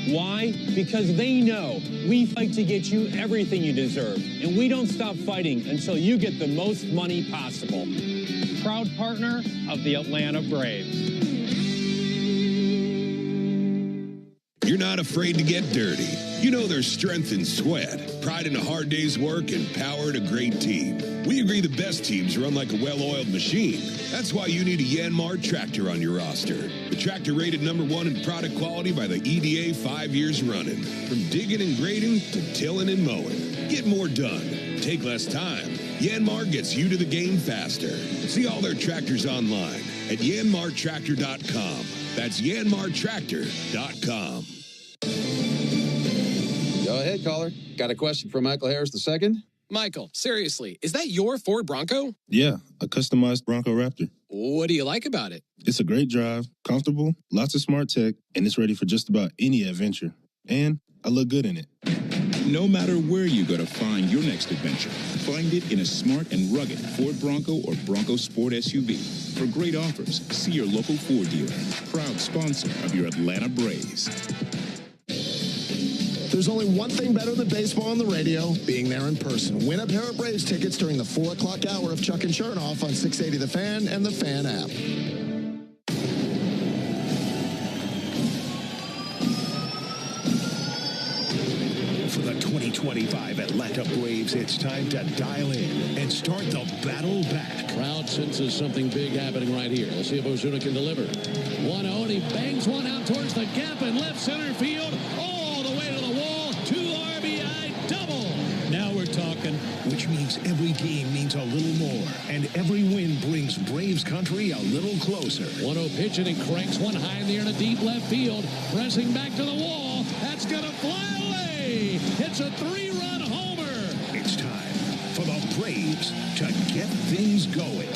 Why? Because they know we fight to get you everything you deserve, and we don't stop fighting until you get the most money possible. Proud partner of the Atlanta Braves. You're not afraid to get dirty. You know there's strength in sweat, pride in a hard day's work, and power in a great team. We agree the best teams run like a well-oiled machine. That's why you need a Yanmar tractor on your roster. The tractor rated #1 in product quality by the EDA 5 years running. From digging and grading to tilling and mowing. Get more done. Take less time. Yanmar gets you to the game faster. See all their tractors online at yanmartractor.com. That's yanmartractor.com. Go ahead, caller. Got a question for Michael Harris II? Michael, seriously, is that your Ford Bronco? Yeah, a customized Bronco Raptor. What do you like about it? It's a great drive, comfortable, lots of smart tech, and it's ready for just about any adventure. And I look good in it. No matter where you go to find your next adventure, find it in a smart and rugged Ford Bronco or Bronco Sport SUV. For great offers, see your local Ford dealer. Proud sponsor of your Atlanta Braves. There's only one thing better than baseball on the radio, being there in person. Win a pair of Braves tickets during the 4 o'clock hour of Chuck and Chernoff on 680 The Fan and the Fan app. For the 2025 Atlanta Braves, it's time to dial in and start the battle back. Crowd senses something big happening right here. Let's see if Ozuna can deliver. 1-0, and he bangs one out towards the gap in left center field. All the way to the wall. 2 RBI double. Now we're talking. Which means every game means a little more, and every win brings Braves country a little closer. 1-0 pitch, and he cranks one high in the air to deep left field. Pressing back to the wall. That's going to fly away. It's a 3-run homer. It's time for the Braves to get things going.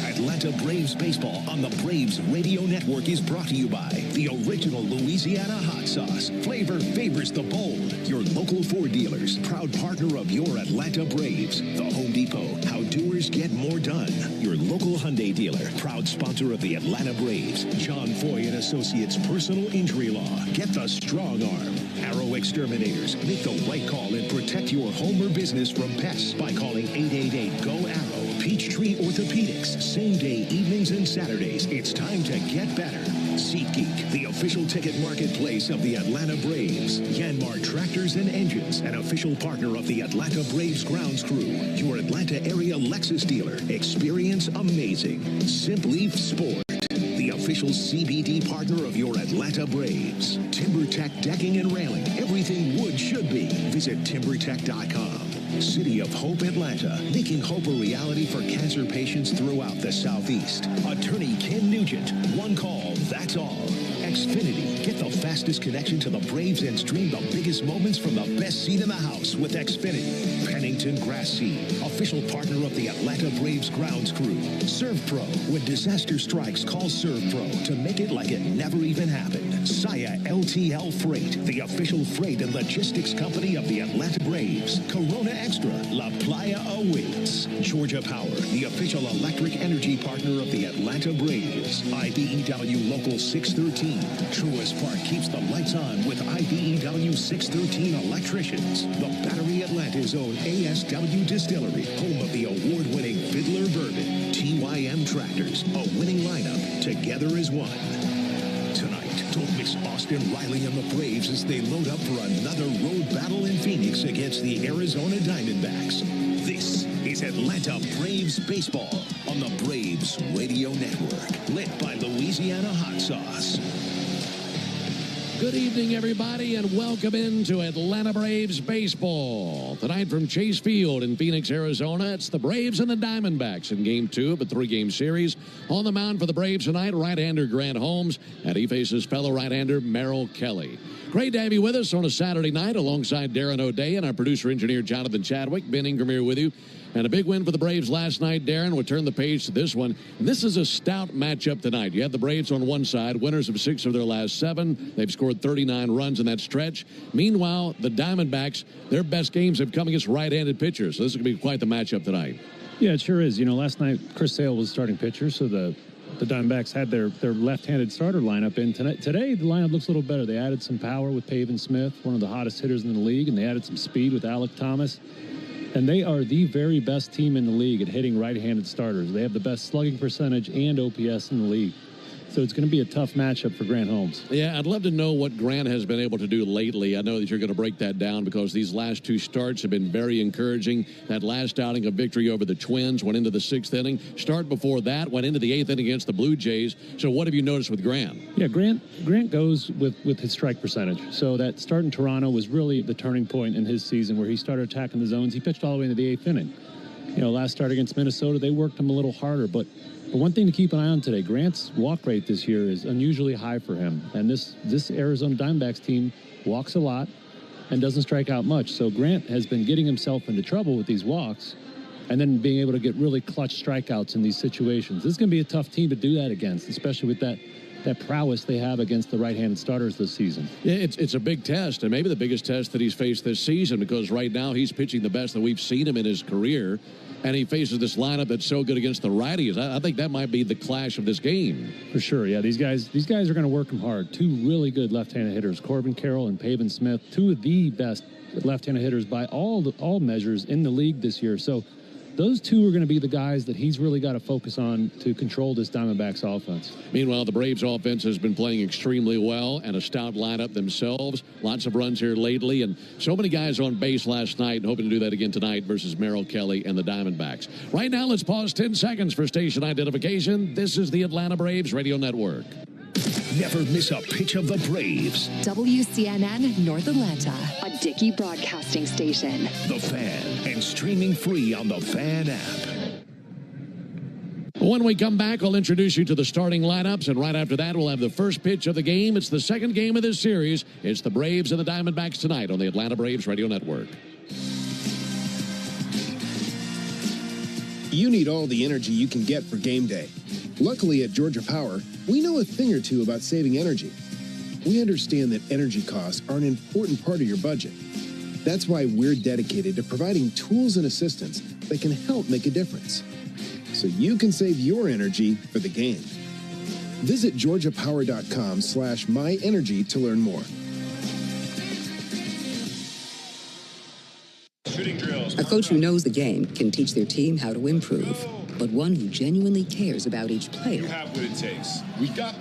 Atlanta Braves baseball on the Braves Radio Network is brought to you by the original Louisiana hot sauce. Flavor favors the bold. Your local Ford dealers, proud partner of your Atlanta Braves. The Home Depot, how doers get more done. Your local Hyundai dealer, proud sponsor of the Atlanta Braves. John Foy and Associates Personal Injury Law. Get the strong arm. Arrow Exterminators. Make the right call and protect your home or business from pests by calling 888-GO-ARROW. Peachtree Orthopedics. Same day, evenings and Saturdays. It's time to get better. SeatGeek, the official ticket marketplace of the Atlanta Braves. Yanmar Tractors and Engines, an official partner of the Atlanta Braves grounds crew. Your Atlanta area Lexus dealer. Experience amazing. Simply Sport, the official CBD partner of your Atlanta Braves. TimberTech Decking and Railing. Everything wood should be. Visit timbertech.com. City of Hope, Atlanta, making hope a reality for cancer patients throughout the Southeast. Attorney Ken Nugent, one call, that's all. Xfinity, get the fastest connection to the Braves and stream the biggest moments from the best seat in the house with Xfinity. Pennington Grass Seed, official partner of the Atlanta Braves grounds crew. ServPro, when disaster strikes, call ServPro to make it like it never even happened. Saya LTL Freight, the official freight and logistics company of the Atlanta Braves. Corona Extra, La Playa awaits. Georgia Power, the official electric energy partner of the Atlanta Braves. IBEW Local 613. Truist Park keeps the lights on with IBEW 613 electricians. The Battery Atlanta's own ASW Distillery, home of the award-winning Fiddler Bourbon. TYM Tractors, a winning lineup, together as one. Tonight, don't miss Austin Riley and the Braves as they load up for another road battle in Phoenix against the Arizona Diamondbacks. This is Atlanta Braves baseball on the Braves Radio Network, lit by Louisiana hot sauce. Good evening, everybody, and welcome into Atlanta Braves baseball. Tonight from Chase Field in Phoenix, Arizona, it's the Braves and the Diamondbacks in Game 2 of a 3-game series. On the mound for the Braves tonight, right-hander Grant Holmes, and he faces fellow right-hander Merrill Kelly. Great to have you with us on a Saturday night alongside Darren O'Day and our producer-engineer Jonathan Chadwick. Ben Ingram here with you. And a big win for the Braves last night, Darren. We'll turn the page to this one. This is a stout matchup tonight. You have the Braves on one side, winners of 6 of their last 7. They've scored 39 runs in that stretch. Meanwhile, the Diamondbacks, their best games have come against right-handed pitchers. So this is going to be quite the matchup tonight. Yeah, it sure is. You know, last night, Chris Sale was starting pitcher, so the the Diamondbacks had their left-handed starter lineup in. Today, the lineup looks a little better. They added some power with Pavin Smith, one of the hottest hitters in the league, and they added some speed with Alec Thomas. And they are the very best team in the league at hitting right-handed starters. They have the best slugging percentage and OPS in the league. So it's going to be a tough matchup for Grant Holmes. Yeah, I'd love to know what Grant has been able to do lately. I know that you're going to break that down because these last two starts have been very encouraging. That last outing of victory over the Twins went into the 6th inning. Start before that went into the 8th inning against the Blue Jays. So what have you noticed with Grant? Yeah, Grant goes with his strike percentage. So that start in Toronto was really the turning point in his season where he started attacking the zones. He pitched all the way into the 8th inning. Last start against Minnesota, they worked him a little harder, but one thing to keep an eye on today, Grant's walk rate this year is unusually high for him. And this Arizona Diamondbacks team walks a lot and doesn't strike out much. So Grant has been getting himself into trouble with these walks and then being able to get really clutch strikeouts in these situations. This is going to be a tough team to do that against, especially with that prowess they have against the right-handed starters this season. Yeah, it's a big test, and maybe the biggest test that he's faced this season, because right now he's pitching the best that we've seen him in his career, and he faces this lineup that's so good against the righties. I think that might be the clash of this game. For sure, yeah. These guys are going to work him hard. Two really good left-handed hitters, Corbin Carroll and Pavin Smith, two of the best left-handed hitters by all measures in the league this year. So those two are going to be the guys that he's really got to focus on to control this Diamondbacks offense. Meanwhile, the Braves offense has been playing extremely well and a stout lineup themselves. Lots of runs here lately, and so many guys on base last night, and hoping to do that again tonight versus Merrill Kelly and the Diamondbacks. Right now, let's pause 10 seconds for station identification. This is the Atlanta Braves Radio Network. Never miss a pitch of the Braves. WCNN North Atlanta, a Dickey broadcasting station. The Fan, and streaming free on the Fan app. When we come back, I'll introduce you to the starting lineups, and right after that, we'll have the first pitch of the game. It's the second game of this series. It's the Braves and the Diamondbacks tonight on the Atlanta Braves Radio Network. You need all the energy you can get for game day. Luckily at Georgia Power, we know a thing or two about saving energy. We understand that energy costs are an important part of your budget. That's why we're dedicated to providing tools and assistance that can help make a difference, so you can save your energy for the game. Visit georgiapower.com/myenergy to learn more. A coach who knows the game can teach their team how to improve. But one who genuinely cares about each player can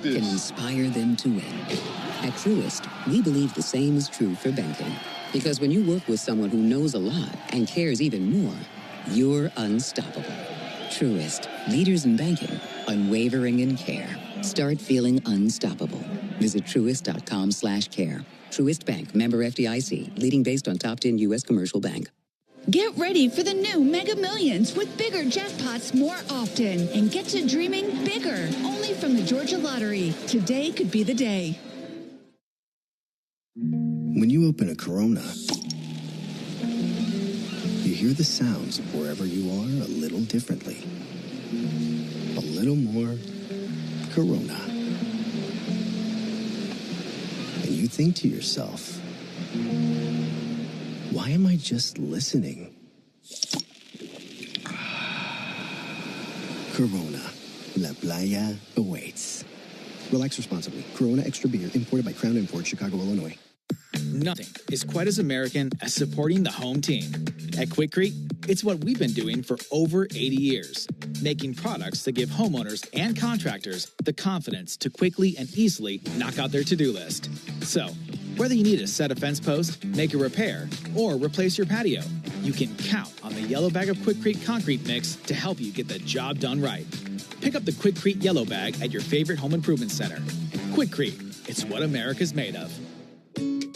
inspire them to win. At Truist, we believe the same is true for banking. Because when you work with someone who knows a lot and cares even more, you're unstoppable. Truist, leaders in banking, unwavering in care. Start feeling unstoppable. Visit truist.com/care. Truist Bank, member FDIC, leading based on top 10 U.S. commercial bank. Get ready for the new Mega Millions with bigger jackpots more often, and get to dreaming bigger only from the Georgia Lottery. Today could be the day. When you open a Corona, you hear the sounds of wherever you are a little differently. A little more Corona. And you think to yourself, why am I just listening? Corona. La Playa awaits. Relax responsibly. Corona Extra Beer, imported by Crown Imports, Chicago, Illinois. Nothing is quite as American as supporting the home team. At Quikrete, it's what we've been doing for over 80 years, making products that give homeowners and contractors the confidence to quickly and easily knock out their to-do list. So, whether you need to set a fence post, make a repair, or replace your patio, you can count on the yellow bag of Quikrete concrete mix to help you get the job done right. Pick up the Quikrete yellow bag at your favorite home improvement center. Quikrete, it's what America's made of.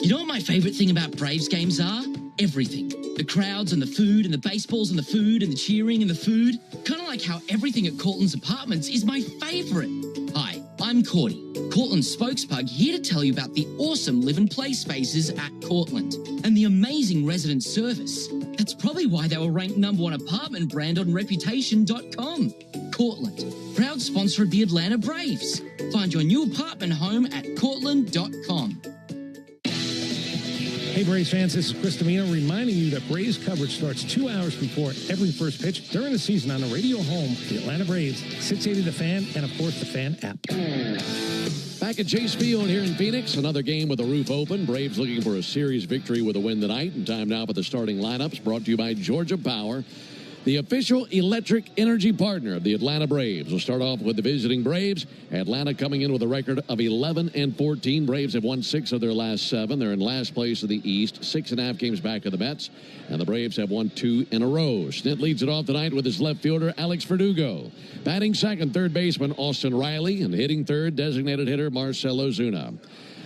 You know what my favorite thing about Braves games are? Everything. The crowds and the food and the baseballs and the food and the cheering and the food. Kind of like how everything at Cortland's Apartments is my favorite. Hi, I'm Cordy, Cortland's spokespug, here to tell you about the awesome live and play spaces at Cortland and the amazing resident service. That's probably why they were ranked #1 apartment brand on Reputation.com. Cortland, proud sponsor of the Atlanta Braves. Find your new apartment home at Cortland.com. Hey, Braves fans, this is Chris Domino reminding you that Braves coverage starts 2 hours before every first pitch during the season on the radio home of the Atlanta Braves, 680 The Fan, and, of course, the Fan app. Back at Chase Field here in Phoenix, another game with the roof open. Braves looking for a series victory with a win tonight. And time now for the starting lineups, brought to you by Georgia Power, the official electric energy partner of the Atlanta Braves. We'll start off with the visiting Braves. Atlanta coming in with a record of 11-14. Braves have won 6 of their last 7. They're in last place of the East, 6.5 games back of the Mets. And the Braves have won 2 in a row. Snit leads it off tonight with his left fielder, Alex Verdugo. Batting second, third baseman Austin Riley. And hitting third, designated hitter Marcell Ozuna.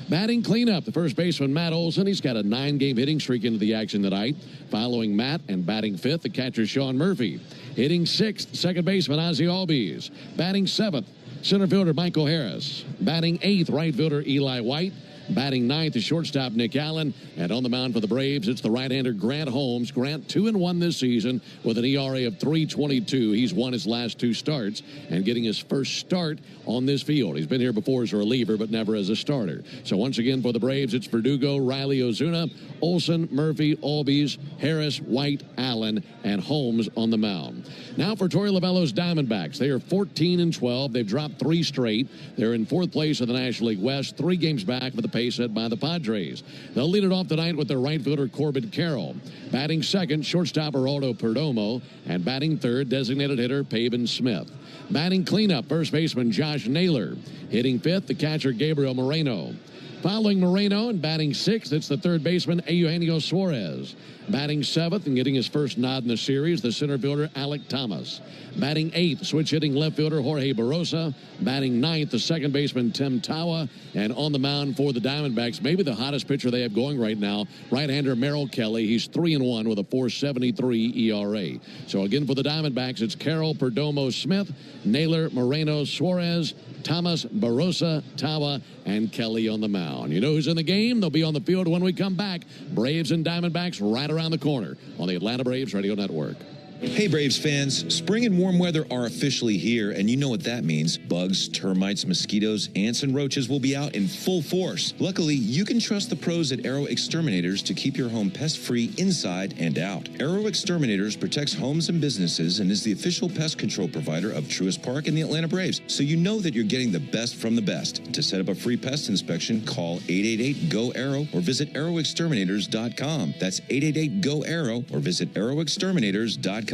Batting cleanup, the first baseman, Matt Olson. He's got a 9-game hitting streak into the action tonight. Following Matt and batting fifth, the catcher, Sean Murphy. Hitting sixth, second baseman, Ozzie Albies. Batting seventh, center fielder, Michael Harris. Batting eighth, right fielder, Eli White. Batting ninth is shortstop Nick Allen. And on the mound for the Braves, it's the right-hander Grant Holmes. Grant 2-1 this season with an ERA of 3.22. He's won his last 2 starts and getting his first start on this field. He's been here before as a reliever, but never as a starter. So once again for the Braves, it's Verdugo, Riley, Ozuna, Olson, Murphy, Albies, Harris, White, Allen, and Holmes on the mound. Now for Torey Lovullo's Diamondbacks. They are 14-12. They've dropped 3 straight. They're in 4th place in the National League West, 3 games back with the pace set by the Padres. They'll lead it off tonight with their right fielder Corbin Carroll. Batting second, shortstop Geraldo Perdomo. And batting third, designated hitter Pavin Smith. Batting cleanup, first baseman Josh Naylor. Hitting fifth, the catcher Gabriel Moreno. Following Moreno and batting sixth, it's the third baseman Eugenio Suarez. Batting seventh and getting his first nod in the series, the center fielder Alek Thomas. Batting eighth, switch hitting left fielder Jorge Barrosa. Batting ninth, the second baseman Tim Tawa. And on the mound for the Diamondbacks, maybe the hottest pitcher they have going right now, right-hander Merrill Kelly. He's 3-1 with a 4.73 ERA. So again for the Diamondbacks, it's Carroll, Perdomo, Smith, Naylor, Moreno, Suarez, Thomas, Barrosa, Tawa, and Kelly on the mound. You know who's in the game? They'll be on the field when we come back. Braves and Diamondbacks right around the corner on the Atlanta Braves Radio Network. Hey, Braves fans. Spring and warm weather are officially here, and you know what that means. Bugs, termites, mosquitoes, ants, and roaches will be out in full force. Luckily, you can trust the pros at Arrow Exterminators to keep your home pest-free inside and out. Arrow Exterminators protects homes and businesses and is the official pest control provider of Truist Park and the Atlanta Braves, so you know that you're getting the best from the best. To set up a free pest inspection, call 888-GO-ARROW or visit arrowexterminators.com. That's 888-GO-ARROW or visit arrowexterminators.com.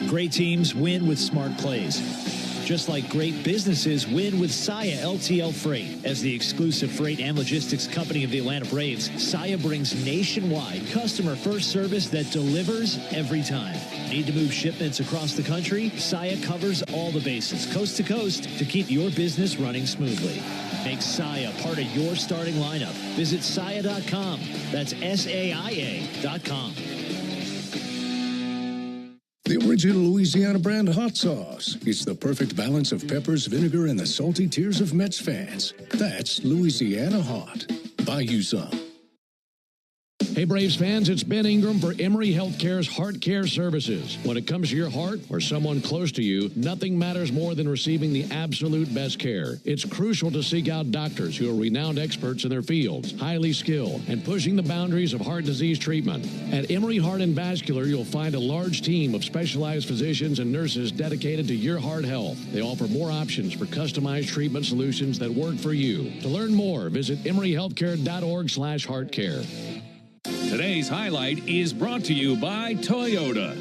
Great teams win with smart plays. Just like great businesses win with Saia LTL Freight. As the exclusive freight and logistics company of the Atlanta Braves, Saia brings nationwide customer-first service that delivers every time. Need to move shipments across the country? Saia covers all the bases, coast to coast, to keep your business running smoothly. Make Saia part of your starting lineup. Visit Saia.com. That's SAIA.com. The original Louisiana brand hot sauce. It's the perfect balance of peppers, vinegar, and the salty tears of Mets fans. That's Louisiana Hot. Buy you some. Hey, Braves fans, it's Ben Ingram for Emory Healthcare's Heart Care Services. When it comes to your heart or someone close to you, nothing matters more than receiving the absolute best care. It's crucial to seek out doctors who are renowned experts in their fields, highly skilled, and pushing the boundaries of heart disease treatment. At Emory Heart and Vascular, you'll find a large team of specialized physicians and nurses dedicated to your heart health. They offer more options for customized treatment solutions that work for you. To learn more, visit emoryhealthcare.org/heartcare. Today's highlight is brought to you by Toyota.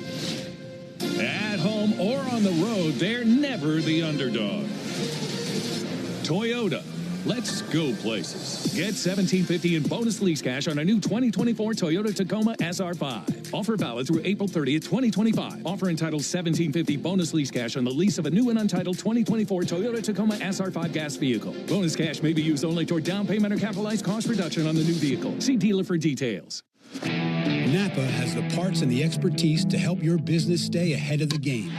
At home or on the road, they're never the underdog. Toyota. Let's go places. Get $1,750 in bonus lease cash on a new 2024 Toyota Tacoma SR5. Offer valid through April 30th, 2025. Offer entitles $1,750 bonus lease cash on the lease of a new and untitled 2024 Toyota Tacoma SR5 gas vehicle. Bonus cash may be used only toward down payment or capitalized cost reduction on the new vehicle. See dealer for details. Napa has the parts and the expertise to help your business stay ahead of the game.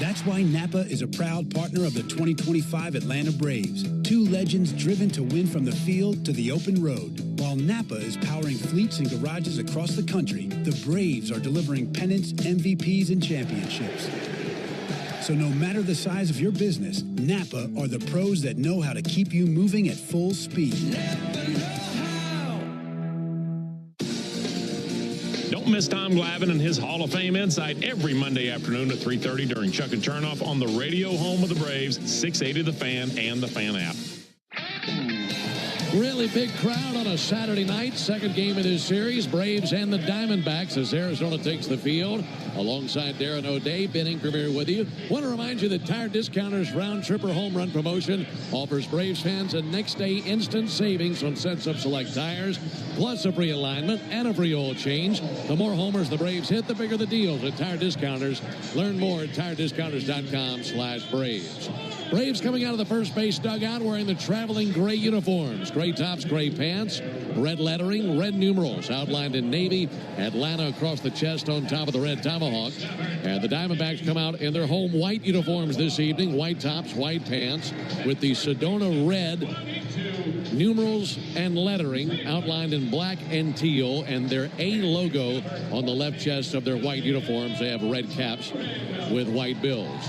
That's why Napa is a proud partner of the 2025 Atlanta Braves. 2 legends driven to win from the field to the open road. While Napa is powering fleets and garages across the country, the Braves are delivering pennants, MVPs, and championships. So no matter the size of your business, Napa are the pros that know how to keep you moving at full speed. Don't miss Tom Glavine and his Hall of Fame insight every Monday afternoon at 3:30 during Chuck and Chernoff on the radio home of the Braves, 680 The Fan and the Fan app. Really big crowd on a Saturday night. Second game of this series. Braves and the Diamondbacks as Arizona takes the field. Alongside Darren O'Day, Ben Ingram with you. Want to remind you that Tire Discounters Round Tripper Home Run Promotion offers Braves fans a next day instant savings on sets of select tires, plus a free alignment and a free oil change. The more homers the Braves hit, the bigger the deals at Tire Discounters. Learn more at tirediscounters.com/Braves. Braves coming out of the first base dugout wearing the traveling gray uniforms. Gray tops, gray pants, red lettering, red numerals outlined in navy. Atlanta across the chest on top of the red tomahawk. And the Diamondbacks come out in their home white uniforms this evening. White tops, white pants with the Sedona red numerals and lettering outlined in black and teal, and their A logo on the left chest of their white uniforms. They have red caps with white bills.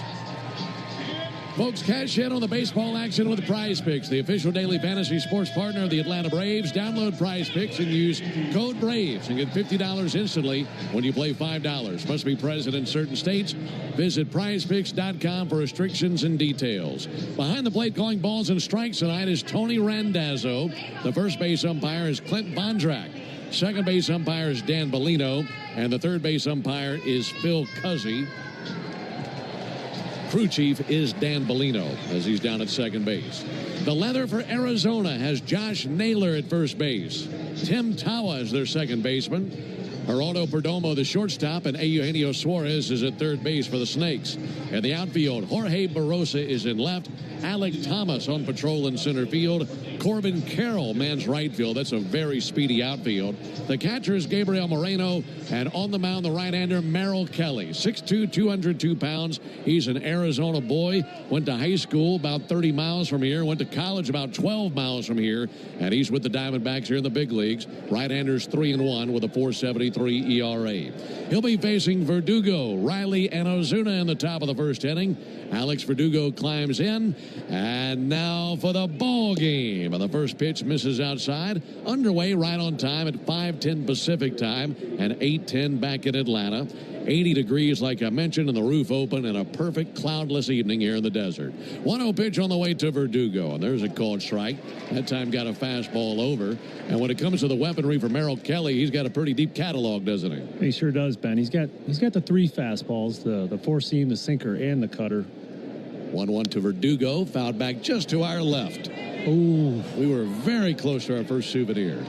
Folks, cash in on the baseball action with Prize Picks, the official daily fantasy sports partner of the Atlanta Braves. Download Prize Picks and use code BRAVES and get $50 instantly when you play $5. Must be present in certain states. Visit prizepicks.com for restrictions and details. Behind the plate calling balls and strikes tonight is Tony Randazzo. The first base umpire is Clint Bondrak. Second base umpire is Dan Bellino. And the third base umpire is Phil Cuzzy. Crew chief is Dan Bellino as he's down at second base. The leather for Arizona has Josh Naylor at first base. Tim Tawa is their second baseman. Geraldo Perdomo, the shortstop, and Eugenio Suarez is at third base for the Snakes. In the outfield, Jorge Barrosa is in left. Alec Thomas on patrol in center field. Corbin Carroll mans right field. That's a very speedy outfield. The catcher is Gabriel Moreno. And on the mound, the right-hander, Merrill Kelly. 6'2", 202 pounds. He's an Arizona boy. Went to high school about 30 miles from here. Went to college about 12 miles from here. And he's with the Diamondbacks here in the big leagues. Right-hander's 3-1 with a 4.73 ERA. He'll be facing Verdugo, Riley, and Ozuna in the top of the first inning. Alex Verdugo climbs in. And now for the ball game. The first pitch misses outside. Underway right on time at 5:10 Pacific time and 8:10 back in Atlanta. 80 degrees, like I mentioned, and the roof open, and a perfect cloudless evening here in the desert. 1-0 pitch on the way to Verdugo, and there's a called strike. That time got a fastball over. And when it comes to the weaponry for Merrill Kelly, he's got a pretty deep catalog, doesn't he? He sure does, Ben. He's got the three fastballs, the four-seam, the sinker, and the cutter. 1-1 to Verdugo, fouled back just to our left. Ooh. We were very close to our first souvenir.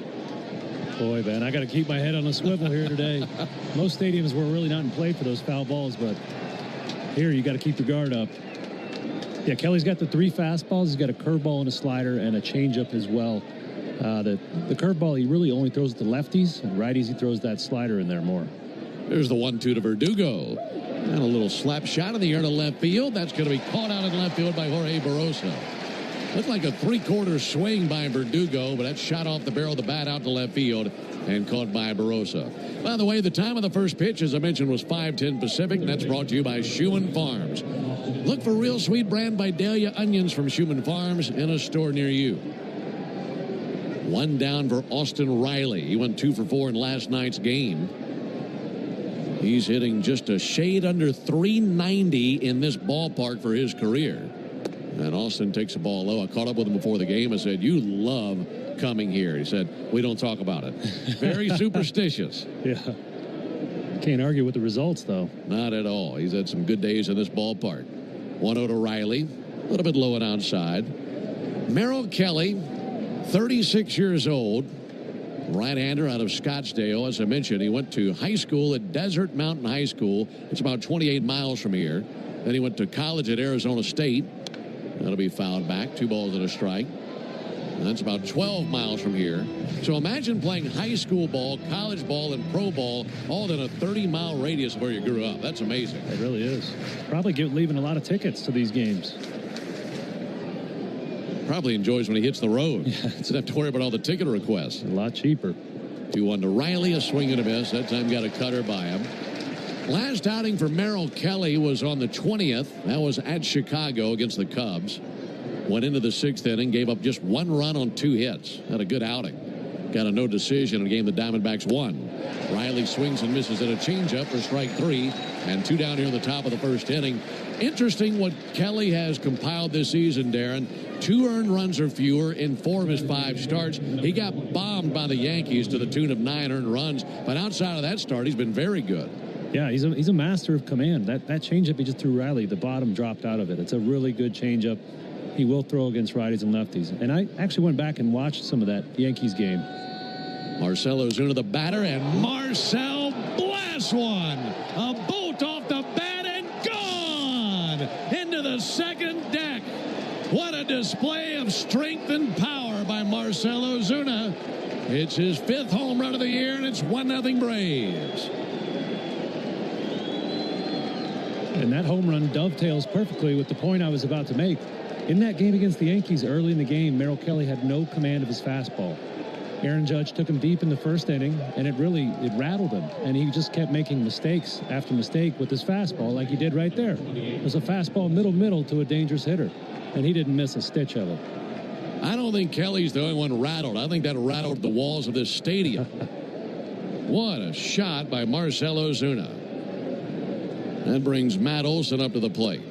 Boy, Ben, I got to keep my head on a swivel here today. Most stadiums were really not in play for those foul balls, but here you got to keep your guard up. Yeah, Kelly's got the three fastballs. He's got a curveball and a slider and a changeup as well. The curveball, he really only throws to lefties, and righties, he throws that slider in there more. There's the 1-2 to Verdugo. And a little slap shot in the air to left field. That's going to be caught out in left field by Jorge Barrosa. Looked like a three-quarter swing by Verdugo, but that's shot off the barrel of the bat out to left field and caught by Barrosa. By the way, the time of the first pitch, as I mentioned, was 5:10 Pacific, and that's brought to you by Schumann Farms. Look for real sweet brand Vidalia onions from Schumann Farms in a store near you. One down for Austin Riley. He went 2 for 4 in last night's game. He's hitting just a shade under 390 in this ballpark for his career. And Austin takes the ball low. I caught up with him before the game. I said, you love coming here. He said, we don't talk about it. Very superstitious. Yeah. Can't argue with the results, though. Not at all. He's had some good days in this ballpark. 1-0 to Riley. A little bit low and outside. Merrill Kelly, 36 years old. Right-hander out of Scottsdale. As I mentioned, he went to high school at Desert Mountain High School. It's about 28 miles from here. Then he went to college at Arizona State. That'll be fouled back. 2 balls and a strike. And that's about 12 miles from here. So imagine playing high school ball, college ball, and pro ball all in a 30-mile radius of where you grew up. That's amazing. It really is. Probably leaving a lot of tickets to these games. Probably enjoys when he hits the road. Yeah. Doesn't have to worry about all the ticket requests. A lot cheaper. 2-1 to Riley, a swing and a miss. That time got a cutter by him. Last outing for Merrill Kelly was on the 20th. That was at Chicago against the Cubs. Went into the 6th inning, gave up just 1 run on 2 hits. Had a good outing. got a no decision in a game the Diamondbacks won. Riley swings and misses at a changeup for strike 3, and 2 down here in the top of the first inning. Interesting what Kelly has compiled this season, Darren. 2 earned runs or fewer in 4 of his 5 starts. He got bombed by the Yankees to the tune of 9 earned runs, but outside of that start, he's been very good. Yeah, he's a master of command. That changeup he just threw Riley, the bottom dropped out of it. It's a really good changeup. He will throw against righties and lefties. And I actually went back and watched some of that Yankees game. Marcell Ozuna, the batter, and Marcell blasts one. A bolt off the bat and gone into the second deck. What a display of strength and power by Marcell Ozuna. It's his 5th home run of the year, and it's 1-0 Braves. And that home run dovetails perfectly with the point I was about to make. In that game against the Yankees early in the game, Merrill Kelly had no command of his fastball. Aaron Judge took him deep in the first inning, and it rattled him. And he just kept making mistakes after mistake with his fastball like he did right there. It was a fastball middle to a dangerous hitter, and he didn't miss a stitch of it. I don't think Kelly's the only one rattled. I think that rattled the walls of this stadium. What a shot by Marcell Ozuna. That brings Matt Olson up to the plate.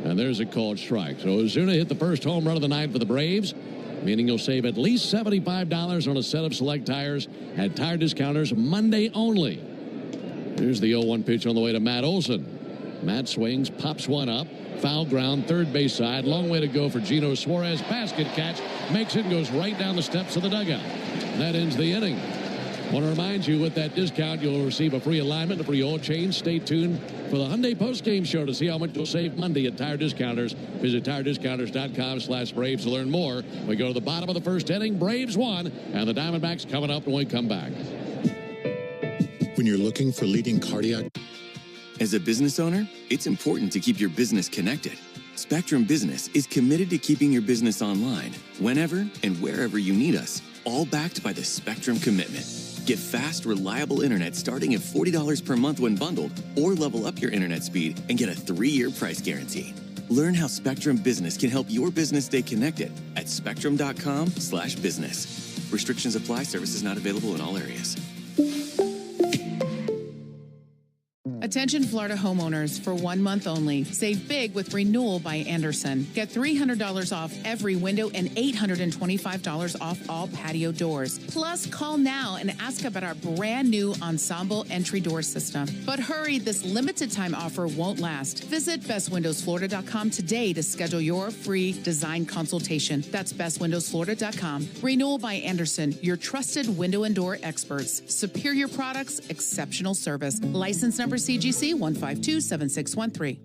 And there's a called strike. So Ozuna hit the first home run of the night for the Braves, meaning you'll save at least $75 on a set of select tires at Tire Discounters Monday only. Here's the 0-1 pitch on the way to Matt Olson. Matt swings, pops one up, foul ground, third base side. Long way to go for Gino Suarez. Basket catch, makes it and goes right down the steps of the dugout. And that ends the inning. I want to remind you, with that discount, you'll receive a free alignment, a free oil change. Stay tuned for the Hyundai Postgame Show to see how much you'll save Monday at Tire Discounters. Visit TireDiscounters.com/Braves to learn more. We go to the bottom of the first inning. Braves won, and the Diamondbacks coming up when we come back. When you're looking for leading cardiac... As a business owner, it's important to keep your business connected. Spectrum Business is committed to keeping your business online, whenever and wherever you need us, all backed by the Spectrum Commitment. Get fast, reliable internet starting at $40 per month when bundled, or level up your internet speed and get a 3-year price guarantee. Learn how Spectrum Business can help your business stay connected at spectrum.com/business. Restrictions apply. Services not available in all areas. Attention Florida homeowners, for 1 month only. Save big with Renewal by Anderson. Get $300 off every window and $825 off all patio doors. Plus, call now and ask about our brand new Ensemble entry door system. But hurry, this limited time offer won't last. Visit bestwindowsflorida.com today to schedule your free design consultation. That's bestwindowsflorida.com. Renewal by Anderson, your trusted window and door experts. Superior products, exceptional service. License number CGC 1527613.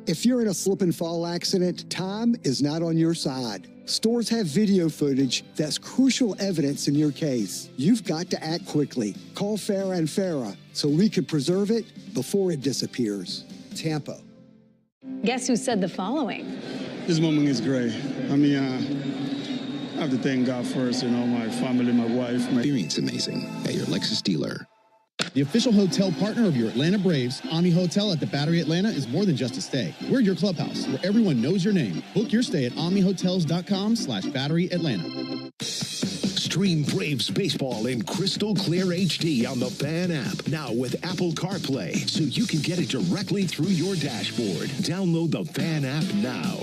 If you're in a slip and fall accident, time is not on your side. Stores have video footage that's crucial evidence in your case. You've got to act quickly. Call Farah and Farah so we can preserve it before it disappears. Tampa. Guess who said the following? This moment is great. I mean, I have to thank God first, my family, my wife. Experience amazing at your Lexus dealer. The official hotel partner of your Atlanta Braves, Omni Hotel at the Battery Atlanta, is more than just a stay. We're your clubhouse, where everyone knows your name. Book your stay at omnihotels.com/Battery Atlanta. Stream Braves baseball in crystal clear HD on the Fan app. Now with Apple CarPlay, so you can get it directly through your dashboard. Download the Fan app now.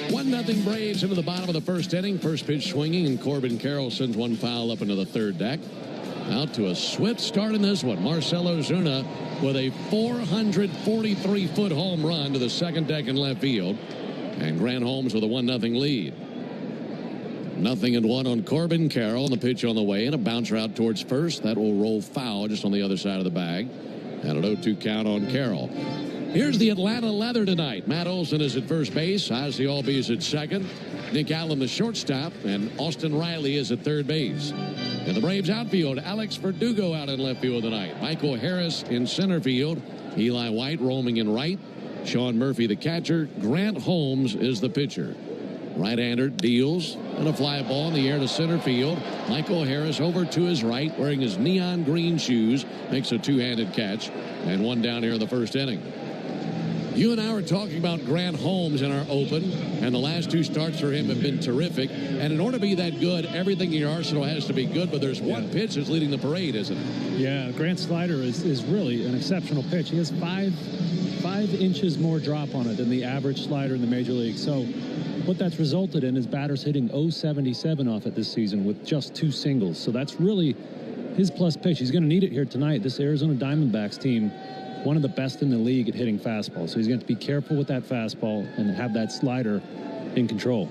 1-0 Braves into the bottom of the first inning. First pitch swinging, and Corbin Carroll sends one foul up into the third deck. Out to a swift start in this one. Marcell Ozuna with a 443-foot home run to the second deck in left field. And Grant Holmes with a 1-0 lead. 0-1 on Corbin Carroll. And the pitch on the way, and a bouncer out towards first. That will roll foul just on the other side of the bag. And an 0-2 count on Carroll. Here's the Atlanta leather tonight. Matt Olson is at first base. Ozzie Albies at second. Nick Allen, the shortstop. And Austin Riley is at third base. In the Braves outfield, Alex Verdugo out in left field tonight. Michael Harris in center field. Eli White roaming in right. Sean Murphy the catcher. Grant Holmes is the pitcher. Right-hander deals, and a fly ball in the air to center field. Michael Harris over to his right, wearing his neon green shoes, makes a two-handed catch, and one down here in the first inning. You and I were talking about Grant Holmes in our open, and the last two starts for him have been terrific. And in order to be that good, everything in your arsenal has to be good, but there's one pitch that's leading the parade, isn't it? Yeah, Grant's slider is really an exceptional pitch. He has five inches more drop on it than the average slider in the major league. So what that's resulted in is batters hitting .077 off it this season with just 2 singles. So that's really his plus pitch. He's going to need it here tonight. This Arizona Diamondbacks team, one of the best in the league at hitting fastball. So he's going to be careful with that fastball and have that slider in control.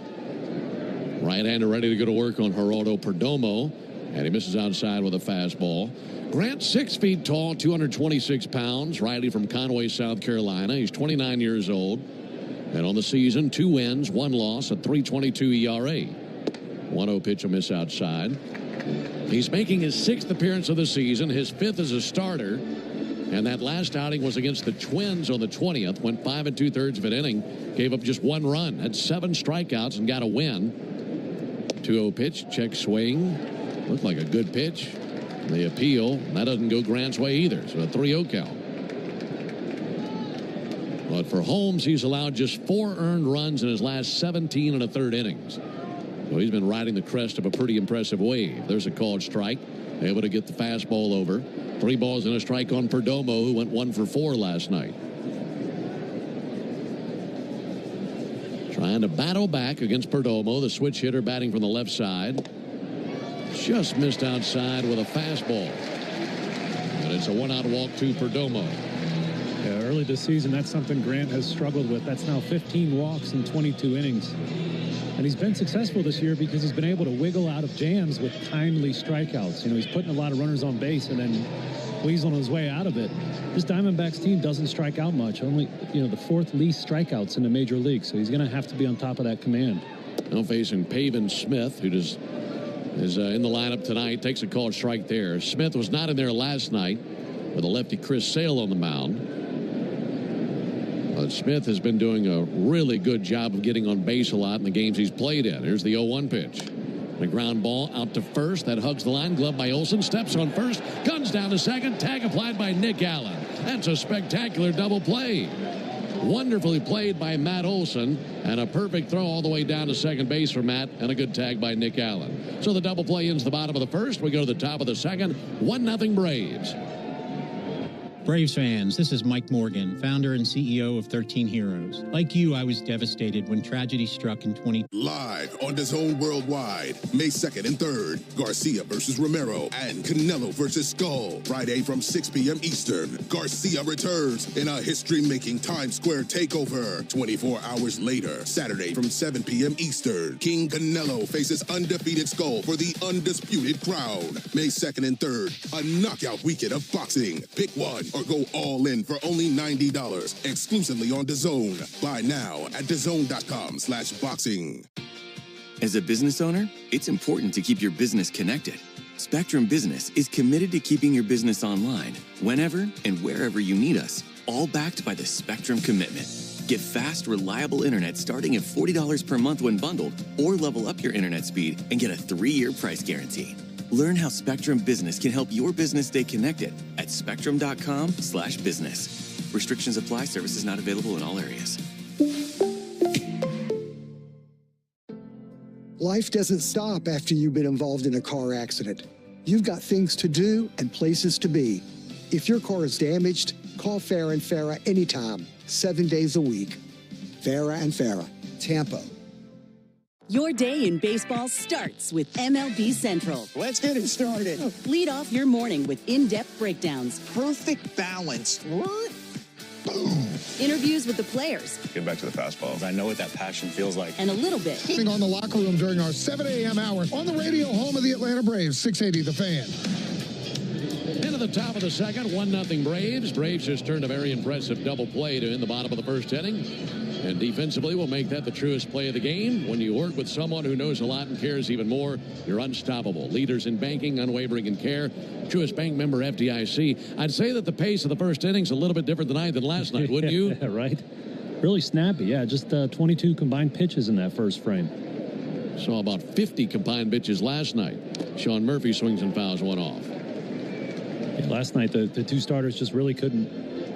Right-hander ready to go to work on Geraldo Perdomo, and he misses outside with a fastball. Grant, 6 feet tall, 226 pounds, righty from Conway, South Carolina. He's 29 years old. And on the season, 2 wins, 1 loss, a 3.22 ERA. 1-0 pitch, a miss outside. He's making his 6th appearance of the season, his 5th as a starter. And that last outing was against the Twins on the 20th, went 5 2/3 of an inning, gave up just 1 run, had 7 strikeouts and got a win. 2-0 pitch, check swing. Looked like a good pitch. The appeal, that doesn't go Grant's way either, so a 3-0 count. But for Holmes, he's allowed just 4 earned runs in his last 17 1/3 innings. So he's been riding the crest of a pretty impressive wave. There's a called strike. Able to get the fastball over. 3 balls and a strike on Perdomo, who went 1 for 4 last night. Trying to battle back against Perdomo, the switch hitter batting from the left side. Just missed outside with a fastball. And it's a 1-out walk to Perdomo. Yeah, early this season, that's something Grant has struggled with. That's now 15 walks in 22 innings. And he's been successful this year because he's been able to wiggle out of jams with timely strikeouts. You know, he's putting a lot of runners on base and then weaseling his way out of it. This Diamondbacks team doesn't strike out much. Only, the 4th least strikeouts in the major league. So he's going to have to be on top of that command. Now facing Pavin Smith, who is in the lineup tonight. Takes a called strike there. Smith was not in there last night with a lefty Chris Sale on the mound. But Smith has been doing a really good job of getting on base a lot in the games he's played in. Here's the 0-1 pitch. The ground ball out to first. That hugs the line. Glove by Olsen. Steps on first. Guns down to second. Tag applied by Nick Allen. That's a spectacular double play. Wonderfully played by Matt Olson. And a perfect throw all the way down to second base for Matt. And a good tag by Nick Allen. So the double play ends the bottom of the first. We go to the top of the second. 1-0 Braves. Braves fans, this is Mike Morgan, founder and CEO of 13 Heroes. Like you, I was devastated when tragedy struck in 20... Live on DAZN Worldwide, May 2nd and 3rd, Garcia versus Romero and Canelo versus Skull. Friday from 6 p.m. Eastern, Garcia returns in a history-making Times Square takeover. 24 hours later, Saturday from 7 p.m. Eastern, King Canelo faces undefeated Skull for the undisputed crown. May 2nd and 3rd, a knockout weekend of boxing. Pick one or go all in for only $90. Exclusively on DAZN. Buy now at DAZN.com/boxing. As a business owner, it's important to keep your business connected. Spectrum Business is committed to keeping your business online, whenever and wherever you need us, all backed by the Spectrum Commitment. Get fast, reliable internet starting at $40 per month when bundled, or level up your internet speed and get a 3-year price guarantee. Learn how Spectrum Business can help your business stay connected at spectrum.com/business. Restrictions apply. Services not available in all areas. Life doesn't stop after you've been involved in a car accident. You've got things to do and places to be. If your car is damaged, call Farah & Farah anytime, 7 days a week. Farah & Farah, Tampa. Your day in baseball starts with MLB Central. Let's get it started. Lead off your morning with in-depth breakdowns. Perfect balance. What? Boom. Interviews with the players. Get back to the fastballs. I know what that passion feels like. And a little bit. On the locker room during our 7 a.m. hour on the radio home of the Atlanta Braves, 680 The Fan. Into the top of the second, 1-0 Braves. Braves just turned a very impressive double play to in the bottom of the first inning. And defensively will make that the truest play of the game. When you work with someone who knows a lot and cares even more, you're unstoppable. Leaders in banking, unwavering in care. Truist Bank member FDIC. I'd say that the pace of the first inning's a little bit different tonight than last night, wouldn't you? Yeah, right. Really snappy. Yeah, just 22 combined pitches in that first frame. Saw about 50 combined pitches last night. Sean Murphy swings and fouls one off. Yeah, last night, the two starters just really couldn't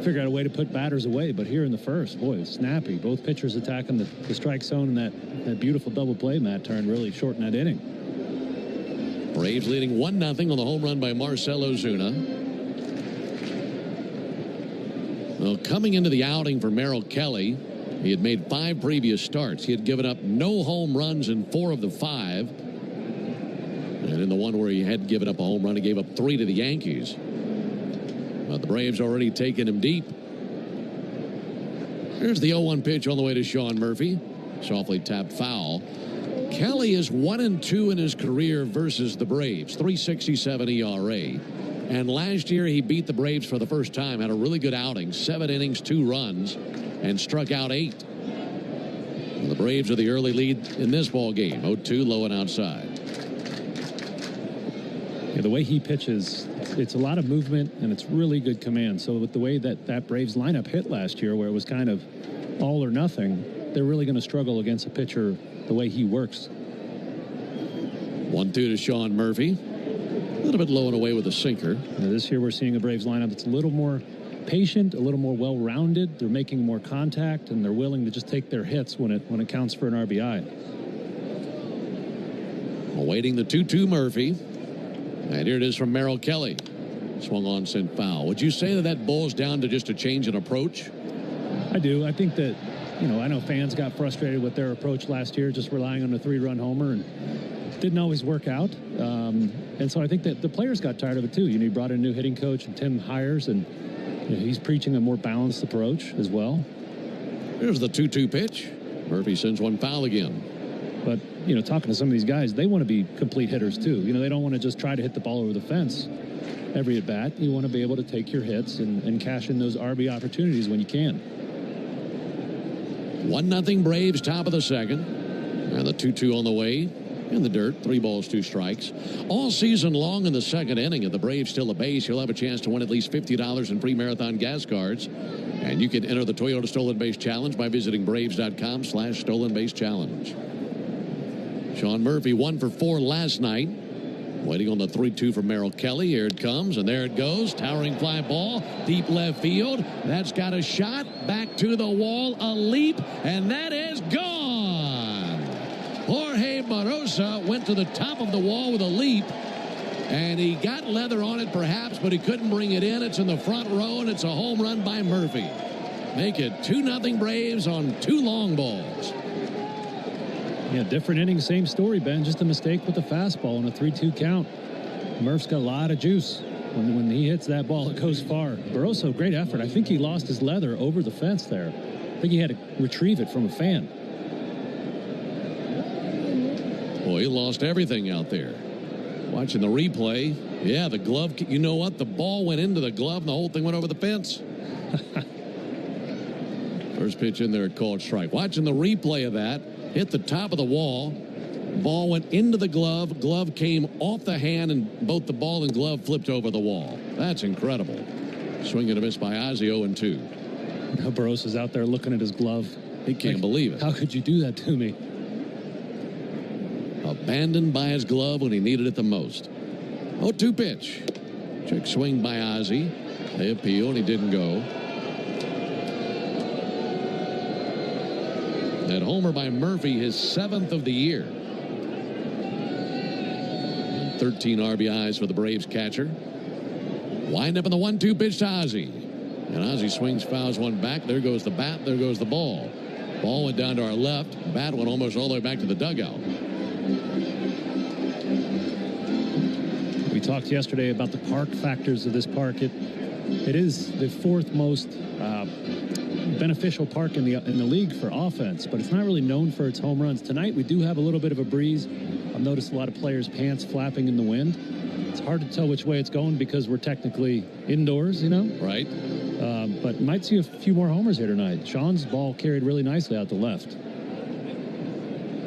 figure out a way to put batters away. But here in the first, boy, it's snappy. Both pitchers attacking the strike zone, and that beautiful double play Matt turned really shortened that inning. Braves leading 1-0 on the home run by Marcell Ozuna. Well, coming into the outing for Merrill Kelly, he had made 5 previous starts. He had given up no home runs in 4 of the 5. And in the one where he had given up a home run, he gave up 3 to the Yankees. But the Braves already taken him deep. Here's the 0-1 pitch on the way to Sean Murphy. Softly tapped foul. Kelly is 1-2 in his career versus the Braves. 3.67 ERA. And last year he beat the Braves for the first time. Had a really good outing. 7 innings, 2 runs, and struck out 8. And the Braves are the early lead in this ball game. 0-2, low and outside. Yeah, the way he pitches, it's a lot of movement and it's really good command. So with the way that Braves lineup hit last year, where it was kind of all or nothing, they're really going to struggle against a pitcher the way he works. 1-2 to Sean Murphy. A little bit low and away with a sinker. Now this year we're seeing a Braves lineup that's a little more patient, a little more well-rounded. They're making more contact, and they're willing to just take their hits when it counts for an RBI. Awaiting the 2-2 Murphy. And here it is from Merrill Kelly. Swung on, sent foul. Would you say that boils down to just a change in approach? I do. I think that, I know fans got frustrated with their approach last year, just relying on a 3-run homer, and didn't always work out. And so I think that the players got tired of it too. He brought in a new hitting coach and Tim Hires, and he's preaching a more balanced approach as well. Here's the 2-2 pitch. Murphy sends one foul again. But, talking to some of these guys, they want to be complete hitters too. They don't want to just try to hit the ball over the fence every at bat. You want to be able to take your hits and cash in those RB opportunities when you can. 1-0 Braves, top of the second. And the 2-2 on the way. In the dirt, 3 balls, 2 strikes. All season long in the second inning, if the Braves steal a base, you'll have a chance to win at least $50 in free Marathon gas cards. And you can enter the Toyota Stolen Base Challenge by visiting Braves.com/Stolen Base Challenge. Sean Murphy 1 for 4 last night. Waiting on the 3-2 from Merrill Kelly. Here it comes, and there it goes. Towering fly ball, deep left field. That's got a shot. Back to the wall, a leap, and that is gone. Jorge Barosa went to the top of the wall with a leap, and he got leather on it perhaps, but he couldn't bring it in. It's in the front row, and it's a home run by Murphy. Make it 2-0 Braves on 2 long balls. Yeah, different inning, same story, Ben. Just a mistake with the fastball and a 3-2 count. Murph's got a lot of juice. When he hits that ball, it goes far. Barosa, great effort. I think he lost his leather over the fence there. I think he had to retrieve it from a fan. Boy, he lost everything out there. Watching the replay. Yeah, the glove. You know what? The ball went into the glove and the whole thing went over the fence. First pitch in there, called strike. Watching the replay of that. Hit the top of the wall. Ball went into the glove. Glove came off the hand, and both the ball and glove flipped over the wall. That's incredible. Swing and a miss by Ozzie, 0-2. Now Barosa's out there looking at his glove. He can't believe it. How could you do that to me? Abandoned by his glove when he needed it the most. 0-2 pitch. Check swing by Ozzie. They appealed. He didn't go. That homer by Murphy, his 7th of the year. 13 RBIs for the Braves catcher. Wind up in the 1-2 pitch to Ozzie. And Ozzie swings, fouls one back. There goes the bat. There goes the ball. Ball went down to our left. Bat went almost all the way back to the dugout. We talked yesterday about the park factors of this park. It is the 4th most beneficial park in the league for offense, but it's not really known for its home runs. Tonight we do have a little bit of a breeze. I've noticed a lot of players' pants flapping in the wind. It's hard to tell which way it's going because we're technically indoors, Right. But might see a few more homers here tonight. Sean's ball carried really nicely out the left.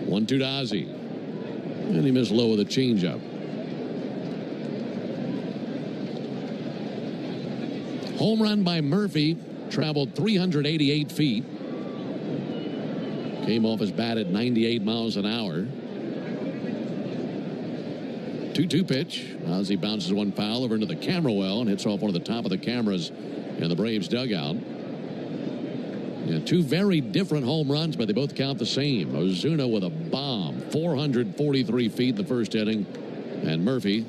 1-2 to Ozzie. And he missed low with a changeup. Home run by Murphy. Traveled 388 feet. Came off his bat at 98 miles an hour. 2-2 pitch. Ozzie bounces one foul over into the camera well and hits off one of the top of the cameras in the Braves dugout. Yeah, two very different home runs, but they both count the same. Ozuna with a bomb, 443 feet in the first inning, and Murphy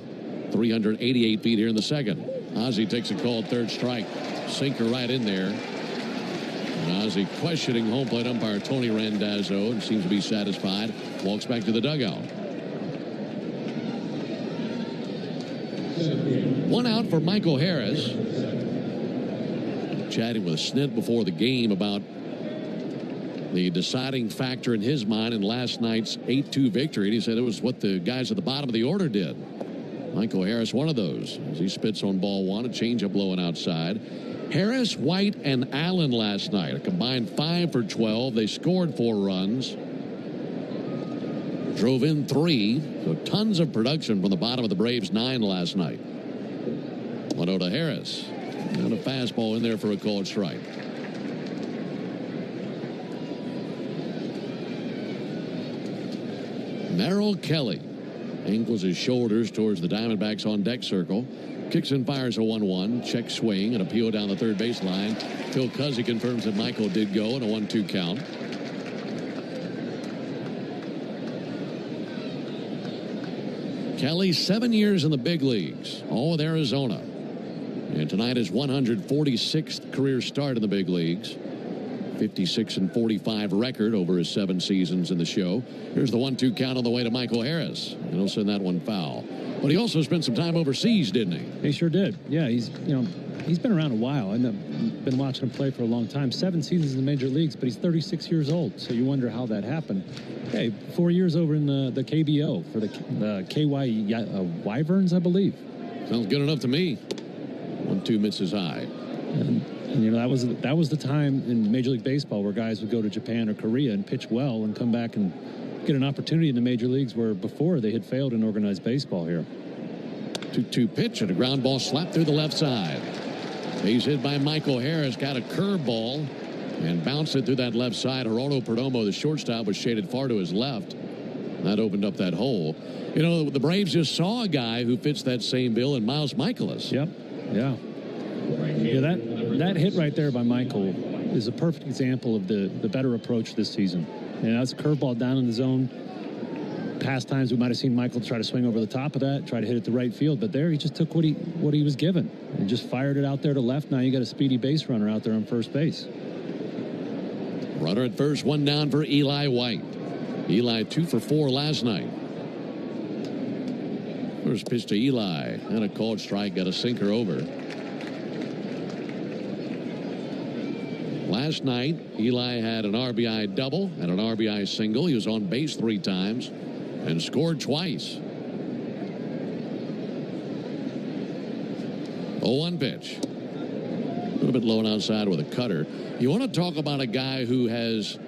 388 feet here in the second. Ozzie takes a called third strike. Sinker right in there. And Ozzie questioning home plate umpire Tony Randazzo and seems to be satisfied. Walks back to the dugout. One out for Michael Harris. Chatting with Snit before the game about the deciding factor in his mind in last night's 8-2 victory. And he said it was what the guys at the bottom of the order did. Michael Harris, one of those, as he spits on ball one, a changeup blowing outside. Harris, White, and Allen last night, a combined 5 for 12. They scored 4 runs, drove in 3. So tons of production from the bottom of the Braves 9 last night. 1-0 to Harris. And a fastball in there for a called strike. Merrill Kelly angles his shoulders towards the Diamondbacks on deck circle. Kicks and fires a 1-1. Check swing and appeal down the third base line. Phil Cuzzy confirms that Michael did go in a 1-2 count. Kelly, 7 years in the big leagues, all with Arizona. And tonight is 146th career start in the big leagues. 56-45 record over his 7 seasons in the show. Here's the 1-2 count on the way to Michael Harris. And he'll send that one foul. But he also spent some time overseas, didn't he? He sure did. Yeah, he's been around a while. I've been watching him play for a long time. 7 seasons in the major leagues, but he's 36 years old. So you wonder how that happened. Hey, 4 years over in the KBO for the KY Wyverns, I believe. Sounds good enough to me. 1-2 misses high. And that was the time in Major League Baseball where guys would go to Japan or Korea and pitch well and come back and get an opportunity in the major leagues where before they had failed in organized baseball here. 2-2 pitch and a ground ball slapped through the left side. Base hit by Michael Harris, got a curveball and bounced it through that left side. Geraldo Perdomo, the shortstop, was shaded far to his left. That opened up that hole. You know, the Braves just saw a guy who fits that same bill in Miles Michaelis. Yep. Yeah. Yeah, that hit right there by Michael is a perfect example of the better approach this season. And that's a curveball down in the zone. Past times we might have seen Michael try to swing over the top of that, try to hit it the right field, but there he just took what he was given and just fired it out there to left. Now you got a speedy base runner out there on first base. Runner at first, 1 down for Eli White. Eli 2 for 4 last night. First pitch to Eli and a called strike, got a sinker over. Last night, Eli had an RBI double and an RBI single. He was on base 3 times and scored twice. 0-1 pitch. A little bit low and outside with a cutter. You want to talk about a guy who has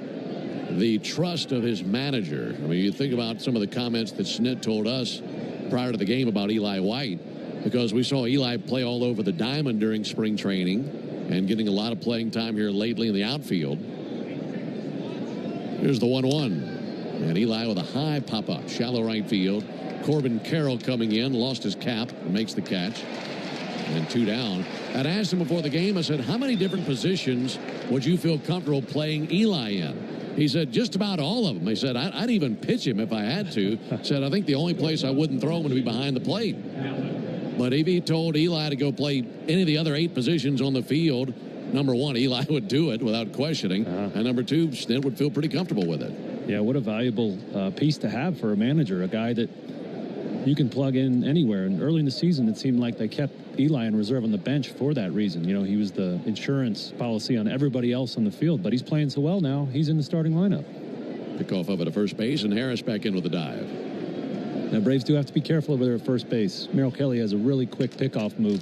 the trust of his manager. I mean, you think about some of the comments that Snit told us prior to the game about Eli White, because we saw Eli play all over the diamond during spring training and getting a lot of playing time here lately in the outfield. Here's the 1-1. And Eli with a high pop-up, shallow right field. Corbin Carroll coming in, lost his cap, makes the catch. And 2 down. I'd asked him before the game, I said, how many different positions would you feel comfortable playing Eli in? He said, just about all of them. He said, I'd even pitch him if I had to. Said, I think the only place I wouldn't throw him would be behind the plate. But if he told Eli to go play any of the other 8 positions on the field, number 1, Eli would do it without questioning. And number 2, Snit would feel pretty comfortable with it. Yeah, what a valuable piece to have for a manager, a guy that you can plug in anywhere. And early in the season, it seemed like they kept Eli in reserve on the bench for that reason. You know, he was the insurance policy on everybody else on the field, but he's playing so well now, he's in the starting lineup. Pick off of it at first base, and Harris back in with a dive. Now, Braves do have to be careful over there at first base. Merrill Kelly has a really quick pickoff move,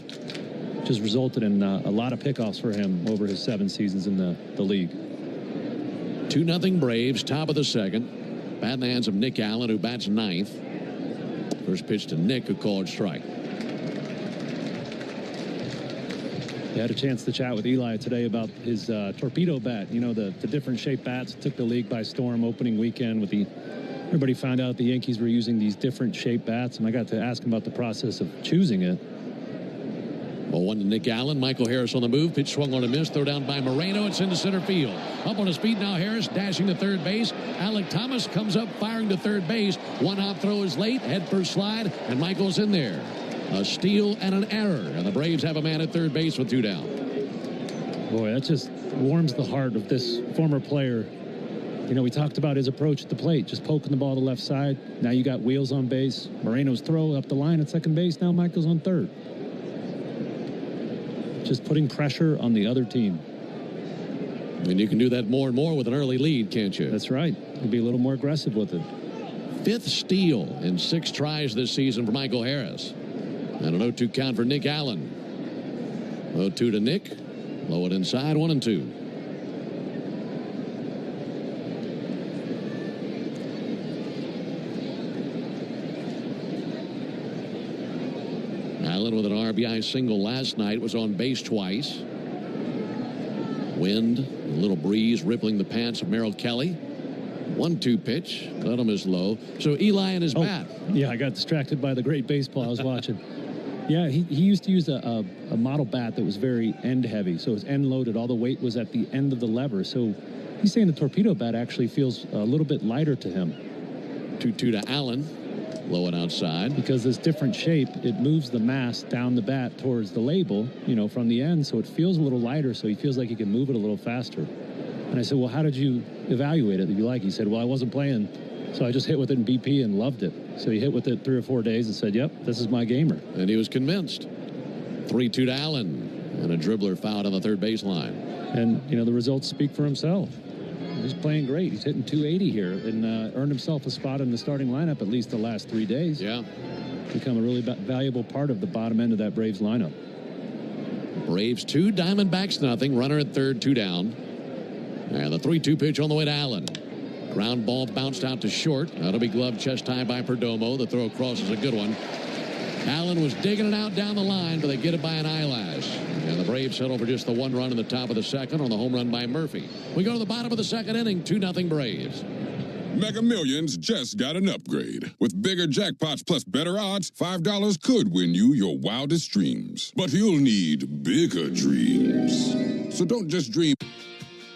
which has resulted in a lot of pickoffs for him over his 7 seasons in the league. 2-0 Braves, top of the second. Bat in the hands of Nick Allen, who bats 9th. First pitch to Nick, who called strike. I had a chance to chat with Eli today about his torpedo bat. You know, the different shaped bats took the league by storm opening weekend with everybody found out the Yankees were using these different shaped bats, and I got to ask him about the process of choosing it. 0-1 to Nick Allen. Michael Harris on the move. Pitch swung on a miss. Throw down by Moreno. It's into center field. Up on his feet now, Harris dashing to third base. Alec Thomas comes up firing to third base. One hop throw is late. Head first slide, and Michael's in there. A steal and an error, and the Braves have a man at third base with 2 down. Boy, that just warms the heart of this former player. You know, we talked about his approach at the plate, just poking the ball to the left side. Now you got Wheels on base. Moreno's throw up the line at second base. Now Michael's on third. Just putting pressure on the other team. And you can do that more and more with an early lead, can't you? That's right. You'll be a little more aggressive with it. 5th steal in 6 tries this season for Michael Harris. And an 0-2 count for Nick Allen. 0-2 to Nick. Low and inside, 1-2. Allen with an RBI single last night, was on base twice. Wind, a little breeze rippling the pants of Merrill Kelly. 1-2 pitch. Let him is low. So Eli and his bat. Yeah, I got distracted by the great baseball I was watching. Yeah, he used to use a model bat that was very end heavy. So it was end loaded. All the weight was at the end of the lever. So he's saying the torpedo bat actually feels a little bit lighter to him. 2-2 to Allen. Low and outside. Because this different shape, it moves the mass down the bat towards the label, you know, from the end. So it feels a little lighter. So he feels like he can move it a little faster. And I said, well, how did you evaluate it that you like? He said, well, I wasn't playing, so I just hit with it in BP and loved it. So he hit with it 3 or 4 days and said, yep, this is my gamer. And he was convinced. 3-2 to Allen. And a dribbler fouled on the third baseline. And, you know, the results speak for himself. He's playing great. He's hitting .280 here and earned himself a spot in the starting lineup at least the last 3 days. Yeah. Become a really valuable part of the bottom end of that Braves lineup. Braves 2, Diamondbacks nothing. Runner at third, 2 down. And the 3-2 pitch on the way to Allen. Ground ball bounced out to short. That'll be gloved chest high by Perdomo. The throw across is a good one. Allen was digging it out down the line, but they get it by an eyelash. And the Braves settle for just the 1 run in the top of the second on the home run by Murphy. We go to the bottom of the second inning, 2-0 Braves. Mega Millions just got an upgrade. With bigger jackpots plus better odds, $5 could win you your wildest dreams. But you'll need bigger dreams. So don't just dream.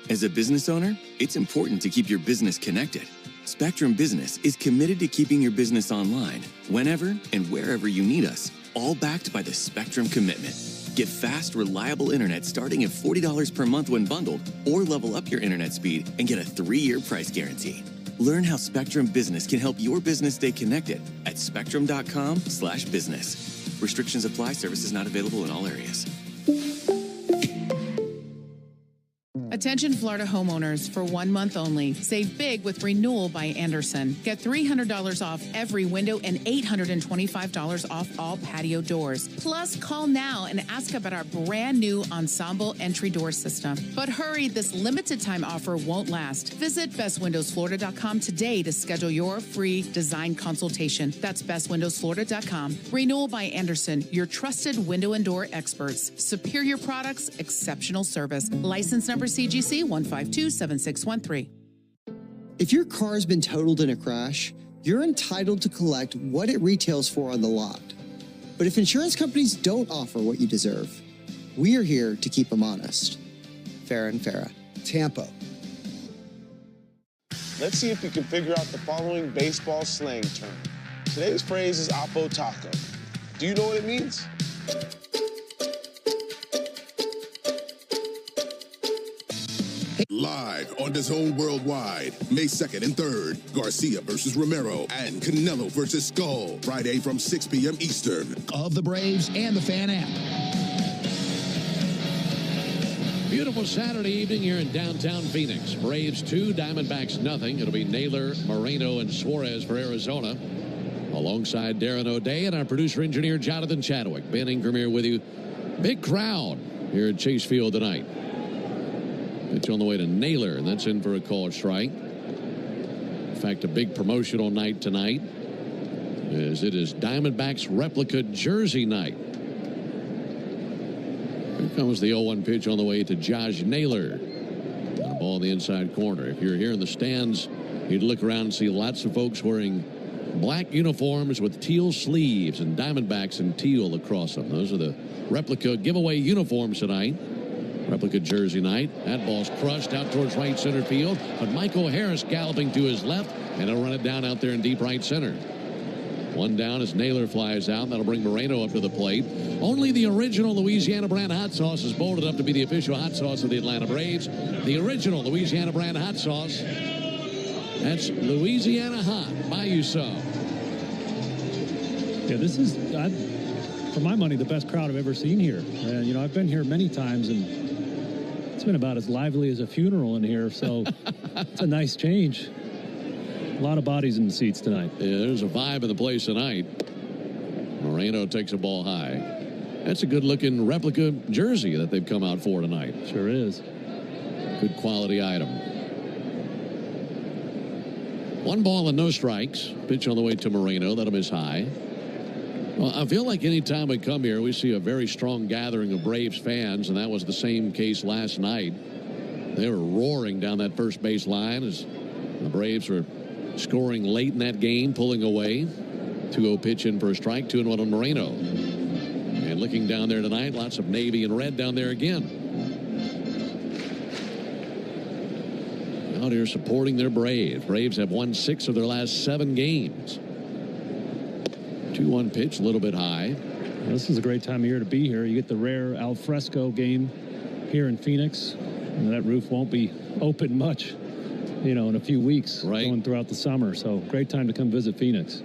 As a business owner, it's important to keep your business connected. Spectrum Business is committed to keeping your business online, whenever and wherever you need us, all backed by the Spectrum Commitment. Get fast, reliable internet starting at $40 per month when bundled, or level up your internet speed and get a 3-year price guarantee. Learn how Spectrum Business can help your business stay connected at spectrum.com/business. Restrictions apply. Services not available in all areas. Attention Florida homeowners, for 1 month only, save big with Renewal by Anderson. Get $300 off every window and $825 off all patio doors. Plus, call now and ask about our brand new Ensemble entry door system. But hurry, this limited time offer won't last. Visit bestwindowsflorida.com today to schedule your free design consultation. That's bestwindowsflorida.com. Renewal by Anderson, your trusted window and door experts. Superior products, exceptional service. License number CGC 1527613. If your car's been totaled in a crash, you're entitled to collect what it retails for on the lot. But if insurance companies don't offer what you deserve, we are here to keep them honest. Farah and Farah, Tampa. Let's see if we can figure out the following baseball slang term. Today's phrase is Apo Taco. Do you know what it means? Live on DAZN Worldwide, May 2nd and 3rd, Garcia versus Romero and Canelo versus Skull, Friday from 6 p.m. Eastern. Of the Braves and the Fan app. Beautiful Saturday evening here in downtown Phoenix. Braves 2, Diamondbacks nothing. It'll be Naylor, Moreno, and Suarez for Arizona. Alongside Darren O'Day and our producer-engineer Jonathan Chadwick. Ben Ingram here with you. Big crowd here at Chase Field tonight. It's on the way to Naylor, and that's in for a call strike. In fact, a big promotional night tonight, as it is Diamondbacks replica jersey night. Here comes the 0-1 pitch on the way to Josh Naylor. And a ball in the inside corner. If you're here in the stands, you'd look around and see lots of folks wearing black uniforms with teal sleeves and Diamondbacks in teal across them. Those are the replica giveaway uniforms tonight. Replica jersey night. That ball's crushed out towards right center field, but Michael Harris galloping to his left, and he'll run it down out there in deep right center. One down as Naylor flies out. That'll bring Moreno up to the plate. Only the original Louisiana brand hot sauce is bold enough to be the official hot sauce of the Atlanta Braves. The original Louisiana brand hot sauce. That's Louisiana Hot. Buy you some. Yeah, this is, for my money, the best crowd I've ever seen here. You know, I've been here many times, and it's been about as lively as a funeral in here, so it's a nice change. A lot of bodies in the seats tonight. Yeah, there's a vibe in the place tonight. Moreno takes a ball high. That's a good-looking replica jersey that they've come out for tonight. Sure is. Good quality item. 1 ball and no strikes. Pitch on the way to Moreno. That'll miss high. Well, I feel like any time we come here, we see a very strong gathering of Braves fans, and that was the same case last night. They were roaring down that first base line as the Braves were scoring late in that game, pulling away. 2-0 pitch in for a strike, 2-1 on Moreno. And looking down there tonight, lots of navy and red down there again. Out here supporting their Braves. Braves have won 6 of their last 7 games. 2-1 pitch, a little bit high. Well, this is a great time of year to be here. You get the rare al fresco game here in Phoenix. And that roof won't be open much, you know, in a few weeks, going throughout the summer. So great time to come visit Phoenix.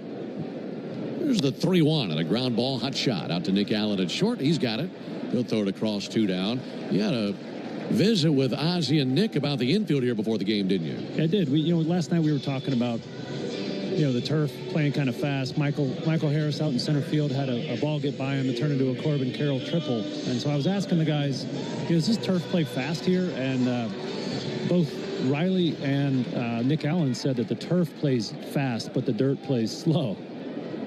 There's the 3-1 and a ground ball, hot shot out to Nick Allen at short. He's got it. He'll throw it across, 2 down. You had a visit with Ozzie and Nick about the infield here before the game, didn't you? I did. Last night we were talking about, the turf playing kind of fast. Michael Harris out in center field had a ball get by him and turn into a Corbin Carroll triple. And so I was asking the guys, does this turf play fast here? And both Riley and Nick Allen said that the turf plays fast, but the dirt plays slow.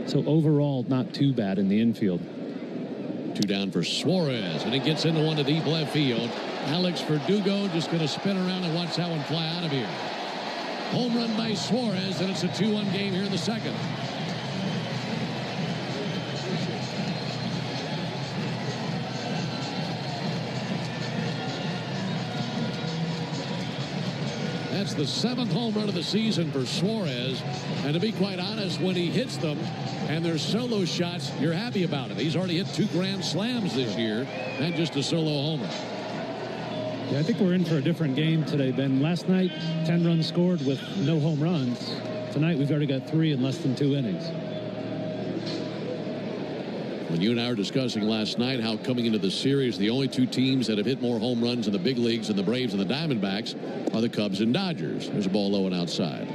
So overall, not too bad in the infield. 2 down for Suarez, and it gets into one to deep left field. Alex Verdugo just going to spin around and watch that one fly out of here. Home run by Suarez, and it's a 2-1 game here in the second. That's the 7th home run of the season for Suarez. And to be quite honest, when he hits them and they're solo shots, you're happy about it. He's already hit 2 grand slams this year, not just a solo homer. Yeah, I think we're in for a different game today, Ben. Last night, 10 runs scored with no home runs. Tonight, we've already got 3 in less than 2 innings. When you and I were discussing last night how coming into the series, the only 2 teams that have hit more home runs in the big leagues than the Braves and the Diamondbacks are the Cubs and Dodgers. There's a ball low and outside.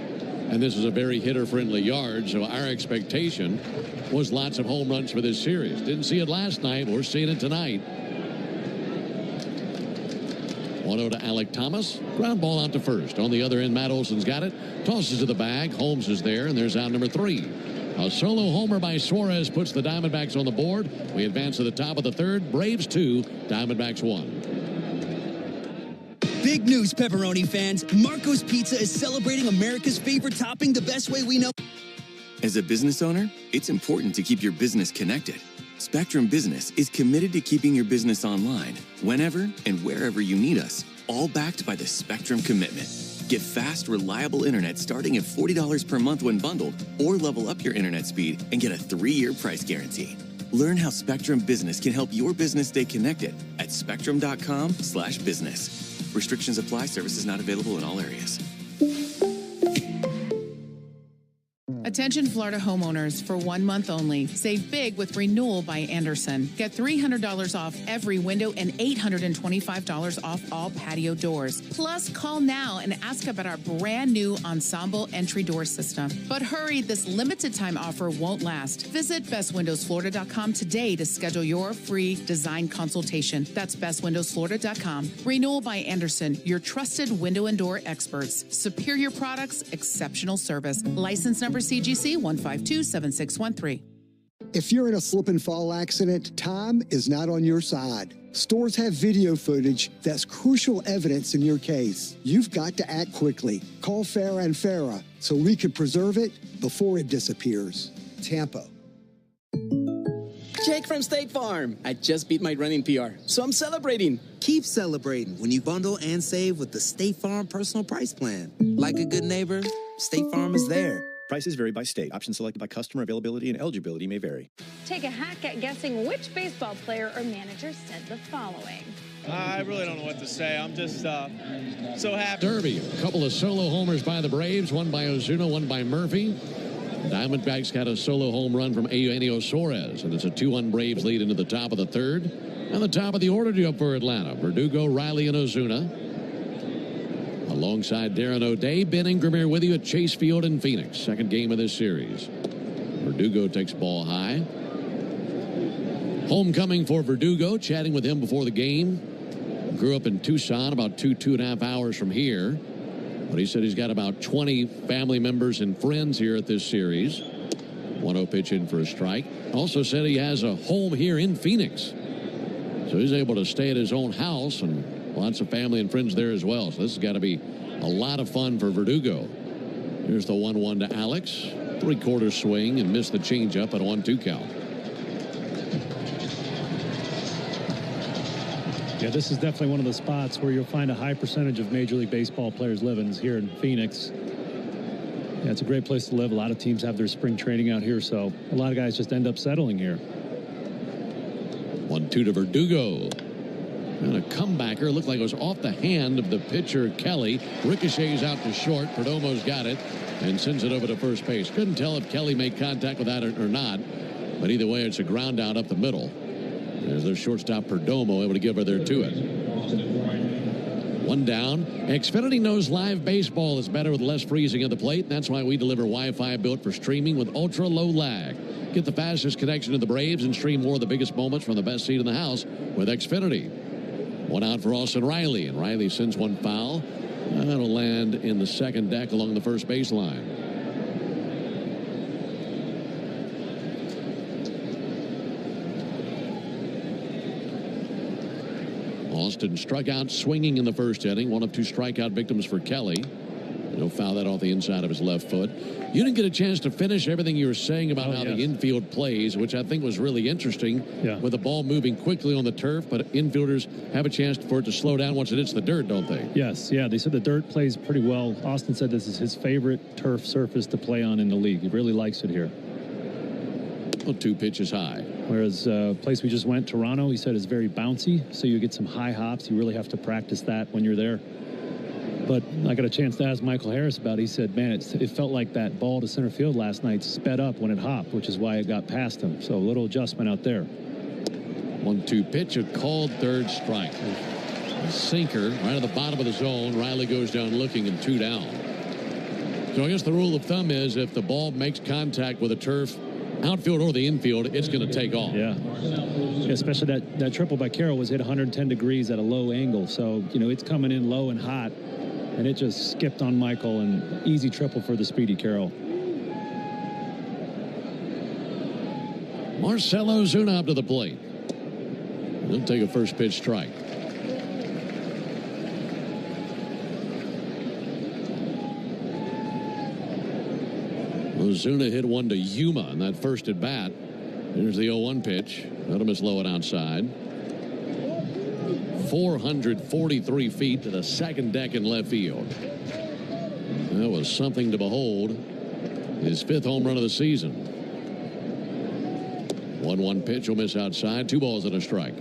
And this is a very hitter-friendly yard, so our expectation was lots of home runs for this series. Didn't see it last night. We're seeing it tonight. 1-0 to Alec Thomas. Ground ball out to first. On the other end, Matt Olson's got it. Tosses to the bag. Holmes is there, and there's out number 3. A solo homer by Suarez puts the Diamondbacks on the board. We advance to the top of the 3rd. Braves 2, Diamondbacks 1. Big news, pepperoni fans. Marco's Pizza is celebrating America's favorite topping the best way we know. As a business owner, it's important to keep your business connected. Spectrum Business is committed to keeping your business online whenever and wherever you need us, all backed by the Spectrum Commitment. Get fast, reliable internet starting at $40 per month when bundled, or level up your internet speed and get a 3-year price guarantee. Learn how Spectrum Business can help your business stay connected at spectrum.com/business. Restrictions apply. Services not available in all areas. Attention Florida homeowners, for 1 month only, save big with Renewal by Anderson. Get $300 off every window and $825 off all patio doors. Plus, call now and ask about our brand new Ensemble entry door system. But hurry, this limited time offer won't last. Visit bestwindowsflorida.com today to schedule your free design consultation. That's bestwindowsflorida.com. Renewal by Anderson, your trusted window and door experts. Superior products, exceptional service. License number CGC 1527613. If you're in a slip and fall accident, time is not on your side. Stores have video footage that's crucial evidence in your case. You've got to act quickly. Call Farah and Farah so we can preserve it before it disappears. Tampa. Jake from State Farm. I just beat my running PR, so I'm celebrating. Keep celebrating when you bundle and save with the State Farm Personal Price Plan. Like a good neighbor, State Farm is there. Prices vary by state. Options selected by customer. Availability and eligibility may vary. Take a hack at guessing which baseball player or manager said the following. I really don't know what to say. I'm just so happy. Derby, a couple of solo homers by the Braves, one by Ozuna, one by Murphy. Diamondbacks got a solo home run from Eugenio Suarez, and it's a 2-1 Braves lead into the top of the third. And the top of the order to up for Atlanta, Verdugo, Riley, and Ozuna. Alongside Darren O'Day, Ben Ingram here with you at Chase Field in Phoenix. Second game of this series. Verdugo takes ball high. Homecoming for Verdugo, chatting with him before the game. Grew up in Tucson, about two and a half hours from here. But he said he's got about 20 family members and friends here at this series. 1-0 pitch in for a strike. Also said he has a home here in Phoenix. So he's able to stay at his own house, and lots of family and friends there as well. So this has got to be a lot of fun for Verdugo. Here's the 1-1 to Alex. 3/4 swing and missed the changeup at a 1-2 count. Yeah, this is definitely one of the spots where you'll find a high percentage of Major League Baseball players living is here in Phoenix. Yeah, it's a great place to live. A lot of teams have their spring training out here, so a lot of guys just end up settling here. 1-2 to Verdugo. And a comebacker. Looked like it was off the hand of the pitcher, Kelly. Ricochets out to short. Perdomo's got it and sends it over to first base. Couldn't tell if Kelly made contact with that or not, but either way, it's a ground out up the middle. There's their shortstop, Perdomo, able to give her there to it. 1 down. Xfinity knows live baseball is better with less freezing at the plate. That's why we deliver Wi-Fi built for streaming with ultra-low lag. Get the fastest connection to the Braves and stream more of the biggest moments from the best seat in the house with Xfinity. 1 out for Austin Riley, and Riley sends one foul. That'll land in the second deck along the first baseline. Austin struck out swinging in the first inning. 1 of 2 strikeout victims for Kelly. He'll foul that off the inside of his left foot. You didn't get a chance to finish everything you were saying about how the infield plays, which I think was really interesting with the ball moving quickly on the turf, but infielders have a chance for it to slow down once it hits the dirt, don't they? Yes, yeah, they said the dirt plays pretty well. Austin said this is his favorite turf surface to play on in the league. He really likes it here. Well, 2 pitches high. Whereas place we just went, Toronto, he said is very bouncy, so you get some high hops. You really have to practice that when you're there. But I got a chance to ask Michael Harris about it. He said, man, it felt like that ball to center field last night sped up when it hopped, which is why it got past him. So a little adjustment out there. 1-2 pitch, a called third strike. A sinker right at the bottom of the zone. Riley goes down looking and 2 down. So I guess the rule of thumb is if the ball makes contact with a turf, outfield or the infield, it's going to take off. Yeah. Especially that triple by Carroll was hit 110 degrees at a low angle. So, you know, it's coming in low and hot. And it just skipped on Michael, and easy triple for the speedy Carroll. Marcell Ozuna up to the plate. He'll take a first pitch strike. Ozuna hit one to Yuma in that first at bat. Here's the 0-1 pitch. Let him miss low and outside. 443 feet to the second deck in left field. That was something to behold. His 5th home run of the season. 1-1 pitch will miss outside. 2 balls and a strike.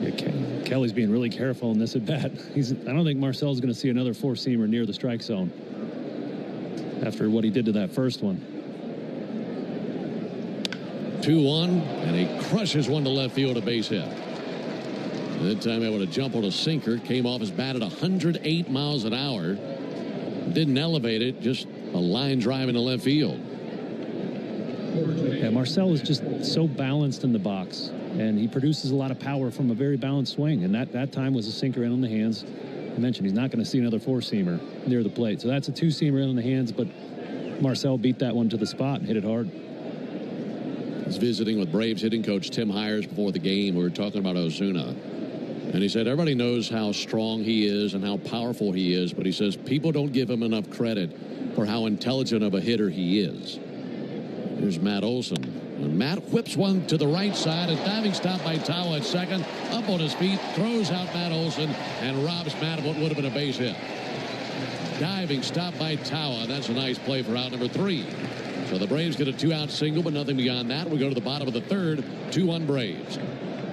Yeah, Kelly's being really careful in this at bat. I don't think Marcel's going to see another 4-seamer near the strike zone after what he did to that first one. 2-1, and he crushes one to left field, a base hit. That time able to jump on a sinker. Came off his bat at 108 miles an hour. Didn't elevate it, just a line drive into left field. Yeah, Marcell is just so balanced in the box, and he produces a lot of power from a very balanced swing, and that time was a sinker in on the hands. I mentioned he's not going to see another 4-seamer near the plate, so that's a 2-seamer in on the hands, but Marcell beat that one to the spot and hit it hard. was visiting with Braves hitting coach Tim Hires before the game. We were talking about Ozuna. And he said everybody knows how strong he is and how powerful he is, but he says people don't give him enough credit for how intelligent of a hitter he is. Here's Matt Olson. And Matt whips one to the right side. A diving stop by Tawa at second. Up on his feet, throws out Matt Olson, and robs Matt of what would have been a base hit. Diving stop by Tawa. That's a nice play for out number 3. So the Braves get a 2-out single, but nothing beyond that. We go to the bottom of the third. 2-1 Braves.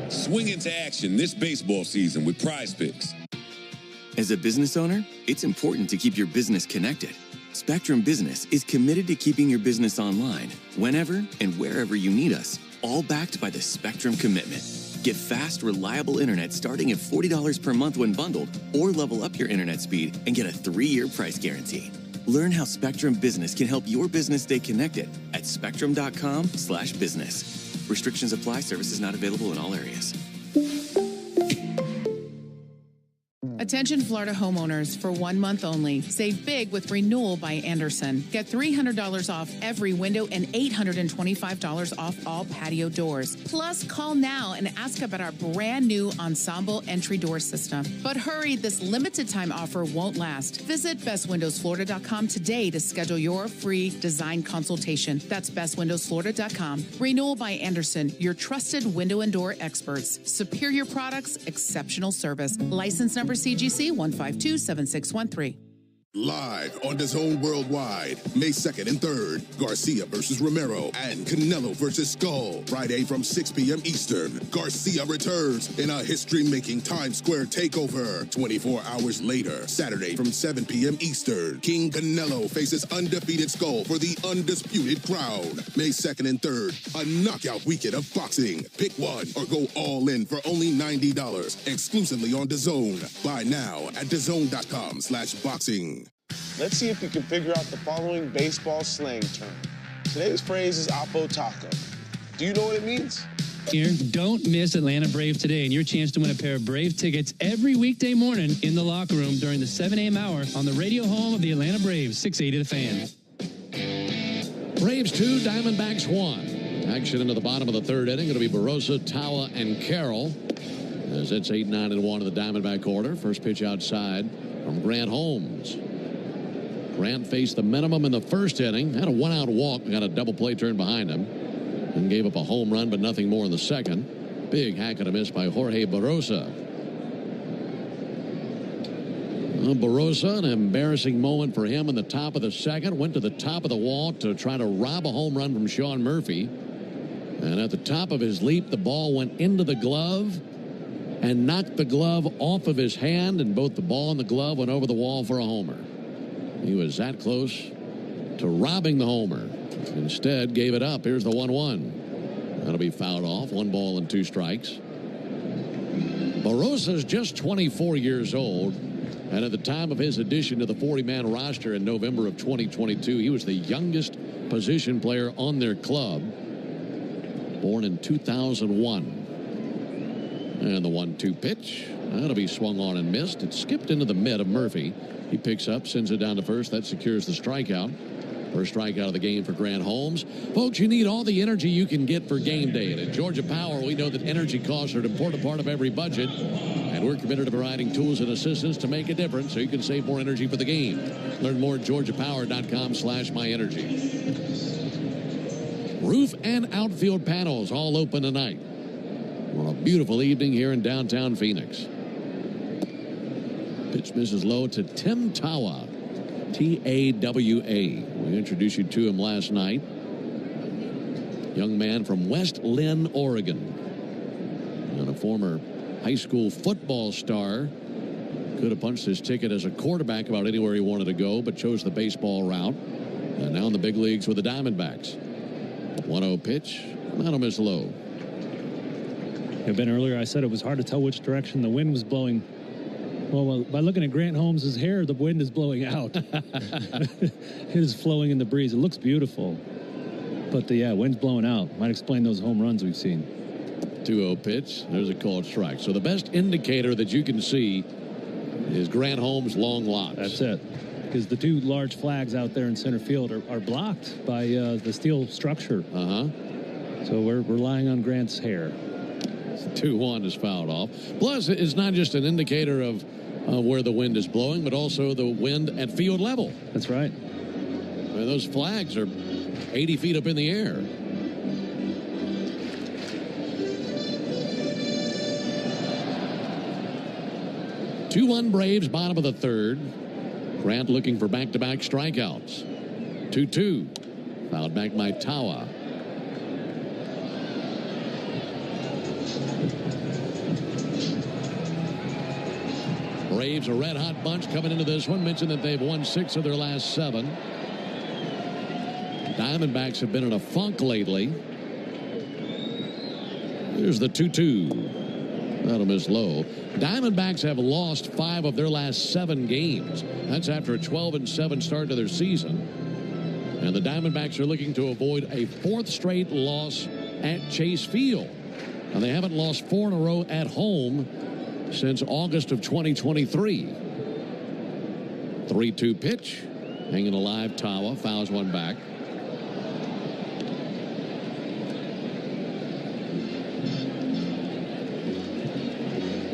Swing into action this baseball season with Prize Picks. As a business owner, it's important to keep your business connected. Spectrum Business is committed to keeping your business online whenever and wherever you need us, all backed by the Spectrum Commitment. Get fast, reliable internet starting at $40 per month when bundled, or level up your internet speed and get a 3-year price guarantee. Learn how Spectrum Business can help your business stay connected at spectrum.com/business. Restrictions apply. Services not available in all areas. Attention Florida homeowners, for 1 month only. Save big with renewal by Anderson. Get $300 off every window and $825 off all patio doors. Plus, call now and ask about our brand new ensemble entry door system. But hurry, this limited time offer won't last. Visit bestwindowsflorida.com today to schedule your free design consultation. That's bestwindowsflorida.com. Renewal by Anderson, your trusted window and door experts. Superior products, exceptional service. License number CGC 1527613. Live on DAZN Worldwide, May 2nd and 3rd, Garcia versus Romero and Canelo versus Skull. Friday from 6 p.m. Eastern, Garcia returns in a history-making Times Square takeover. 24 hours later, Saturday from 7 p.m. Eastern, King Canelo faces undefeated Skull for the undisputed crown. May 2nd and 3rd, a knockout weekend of boxing. Pick one or go all in for only $90, exclusively on DAZN. Buy now at DAZN.com/boxing. Let's see if you can figure out the following baseball slang term. Today's phrase is Oppo Taco. Do you know what it means? Here, don't miss Atlanta Brave Today and your chance to win a pair of Brave tickets every weekday morning in the locker room during the 7 a.m. hour on the radio home of the Atlanta Braves, 680 The Fan. Braves 2, Diamondbacks 1. Action into the bottom of the third inning. It'll be Barossa, Tawa, and Carroll. As it's 8-9 and 1 in the Diamondback order. First pitch outside from Grant Holmes. Grant faced the minimum in the first inning. Had a 1-out walk. Got a double play turn behind him. And gave up a home run, but nothing more in the second. Big hack and a miss by Jorge Barossa. Barossa, an embarrassing moment for him in the top of the second. Went to the top of the wall to try to rob a home run from Sean Murphy. And at the top of his leap, the ball went into the glove and knocked the glove off of his hand, and both the ball and the glove went over the wall for a homer. He was that close to robbing the homer. Instead, gave it up. Here's the 1-1. That'll be fouled off. 1 ball and 2 strikes. Barossa's just 24 years old, and at the time of his addition to the 40-man roster in November of 2022, he was the youngest position player on their club, born in 2001. And the 1-2 pitch. That'll be swung on and missed. It skipped into the mid of Murphy. He picks up, sends it down to first. That secures the strikeout. First strikeout of the game for Grant Holmes. Folks, you need all the energy you can get for game day. And at Georgia Power, we know that energy costs are an important part of every budget. And we're committed to providing tools and assistance to make a difference so you can save more energy for the game. Learn more at georgiapower.com/myenergy. Roof and outfield panels all open tonight on a beautiful evening here in downtown Phoenix. Pitch misses low to Tim Tawa. T-A-W-A. We introduced you to him last night. Young man from West Lynn, Oregon. And a former high school football star. Could have punched his ticket as a quarterback about anywhere he wanted to go, but chose the baseball route. And now in the big leagues with the Diamondbacks. 1-0 pitch. That'll miss low. Ben, earlier I said it was hard to tell which direction the wind was blowing. Well, by looking at Grant Holmes' hair, the wind is blowing out. It is flowing in the breeze. It looks beautiful. But, wind's blowing out. Might explain those home runs we've seen. 2-0 pitch. There's a called strike. So the best indicator that you can see is Grant Holmes' long locks. That's it. Because the 2 large flags out there in center field are blocked by the steel structure. So we're relying on Grant's hair. 2-1 is fouled off. Plus, it's not just an indicator of where the wind is blowing, but also the wind at field level. That's right. Those flags are 80 feet up in the air. Two-1 Braves, bottom of the third. Grant looking for back-to-back strikeouts. 2-2. Fouled back by Tawa. Braves, a red-hot bunch coming into this one. Mentioned that they've won 6 of their last 7. Diamondbacks have been in a funk lately. Here's the 2-2. That'll miss low. Diamondbacks have lost 5 of their last 7 games. That's after a 12-7 start to their season. And the Diamondbacks are looking to avoid a 4th straight loss at Chase Field. And they haven't lost 4 in a row at home since August of 2023. 3-2 pitch. Hanging alive, Tawa fouls one back.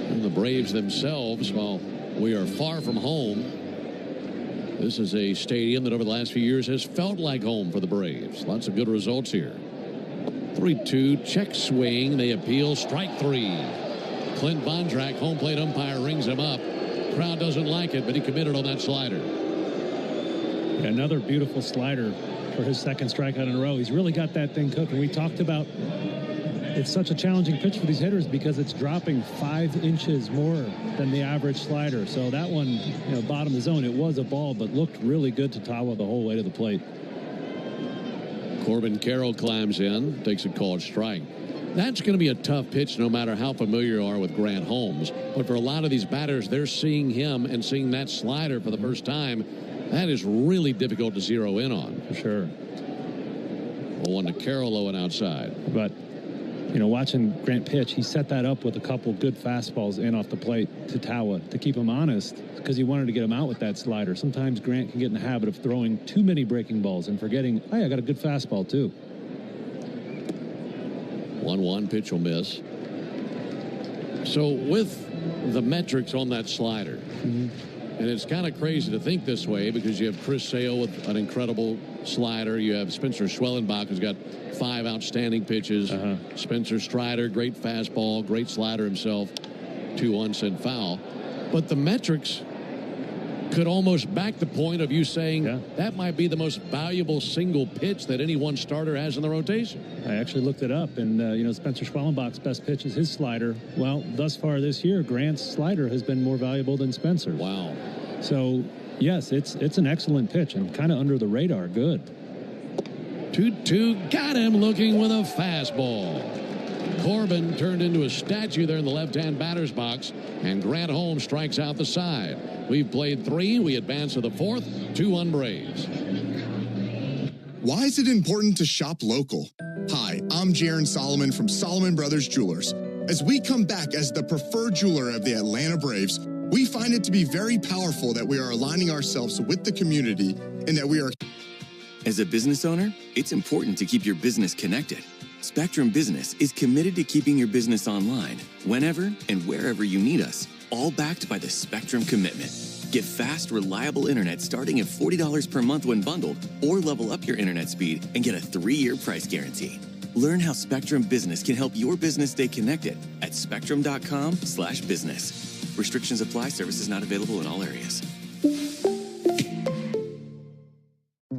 And the Braves themselves, well, we are far from home. This is a stadium that over the last few years has felt like home for the Braves. Lots of good results here. 3-2, check swing. They appeal. Strike 3. Clint Bondrak, home plate umpire, rings him up. Crowd doesn't like it, but he committed on that slider. Another beautiful slider for his 2nd strikeout in a row. He's really got that thing cooking. We talked about it's such a challenging pitch for these hitters because it's dropping 5 inches more than the average slider. So that one, bottom of the zone, it was a ball, but looked really good to Tawa the whole way to the plate. Corbin Carroll climbs in, takes a called strike. That's going to be a tough pitch no matter how familiar you are with Grant Holmes. But for a lot of these batters, they're seeing him and seeing that slider for the first time. That is really difficult to zero in on. For sure. 1 to Carroll, low and outside. But, watching Grant pitch, he set that up with a couple good fastballs in off the plate to Tawa to keep him honest because he wanted to get him out with that slider. Sometimes Grant can get in the habit of throwing too many breaking balls and forgetting, hey, I got a good fastball too. 1-1 pitch will miss. So with the metrics on that slider, and it's kind of crazy to think this way because you have Chris Sale with an incredible slider. You have Spencer Schwellenbach, who's got 5 outstanding pitches. Spencer Strider, great fastball, great slider himself. 2 unsent foul. But the metrics could almost back the point of you saying that might be the most valuable single pitch that any one starter has in the rotation. I actually looked it up, and Spencer Schwellenbach's best pitch is his slider. Well, thus far this year, Grant's slider has been more valuable than Spencer's. Wow. So, yes, it's an excellent pitch and kind of under the radar. Good. 2-2, got him looking with a fastball. Corbin turned into a statue there in the left-hand batter's box, and Grant Holmes strikes out the side. We've played 3. We advance to the 4th. 2-1 Braves. Why is it important to shop local? Hi, I'm Jaron Solomon from Solomon Brothers Jewelers. As we come back as the preferred jeweler of the Atlanta Braves, we find it to be very powerful that we are aligning ourselves with the community and that we are... As a business owner, it's important to keep your business connected. Spectrum Business is committed to keeping your business online whenever and wherever you need us, all backed by the Spectrum Commitment. Get fast, reliable internet starting at $40 per month when bundled, or level up your internet speed and get a 3-year price guarantee. Learn how Spectrum Business can help your business stay connected at spectrum.com/business. Restrictions apply. Services not available in all areas.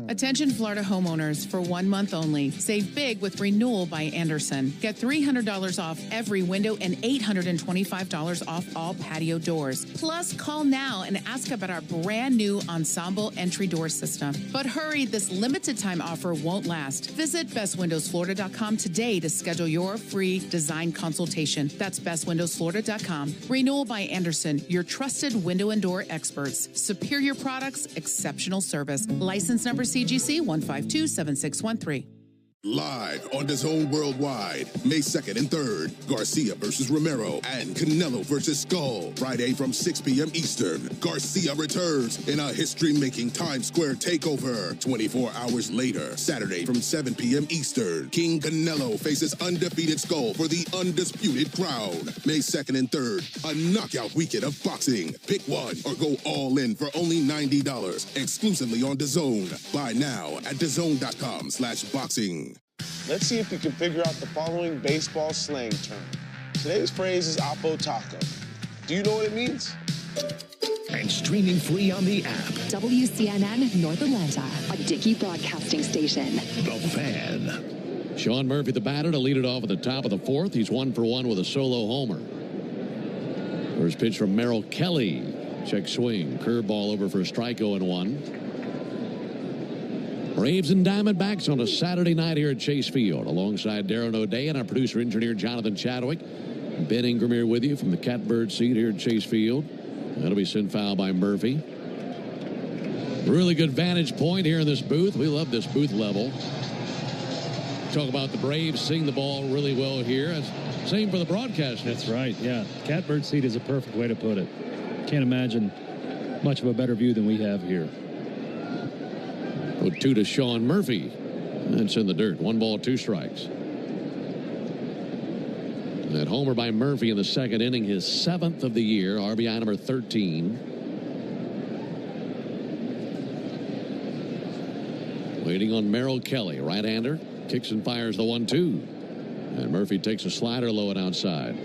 Attention Florida homeowners, for 1 month only, save big with Renewal by Anderson. Get $300 off every window and $825 off all patio doors. Plus, call now and ask about our brand new Ensemble entry door system. But hurry, this limited time offer won't last. Visit bestwindowsflorida.com today to schedule your free design consultation. That's bestwindowsflorida.com. Renewal by Anderson, your trusted window and door experts. Superior products, exceptional service. License number CGC 1527613. Live on DAZN Worldwide, May 2nd and 3rd, Garcia versus Romero and Canelo versus Skull. Friday from 6 p.m. Eastern, Garcia returns in a history-making Times Square takeover. 24 hours later, Saturday from 7 p.m. Eastern, King Canelo faces undefeated Skull for the undisputed crown. May 2nd and 3rd, a knockout weekend of boxing. Pick one or go all in for only $90, exclusively on DAZN. Buy now at DAZN.com/boxing. Let's see if you can figure out the following baseball slang term. Today's phrase is Oppo Taco. Do you know what it means? And streaming free on the app. WCNN North Atlanta, a Dickey broadcasting station. The Fan. Sean Murphy, the batter, to lead it off at the top of the fourth. He's 1 for 1 with a solo homer. First pitch from Merrill Kelly. Check swing. Curveball over for a strike, 0-1. Braves and Diamondbacks on a Saturday night here at Chase Field. Alongside Darren O'Day and our producer-engineer Jonathan Chadwick. Ben Ingram here with you from the catbird seat here at Chase Field. That'll be sent foul by Murphy. Really good vantage point here in this booth. We love this booth level. Talk about the Braves seeing the ball really well here. Same for the broadcast. That's right, yeah. Catbird seat is a perfect way to put it. Can't imagine much of a better view than we have here. 0-2 to Sean Murphy. That's in the dirt. 1 ball, 2 strikes. That homer by Murphy in the second inning, his 7th of the year. RBI number 13. Waiting on Merrill Kelly. Right-hander. Kicks and fires the 1-2. And Murphy takes a slider low and outside.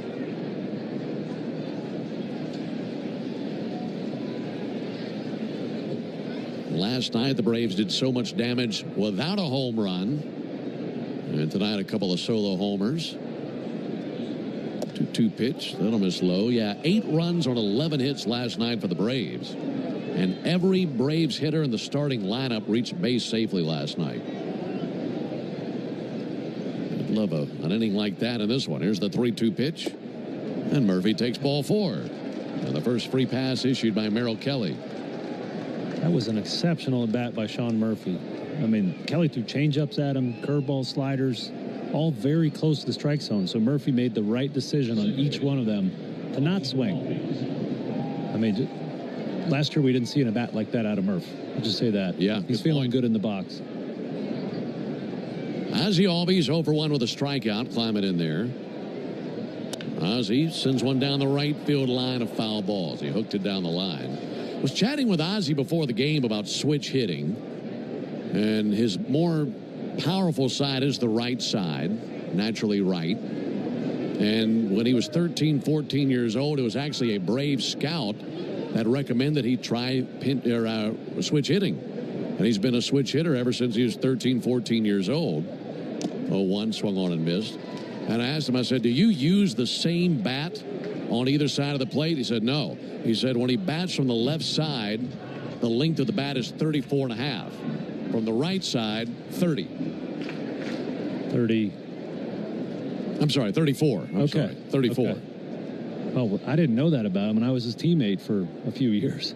Last night, the Braves did so much damage without a home run. And tonight, a couple of solo homers. 2-2 pitch. That'll miss low. Yeah, 8 runs on 11 hits last night for the Braves. And every Braves hitter in the starting lineup reached base safely last night. I'd love an inning like that in this one. Here's the 3-2 pitch. And Murphy takes ball 4. And the first free pass issued by Merrill Kelly. That was an exceptional at bat by Sean Murphy. I mean, Kelly threw changeups at him, curveball, sliders, all very close to the strike zone. So Murphy made the right decision on each one of them to not swing. I mean, last year we didn't see an at bat like that out of Murph. I'll just say that. Yeah, he's feeling good in the box. Ozzie Albies 0 for 1 with a strikeout. Climb it in there. Ozzie sends one down the right field line of foul balls. He hooked it down the line. Was chatting with Ozzie before the game about switch hitting, and his more powerful side is the right side, naturally right. And when he was 13, 14 years old, it was actually a Brave scout that recommended he try switch hitting. And he's been a switch hitter ever since he was 13, 14 years old. 0-1, swung on and missed. And I asked him, I said, do you use the same bat on either side of the plate? He said, no. He said when he bats from the left side, the length of the bat is 34.5. From the right side, 30. 30. I'm sorry, 34. I'm sorry, 34. Okay. Well, I didn't know that about him, and I was his teammate for a few years.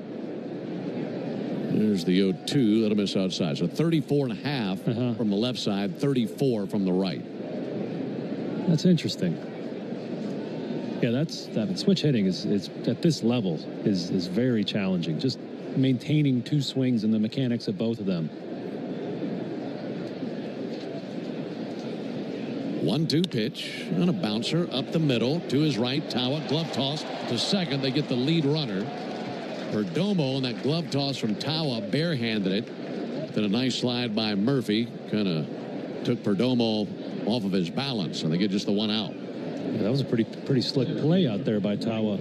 There's the 0-2. That'll miss outside. So 34.5 from the left side, 34 from the right. That's interesting. Yeah, that's switch hitting is at this level is very challenging. Just maintaining 2 swings and the mechanics of both of them. 1-2 pitch and a bouncer up the middle to his right. Tawa glove toss to second. They get the lead runner. Perdomo on that glove toss from Tawa barehanded it. Then a nice slide by Murphy kind of took Perdomo off of his balance, and they get just the 1 out. Yeah, that was a pretty slick play out there by Tawa.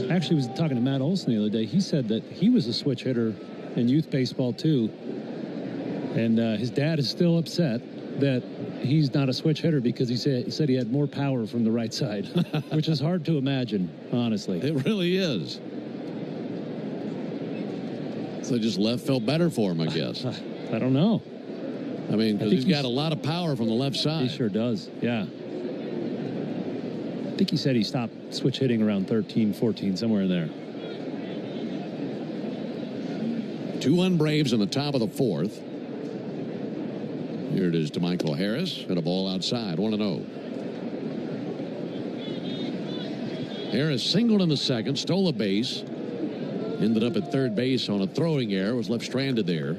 Actually, was talking to Matt Olson the other day. He said that he was a switch hitter in youth baseball too, and his dad is still upset that he's not a switch hitter because he said he had more power from the right side, which is hard to imagine, honestly. It really is. So just left felt better for him, I guess. I don't know. I mean, because he's got a lot of power from the left side. He sure does, yeah. I think he said he stopped switch hitting around 13, 14, somewhere in there. 2-1 Braves in the top of the 4th. Here it is to Michael Harris, and a ball outside, 1-0. Harris singled in the second, stole a base, ended up at third base on a throwing error, was left stranded there.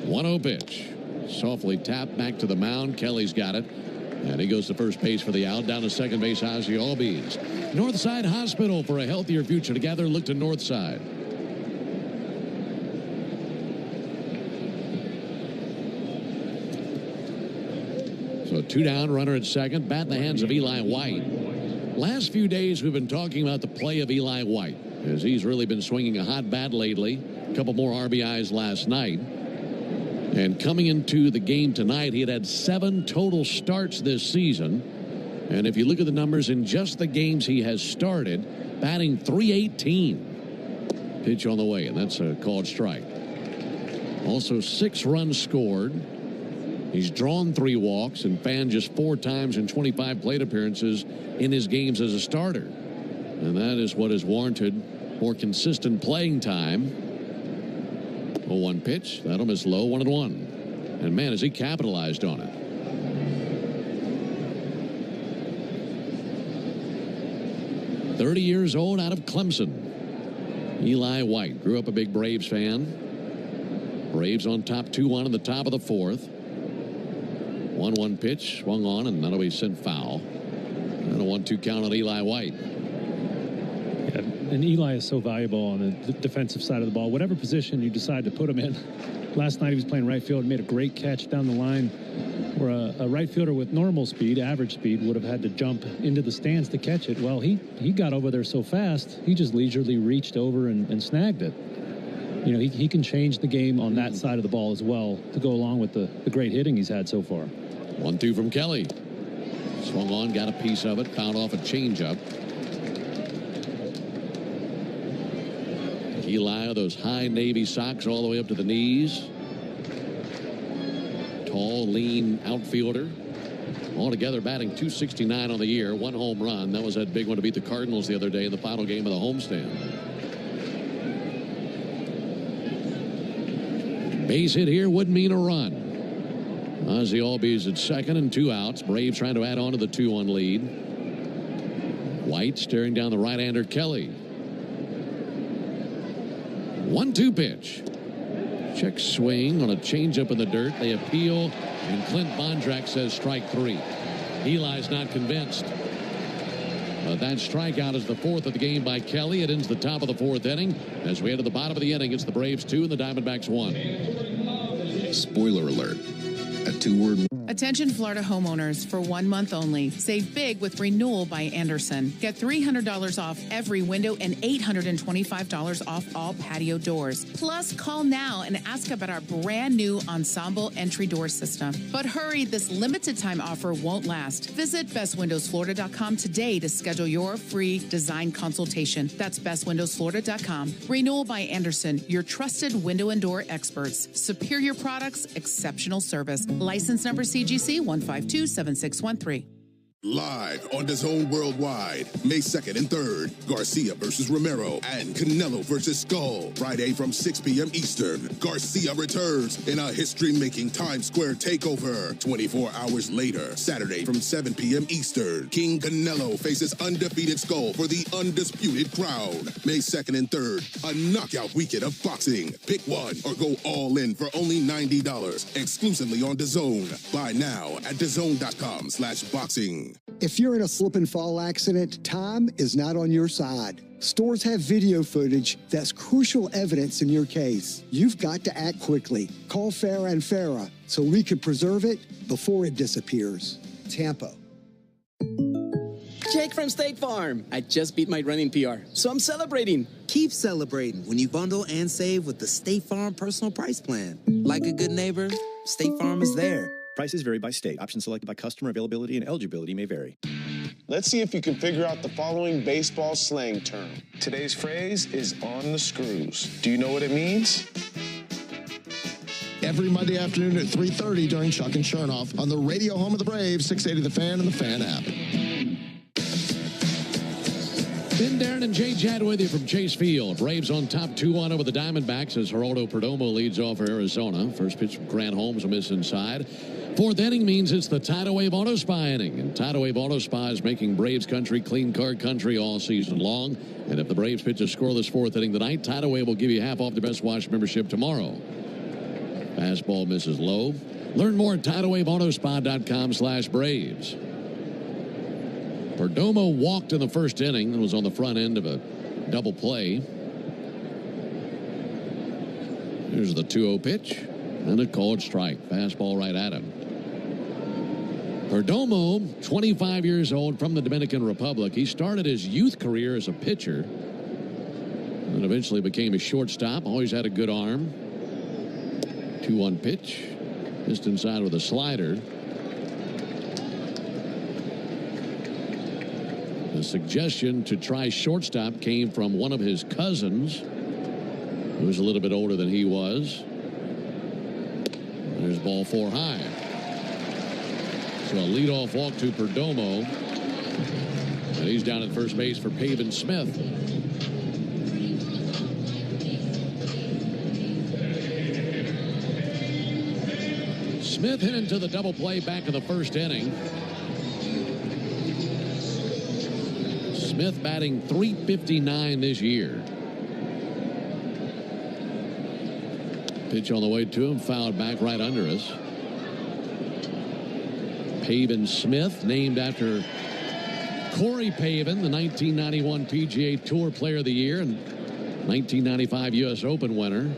One-0 pitch. Softly tapped back to the mound. Kelly's got it. And he goes to first base for the out. Down to second base, Ozzie Albies. Northside Hospital for a healthier future. Together, look to Northside. So 2 down, runner at second. Bat in the hands of Eli White. Last few days, we've been talking about the play of Eli White, as he's really been swinging a hot bat lately. A couple more RBIs last night. And coming into the game tonight, he had 7 total starts this season. And if you look at the numbers in just the games he has started, batting .318. Pitch on the way, and that's a called strike. Also 6 runs scored. He's drawn 3 walks and fanned just 4 times in 25 plate appearances in his games as a starter. And that is what has warranted more consistent playing time. 0-1 pitch. That'll miss low, 1-1. And man, has he capitalized on it. "30 years old, out of Clemson. Eli White grew up a big Braves fan. Braves on top 2-1 in the top of the 4th. 1-1 pitch, swung on, and that'll be sent foul. And a 1-2 count on Eli White. And Eli is so valuable on the defensive side of the ball. Whatever position you decide to put him in. Last night he was playing right field and made a great catch down the line where a right fielder with normal speed, average speed, would have had to jump into the stands to catch it. Well, he got over there so fast, he just leisurely reached over and snagged it. You know, he can change the game on that side of the ball as well to go along with the great hitting he's had so far. 1-2 from Kelly. Swung on, got a piece of it, fouled off a changeup. Eli, those high Navy socks all the way up to the knees. Tall, lean outfielder. Altogether batting .269 on the year. 1 home run. That was that big one to beat the Cardinals the other day in the final game of the homestand. Base hit here would mean a run. Ozzie Albies at second and 2 outs. Braves trying to add on to the 2-1 lead. White staring down the right-hander Kelly. 1-2 pitch. Check swing on a changeup in the dirt. They appeal, and Clint Bondrak says strike 3. Eli's not convinced. But that strikeout is the 4th of the game by Kelly. It ends the top of the 4th inning. As we head to the bottom of the inning, it's the Braves 2 and the Diamondbacks 1. Spoiler alert. A 2-word. Attention Florida homeowners, for 1 month only. Save big with Renewal by Anderson. Get $300 off every window and $825 off all patio doors. Plus, call now and ask about our brand new Ensemble entry door system. But hurry, this limited time offer won't last. Visit bestwindowsflorida.com today to schedule your free design consultation. That's bestwindowsflorida.com. Renewal by Anderson, your trusted window and door experts. Superior products, exceptional service. License number CGC 1527613. Live on DAZN Worldwide, May 2nd and 3rd, Garcia versus Romero and Canelo versus Skull. Friday from 6 p.m. Eastern, Garcia returns in a history-making Times Square takeover. 24 hours later, Saturday from 7 p.m. Eastern, King Canelo faces undefeated Skull for the undisputed crown. May 2nd and 3rd, a knockout weekend of boxing. Pick one or go all in for only $90, exclusively on DAZN. Buy now at DAZN.com/boxing. If you're in a slip and fall accident, time is not on your side. Stores have video footage that's crucial evidence in your case. You've got to act quickly. Call Farah and Farah so we can preserve it before it disappears. Tampa. Jake from State Farm. I just beat my running PR, so I'm celebrating. Keep celebrating when you bundle and save with the State Farm Personal Price Plan. Like a good neighbor, State Farm is there. Prices vary by state. Options selected by customer. Availability and eligibility may vary. Let's see if you can figure out the following baseball slang term. Today's phrase is on the screws. Do you know what it means? Every Monday afternoon at 3:30 during Chuck and Chernoff on the radio home of the Braves, 680 The Fan and the Fan app. Ben Darren and Jay Chad with you from Chase Field. Braves on top 2-1 over the Diamondbacks as Geraldo Perdomo leads off for Arizona. First pitch from Grant Holmes, a miss inside. Fourth inning means it's the Tidal Wave Auto Spa inning. And Tidal Wave Auto Spa is making Braves country clean car country all season long. And if the Braves pitch a scoreless fourth inning tonight, Tidal Wave will give you half off the Best Wash membership tomorrow. Fastball misses low. Learn more at TidalWaveAutoSpa.com/Braves. Perdomo walked in the first inning and was on the front end of a double play. Here's the 2-0 pitch and a called strike. Fastball right at him. Perdomo, 25 years old, from the Dominican Republic. He started his youth career as a pitcher and eventually became a shortstop. Always had a good arm. 2-1 pitch. Missed inside with a slider. The suggestion to try shortstop came from one of his cousins, who was a little bit older than he was. There's ball 4 high. So a leadoff walk to Perdomo. And he's down at first base for Pavin Smith. Smith hit into the double play back in the first inning. Smith batting .359 this year. Pitch on the way to him, fouled back right under us. Pavin Smith, named after Corey Pavin, the 1991 PGA Tour Player of the Year and 1995 U.S. Open winner.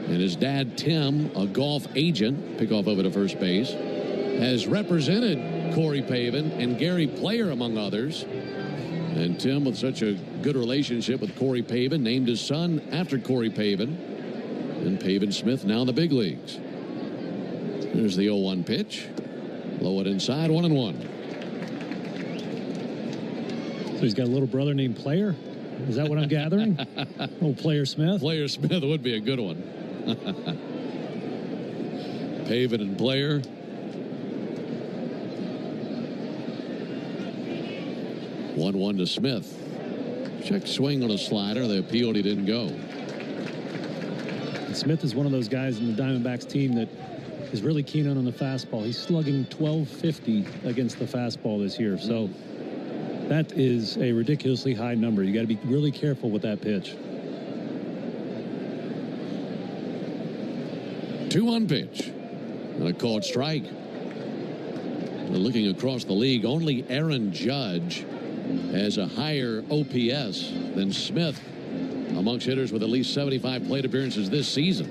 And his dad, Tim, a golf agent, pickoff over to first base, has represented Corey Pavin and Gary Player, among others. And Tim, with such a good relationship with Corey Pavin, named his son after Corey Pavin. And Pavin Smith now in the big leagues. There's the 0-1 pitch. Low it inside, 1-1. So he's got a little brother named Player? Is that what I'm gathering? Oh, Player Smith? Player Smith would be a good one. Pavin and Player. One to Smith. Check swing on a slider. They appealed. He didn't go. And Smith is one of those guys in the Diamondbacks team that is really keen on the fastball. He's slugging .1250 against the fastball this year. So that is a ridiculously high number. You got to be really careful with that pitch. 2-1 pitch. And a called strike. Looking across the league, only Aaron Judge has a higher OPS than Smith amongst hitters with at least 75 plate appearances this season.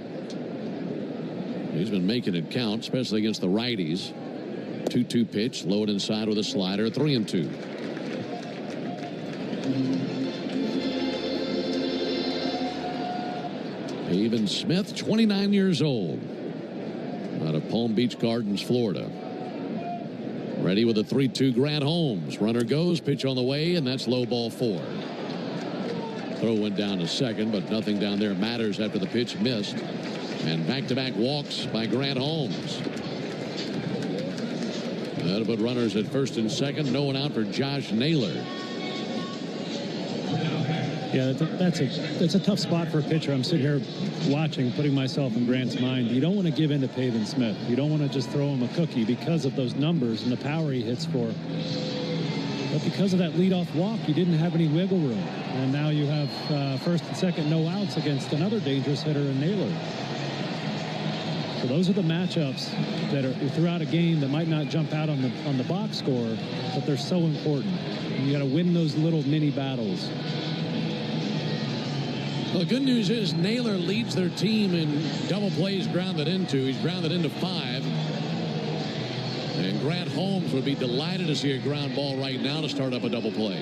He's been making it count, especially against the righties. 2-2 pitch, low it inside with a slider, 3-2. Pavin Smith, 29 years old, out of Palm Beach Gardens, Florida. Ready with a 3-2 Grant Holmes. Runner goes, pitch on the way, and that's low ball 4. Throw went down to second, but nothing down there matters after the pitch missed. And back-to-back walks by Grant Holmes. That'll put runners at first and second. No one out for Josh Naylor. Yeah, that's a tough spot for a pitcher. I'm sitting here watching, putting myself in Grant's mind. You don't want to give in to Pavin Smith. You don't want to just throw him a cookie because of those numbers and the power he hits for. But because of that leadoff walk, you didn't have any wiggle room. And now you have first and second no outs against another dangerous hitter in Naylor. So those are the matchups that are throughout a game that might not jump out on the box score, but they're so important. And you got to win those little mini battles. Well, the good news is Naylor leads their team in double plays grounded into. He's grounded into 5. And Grant Holmes would be delighted to see a ground ball right now to start up a double play.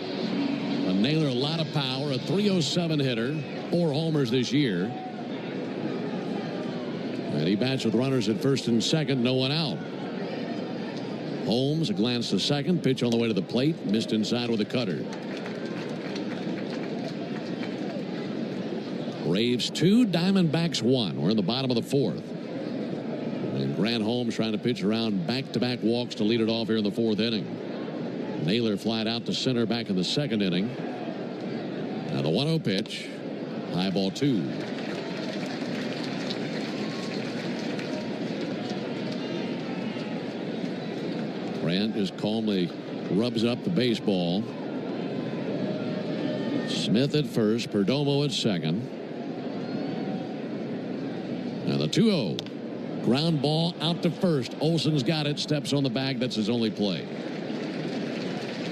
Naylor, a lot of power, a .307 hitter, 4 homers this year. And he bats with runners at first and second, no one out. Holmes, a glance to second, pitch on the way to the plate, missed inside with a cutter. Braves 2, Diamondbacks 1. We're in the bottom of the 4th. And Grant Holmes trying to pitch around back-to-back walks to lead it off here in the 4th inning. Naylor flied out to center back in the 2nd inning. Now the 1-0 pitch. High ball 2. Grant just calmly rubs up the baseball. Smith at first, Perdomo at second. Now the 2-0. Ground ball out to first. Olson's got it, steps on the bag. That's his only play.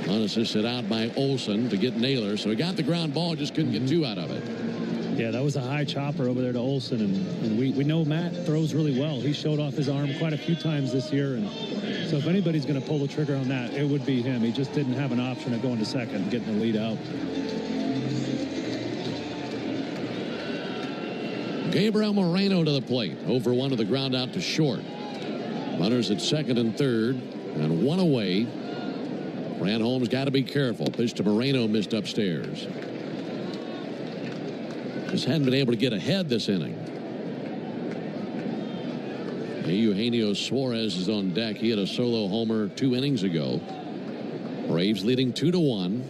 Unassisted out by Olson to get Naylor. So he got the ground ball, just couldn't get 2 out of it. Yeah, that was a high chopper over there to Olson. And we know Matt throws really well. He showed off his arm quite a few times this year. And so if anybody's going to pull the trigger on that, it would be him. He just didn't have an option of going to second and getting the lead out. Gabriel Moreno to the plate. 0-for-1 to the ground out to short. Runners at second and third, and 1 away. Grant Holmes got to be careful. Pitch to Moreno, missed upstairs. Just hadn't been able to get ahead this inning. Eugenio Suarez is on deck. He had a solo homer 2 innings ago. Braves leading 2-1.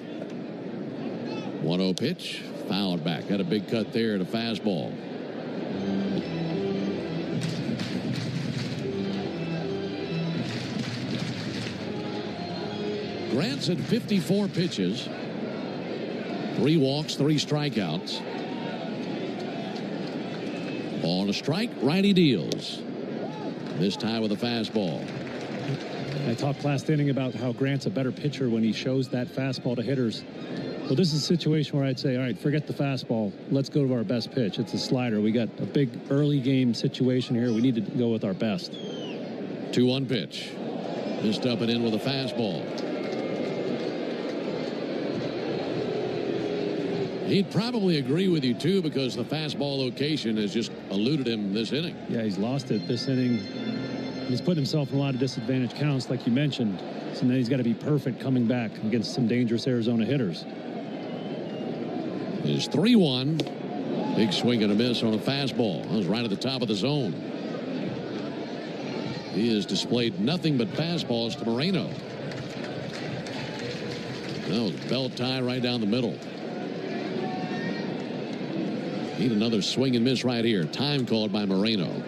1-0 pitch. Fouled back. Got a big cut there to fastball. Grant's at 54 pitches. 3 walks, 3 strikeouts. Ball and a strike. Righty deals. This time with a fastball. I talked last inning about how Grant's a better pitcher when he shows that fastball to hitters. Well, this is a situation where I'd say, all right, forget the fastball. Let's go to our best pitch. It's a slider. We got a big early game situation here. We need to go with our best. 2-1 pitch. Missed up and in with a fastball. He'd probably agree with you, too, because the fastball location has just eluded him this inning. Yeah, he's lost it this inning. He's put himself in a lot of disadvantaged counts, like you mentioned. So now he's got to be perfect coming back against some dangerous Arizona hitters. Is 3-1. Big swing and a miss on a fastball. That was right at the top of the zone. He has displayed nothing but fastballs to Moreno. That was belt tie right down the middle. Need another swing and miss right here. Time called by Moreno.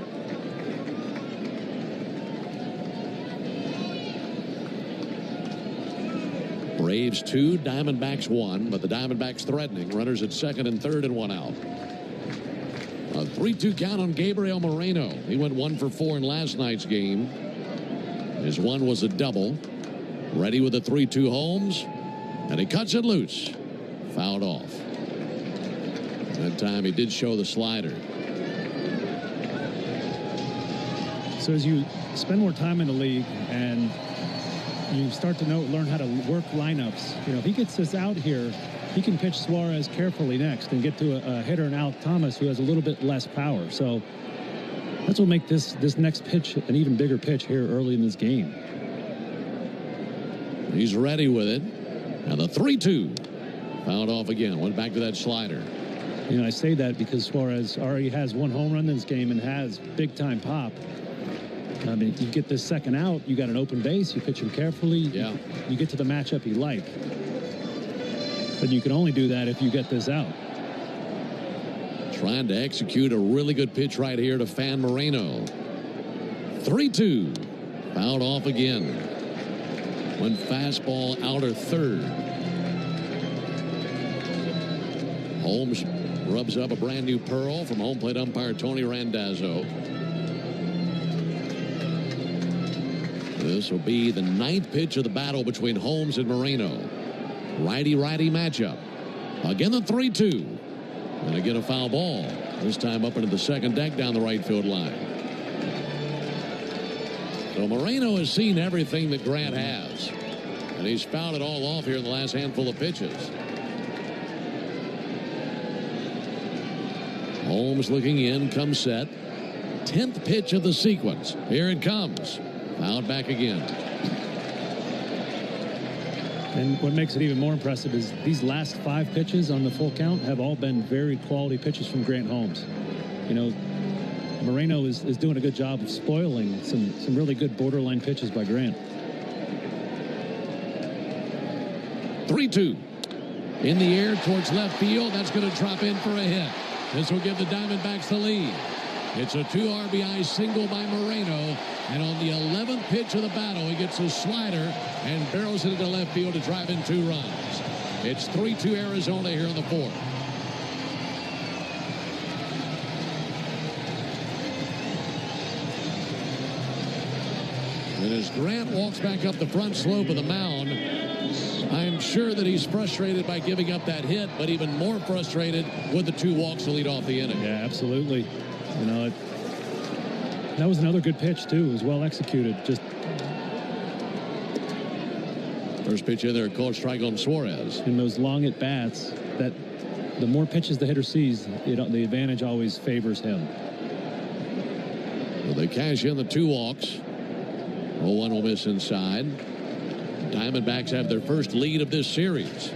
Braves 2, Diamondbacks 1, but the Diamondbacks threatening. Runners at second and third and 1 out. A 3-2 count on Gabriel Moreno. He went 1 for 4 in last night's game. His one was a double. Ready with a 3-2 Holmes, and he cuts it loose. Fouled off. That time he did show the slider. So as you spend more time in the league and you start to learn how to work lineups, if he gets this out here, he can pitch Suarez carefully next and get to a hitter in Alec Thomas who has a little bit less power. So that's what make this next pitch an even bigger pitch here early in this game. He's ready with it. And the 3-2. Fouled off again. Went back to that slider. I say that because Suarez already has 1 home run in this game and has big-time pop. I mean, you get this second out, you got an open base, you pitch him carefully, yeah. You get to the matchup you like. But you can only do that if you get this out. Trying to execute a really good pitch right here to Fan Moreno. 3-2. Fouled off again. Went fastball outer third. Holmes rubs up a brand new pearl from home plate umpire Tony Randazzo. This will be the 9th pitch of the battle between Holmes and Moreno. Righty-righty matchup. Again the 3-2. And again a foul ball. This time up into the second deck down the right field line. So Moreno has seen everything that Grant has. And he's fouled it all off here in the last handful of pitches. Holmes looking in, comes set. 10th pitch of the sequence. Here it comes. Fouled back again. And what makes it even more impressive is these last 5 pitches on the full count have all been very quality pitches from Grant Holmes. Moreno is doing a good job of spoiling some really good borderline pitches by Grant. 3-2. In the air towards left field. That's going to drop in for a hit. This will give the Diamondbacks the lead. It's a 2 RBI single by Moreno. And on the 11th pitch of the battle, he gets a slider and barrels it into left field to drive in 2 runs. It's 3-2 Arizona here in the 4th. And as Grant walks back up the front slope of the mound, I'm sure that he's frustrated by giving up that hit, but even more frustrated with the 2 walks to lead off the inning. Yeah, absolutely. You know, that was another good pitch, too. It was well executed. Just first pitch in there, called strike on Suarez. In those long at-bats, that the more pitches the hitter sees, the advantage always favors him. Well, they cash in the 2 walks. 0-1 will miss inside. Diamondbacks have their first lead of this series.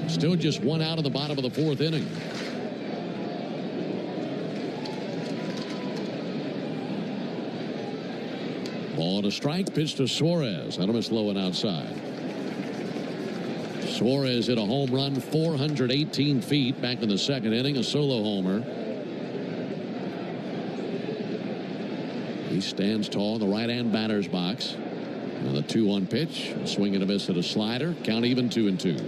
Still just 1 out of the bottom of the 4th inning. Ball to strike, pitch to Suarez. That'll miss low and outside. Suarez hit a home run 418 feet back in the 2nd inning, a solo homer. He stands tall in the right-hand batter's box. And the 2-1 pitch, a swing and a miss at a slider. Count even 2-2.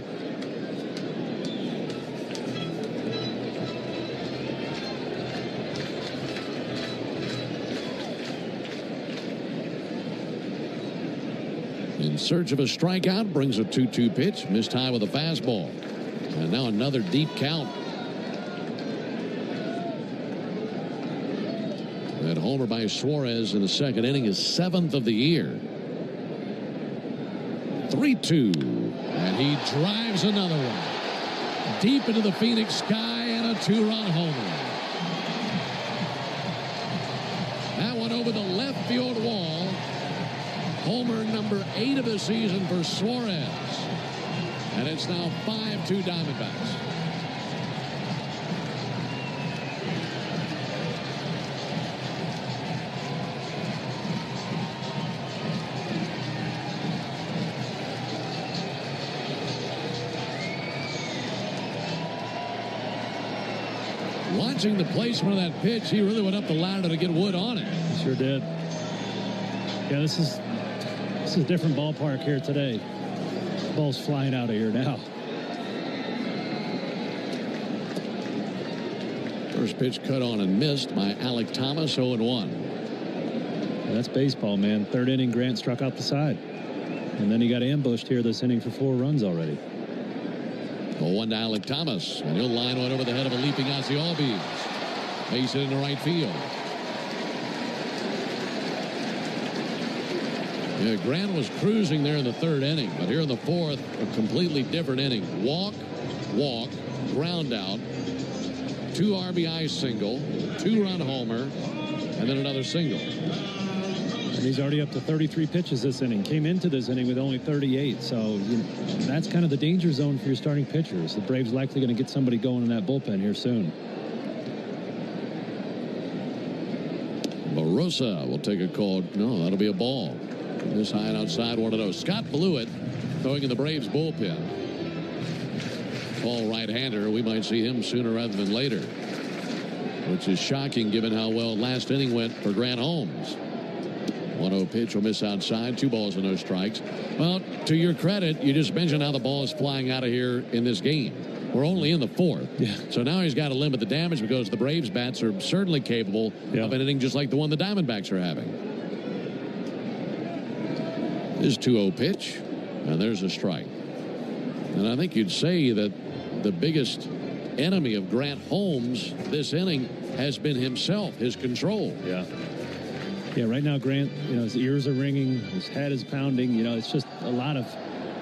In search of a strikeout, brings a 2-2 pitch, missed high with a fastball. And now another deep count. That homer by Suarez in the 2nd inning is 7th of the year. 3-2, and he drives another one deep into the Phoenix sky, and a 2-run homer. That one over the left field wall. Homer number 8 of the season for Suarez, and it's now 5-2 Diamondbacks. Watching the placement of that pitch, he really went up the ladder to get Wood on it. He sure did. Yeah, this is a different ballpark here today. The ball's flying out of here now. First pitch cut on and missed by Alec Thomas, 0-1. Yeah, that's baseball, man. 3rd inning, Grant struck out the side. And then he got ambushed here this inning for 4 runs already. 0-1 to Alec Thomas, and he'll line one over the head of a leaping Ozzie Albies. Base it into right field. Yeah, Grant was cruising there in the 3rd inning, but here in the 4th, a completely different inning. Walk, ground out, 2 RBI single, 2-run homer, and then another single. And he's already up to 33 pitches this inning. Came into this inning with only 38, so that's kind of the danger zone for your starting pitchers. The Braves likely going to get somebody going in that bullpen here soon. Barossa will take a call. No, that'll be a ball. This high and outside, 1-0. Scott Blewett throwing in the Braves bullpen. Tall right-hander. We might see him sooner rather than later, which is shocking given how well last inning went for Grant Holmes. 1-0 pitch will miss outside. 2 balls and no strikes. Well, to your credit, you just mentioned how the ball is flying out of here in this game. We're only in the 4th. Yeah. So now he's got to limit the damage because the Braves bats are certainly capable of an inning just like the one the Diamondbacks are having. This 2-0 pitch, and there's a strike. And I think you'd say that the biggest enemy of Grant Holmes this inning has been himself, his control. Yeah. Yeah, right now, Grant, his ears are ringing, his head is pounding. It's just a lot of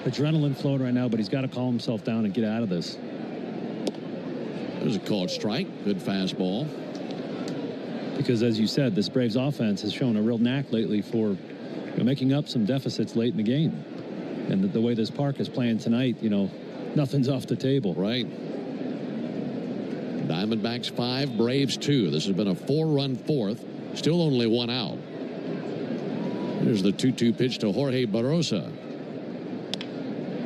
adrenaline flowing right now, but he's got to calm himself down and get out of this. There's a called strike. Good fastball. Because, as you said, this Braves offense has shown a real knack lately for making up some deficits late in the game. And the way this park is playing tonight, nothing's off the table. Right. Diamondbacks 5, Braves 2. This has been a 4-run 4th. Still only 1 out. There's the 2-2 pitch to Jorge Barossa.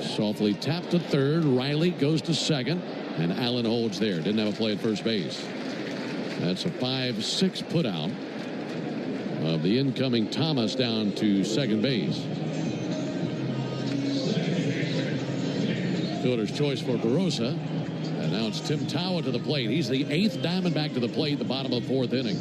Softly tapped to third. Riley goes to second. And Allen holds there. Didn't have a play at first base. That's a 5-6 put out of the incoming Thomas down to second base. Fielder's choice for Barossa. And now it's Tim Tawa to the plate. He's the 8th Diamondback to the plate, the bottom of the 4th inning.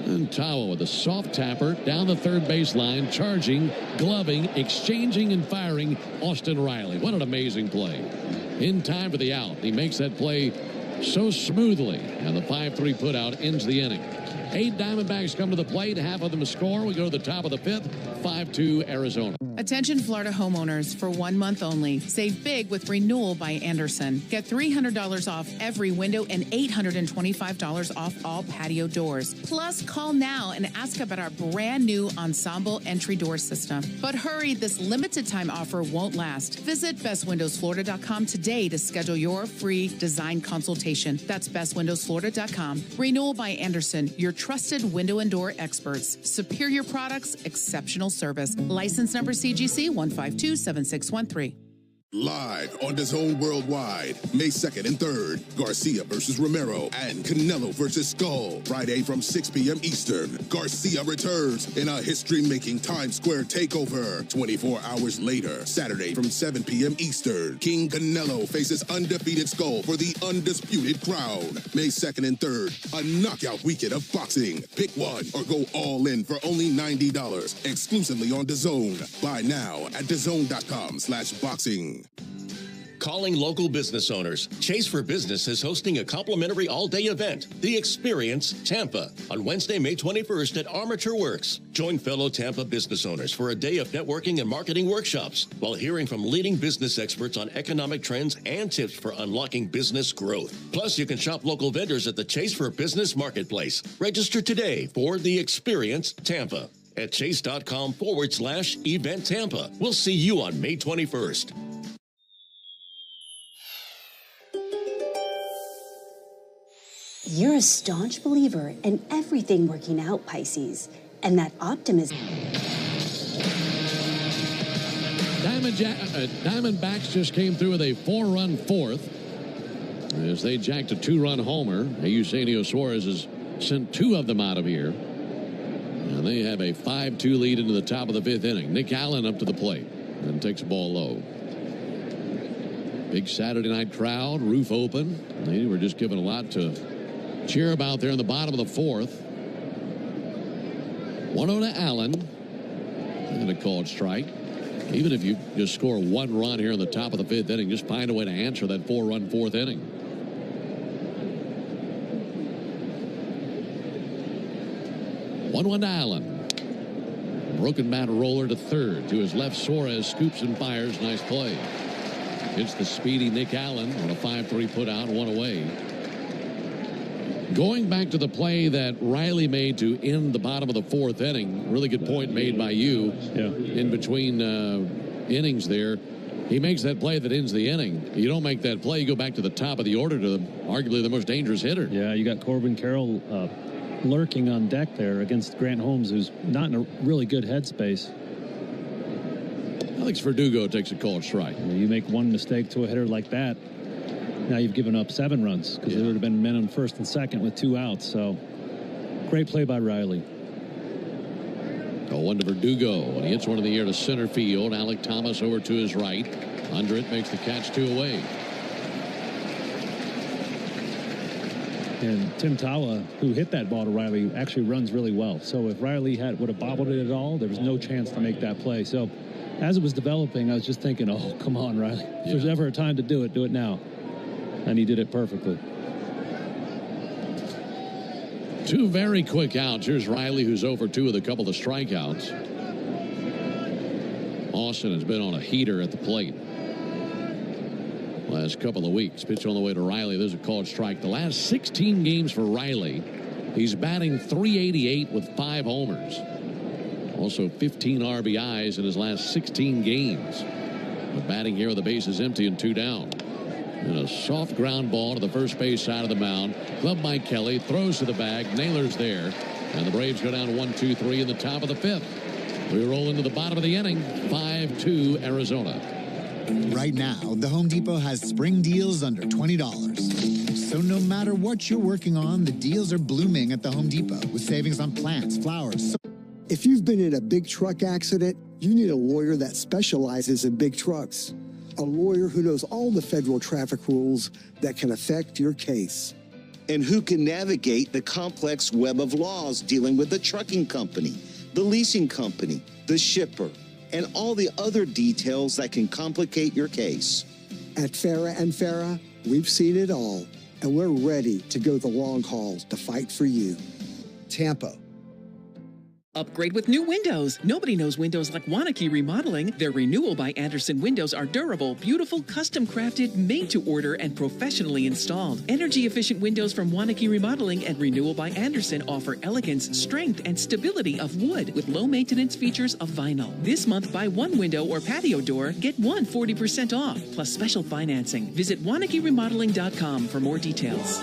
And Tawa with a soft tapper down the third baseline, charging, gloving, exchanging, and firing Austin Riley. What an amazing play. In time for the out. He makes that play so smoothly. And the 5-3 put out ends the inning. 8 Diamondbacks come to the plate. Half of them score. We go to the top of the 5th. 5-2 Arizona. Attention Florida homeowners, for 1 month only. Save big with Renewal by Anderson. Get $300 off every window and $825 off all patio doors. Plus, call now and ask about our brand new Ensemble entry door system. But hurry, this limited time offer won't last. Visit bestwindowsflorida.com today to schedule your free design consultation. That's bestwindowsflorida.com. Renewal by Anderson, your trusted window and door experts. Superior products, exceptional service. License number CGC 1527613. Live on DAZN Worldwide, May 2nd and 3rd, Garcia versus Romero and Canelo versus Skull. Friday from 6 p.m. Eastern, Garcia returns in a history-making Times Square takeover. 24 hours later, Saturday from 7 p.m. Eastern, King Canelo faces undefeated Skull for the undisputed crown. May 2nd and 3rd, a knockout weekend of boxing. Pick one or go all in for only $90, exclusively on DAZN. Buy now at DAZN.com/boxing. Calling local business owners. Chase for Business is hosting a complimentary all-day event, The Experience Tampa, on Wednesday, May 21st at Armature Works. Join fellow Tampa business owners for a day of networking and marketing workshops while hearing from leading business experts on economic trends and tips for unlocking business growth. Plus, you can shop local vendors at the Chase for Business Marketplace. Register today for The Experience Tampa at chase.com/event Tampa. We'll see you on May 21st. You're a staunch believer in everything working out, Pisces, and that optimism. Diamondbacks just came through with a 4-run 4th as they jacked a 2-run homer. Eugenio Suarez has sent 2 of them out of here. And they have a 5-2 lead into the top of the 5th inning. Nick Allen up to the plate and takes the ball low. Big Saturday night crowd, roof open. They were just given a lot to cheer about there in the bottom of the 4th. 1-0 to Allen. And a called strike. Even if you just score 1 run here in the top of the 5th inning, just find a way to answer that 4-run 4th inning. One to Allen. Broken bat roller to third. To his left, Suarez scoops and fires. Nice play. It's the speedy Nick Allen on a 5-3 put out, 1 away. Going back to the play that Riley made to end the bottom of the 4th inning, really good point made by you. In between innings there. He makes that play that ends the inning. You don't make that play, you go back to the top of the order to arguably the most dangerous hitter. Yeah, you got Corbin Carroll lurking on deck there against Grant Holmes, who's not in a really good headspace. Alex Verdugo takes a called strike. You make one mistake to a hitter like that, now you've given up 7 runs because there would have been men on first and second with 2 outs. So great play by Riley. 1 to Verdugo, and he hits one in the air to center field. Alec Thomas over to his right. Under it, makes the catch, 2 away. And Tim Tawa, who hit that ball to Riley, actually runs really well. So if Riley would have bobbled it at all, there was no chance to make that play. So as it was developing, I was just thinking, oh, come on, Riley. If there's ever a time to do it now. And he did it perfectly. 2 very quick outs. Here's Riley, who's over 2 with a couple of strikeouts. Austin has been on a heater at the plate last couple of weeks. Pitch on the way to Riley. There's a called strike. The last 16 games for Riley, he's batting .388 with 5 homers. Also 15 RBIs in his last 16 games. But batting here with the bases empty and 2 down. And a soft ground ball to the first base side of the mound. Gloved by Kelly. Throws to the bag. Naylor's there. And the Braves go down 1-2-3 in the top of the fifth. We roll into the bottom of the inning. 5-2 Arizona. Right now, the Home Depot has spring deals under $20. So no matter what you're working on, the deals are blooming at the Home Depot with savings on plants, flowers. If you've been in a big truck accident, you need a lawyer that specializes in big trucks. A lawyer who knows all the federal traffic rules that can affect your case. And who can navigate the complex web of laws dealing with the trucking company, the leasing company, the shipper, and all the other details that can complicate your case. At Farah and Farah, we've seen it all, and we're ready to go the long haul to fight for you. Tampa. Upgrade with new windows. Nobody knows windows like Wanakee Remodeling. Their Renewal by Andersen windows are durable, beautiful, custom-crafted, made-to-order, and professionally installed. Energy-efficient windows from Wanakee Remodeling and Renewal by Andersen offer elegance, strength, and stability of wood with low-maintenance features of vinyl. This month, buy one window or patio door, get one 40% off, plus special financing. Visit WanakeeRemodeling.com for more details.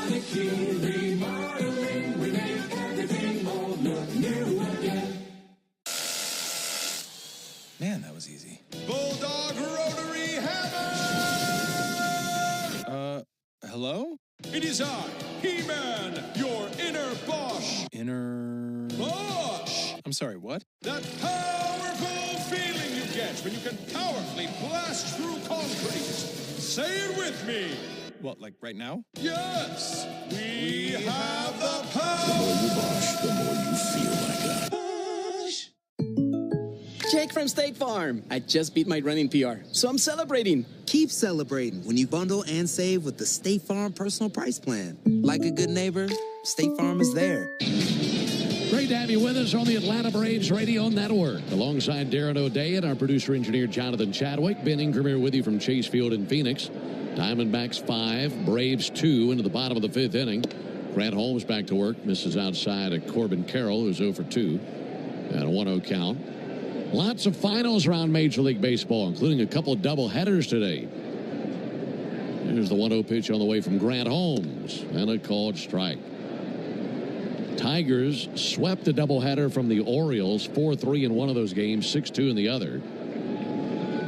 Man, that was easy. Bulldog Rotary Hammer! Hello? It is I, He-Man, your inner Bosch. Inner... Bosch! I'm sorry, what? That powerful feeling you get when you can powerfully blast through concrete. Say it with me. What, like right now? Yes! We have the power! The more you Bosch, the more you feel like a... Jake from State Farm. I just beat my running PR, so I'm celebrating. Keep celebrating when you bundle and save with the State Farm Personal Price Plan. Like a good neighbor, State Farm is there. Great to have you with us on the Atlanta Braves Radio Network. Alongside Darren O'Day and our producer-engineer Jonathan Chadwick. Ben Ingram here with you from Chase Field in Phoenix. Diamondbacks 5, Braves 2 into the bottom of the fifth inning. Grant Holmes back to work. Misses outside of Corbin Carroll, who's 0 for 2. And a 1-0 count. Lots of finals around Major League Baseball, including a couple of double headers today. Here's the 1-0 pitch on the way from Grant Holmes. And a called strike. Tigers swept a doubleheader from the Orioles, 4-3 in one of those games, 6-2 in the other.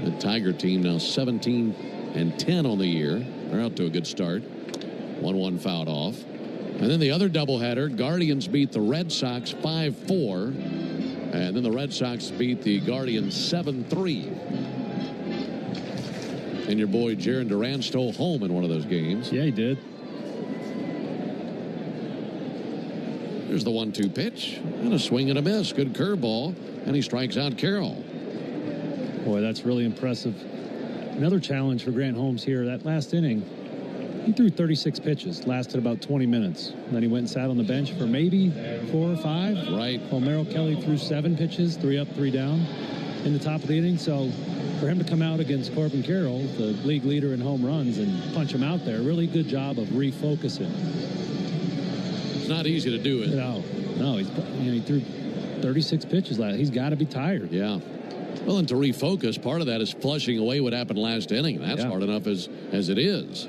The Tiger team now 17-10 on the year. They're out to a good start. 1-1 fouled off. And then the other doubleheader, Guardians beat the Red Sox 5-4. And then the Red Sox beat the Guardians 7-3. And your boy Jaron Duran stole home in one of those games. Yeah, he did. Here's the 1-2 pitch. And a swing and a miss. Good curveball. And he strikes out Carroll. Boy, that's really impressive. Another challenge for Grant Holmes here. That last inning, he threw 36 pitches, lasted about 20 minutes. And then he went and sat on the bench for maybe 4 or 5. Right. While Merrill Kelly threw 7 pitches, 3 up, 3 down in the top of the inning. So for him to come out against Corbin Carroll, the league leader in home runs, and punch him out there, really good job of refocusing. It's not easy to do it. No, he threw 36 pitches last. He's got to be tired. Yeah. Well, and to refocus, part of that is flushing away what happened last inning. That's hard enough as it is.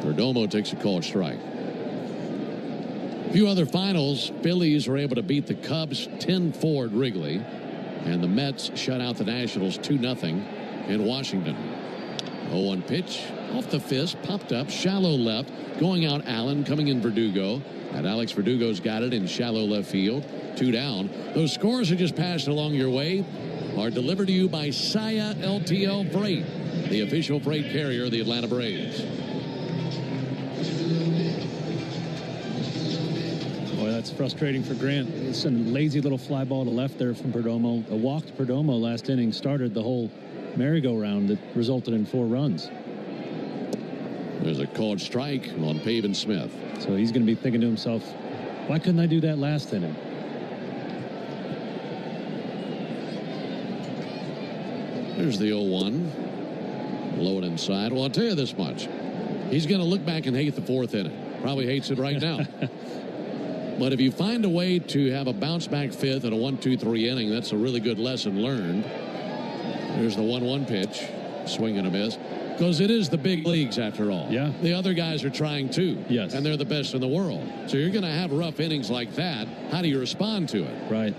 Perdomo takes a called strike. A few other finals. Phillies were able to beat the Cubs 10-4 at Wrigley. And the Mets shut out the Nationals 2-0 in Washington. 0-1 pitch off the fist, popped up, shallow left. Going out Allen, coming in Verdugo. And Alex Verdugo's got it in shallow left field. 2 down. Those scores that just passed along your way are delivered to you by Saya LTL Freight, the official freight carrier of the Atlanta Braves. Boy, that's frustrating for Grant. It's a lazy little fly ball to left there from Perdomo. A walk to Perdomo last inning started the whole merry-go-round that resulted in 4 runs. There's a called strike on Pavin Smith. So he's going to be thinking to himself, why couldn't I do that last inning? There's the 0-1. Low and inside. Well, I'll tell you this much. He's going to look back and hate the 4th inning. Probably hates it right now. But if you find a way to have a bounce-back 5th and a 1-2-3 inning, that's a really good lesson learned. There's the 1-1 pitch. Swing and a miss. Because it is the big leagues, after all. Yeah. The other guys are trying too. Yes. And they're the best in the world. So you're going to have rough innings like that. How do you respond to it? Right.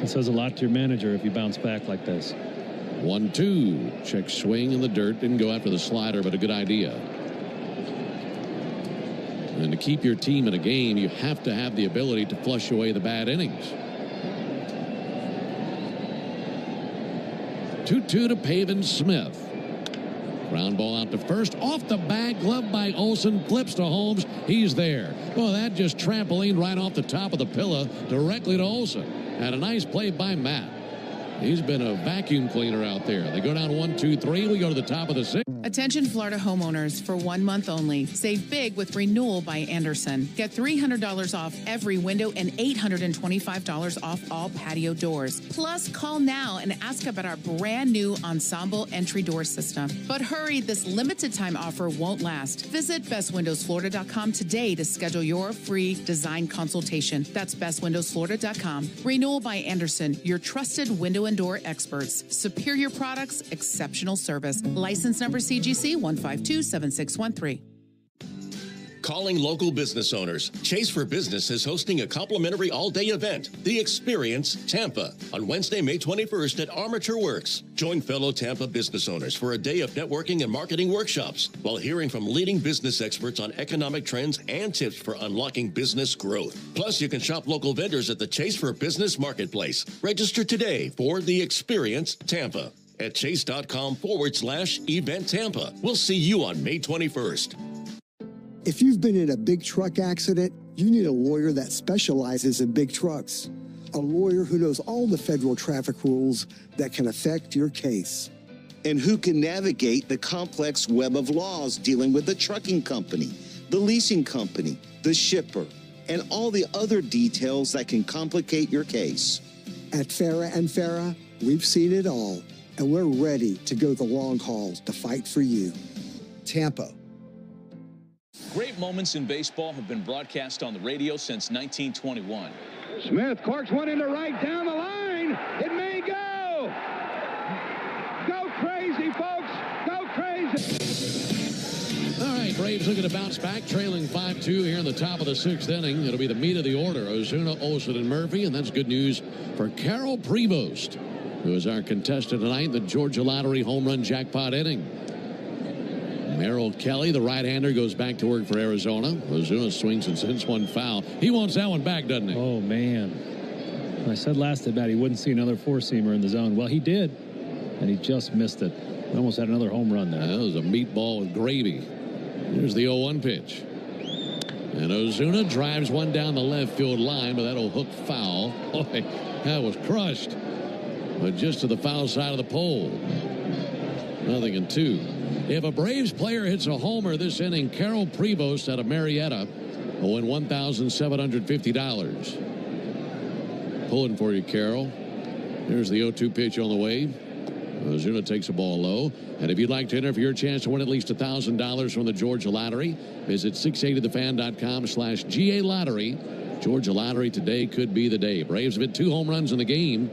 It says a lot to your manager if you bounce back like this. 1-2. Check swing in the dirt. Didn't go after the slider, but a good idea. And to keep your team in a game, you have to have the ability to flush away the bad innings. 2-2 to Pavin Smith. Ground ball out to first. Off the bag, glove by Olsen. Flips to Holmes. He's there. Well, that just trampolined right off the top of the pillow directly to Olsen. And a nice play by Matt. He's been a vacuum cleaner out there. They go down 1-2-3. We go to the top of the 6th. Attention Florida homeowners, for 1 month only. Save big with Renewal by Anderson. Get $300 off every window and $825 off all patio doors. Plus, call now and ask about our brand new Ensemble entry door system. But hurry, this limited time offer won't last. Visit bestwindowsflorida.com today to schedule your free design consultation. That's bestwindowsflorida.com. Renewal by Anderson, your trusted window and door experts. Superior products, exceptional service. License number CGC 1527613. Calling local business owners. Chase for Business is hosting a complimentary all-day event, The Experience Tampa, on Wednesday, May 21st at Armature Works. Join fellow Tampa business owners for a day of networking and marketing workshops while hearing from leading business experts on economic trends and tips for unlocking business growth. Plus, you can shop local vendors at the Chase for Business Marketplace. Register today for The Experience Tampa at chase.com/event Tampa. We'll see you on May 21st. If you've been in a big truck accident, you need a lawyer that specializes in big trucks. A lawyer who knows all the federal traffic rules that can affect your case. And who can navigate the complex web of laws dealing with the trucking company, the leasing company, the shipper, and all the other details that can complicate your case. At Farah and Farah, we've seen it all, and we're ready to go the long haul to fight for you. Tampa. Great moments in baseball have been broadcast on the radio since 1921. Smith corks one into right down the line. It may go. Go crazy, folks. Go crazy. All right, Braves looking to bounce back, trailing 5-2 here in the top of the 6th inning. It'll be the meat of the order, Ozuna, Olsen, and Murphy, and that's good news for Carol Prevost, who is our contestant tonight, the Georgia Lottery home run jackpot inning. Merrill Kelly, the right-hander, goes back to work for Arizona. Ozuna swings and sends one foul. He wants that one back, doesn't he? Oh, man. I said last at bat he wouldn't see another four-seamer in the zone. Well, he did, and he just missed it. He almost had another home run there. That was a meatball with gravy. Here's the 0-1 pitch. And Ozuna drives one down the left field line, but that'll hook foul. Boy, that was crushed. But just to the foul side of the pole. 0-2. If a Braves player hits a homer this inning, Carol Prevost out of Marietta will win $1,750. Pulling for you, Carol. There's the 0-2 pitch on the way. Ozuna takes the ball low. And if you'd like to enter for your chance to win at least $1,000 from the Georgia Lottery, visit 680thefan.com/GA Lottery. Georgia Lottery, today could be the day. Braves have hit 2 home runs in the game,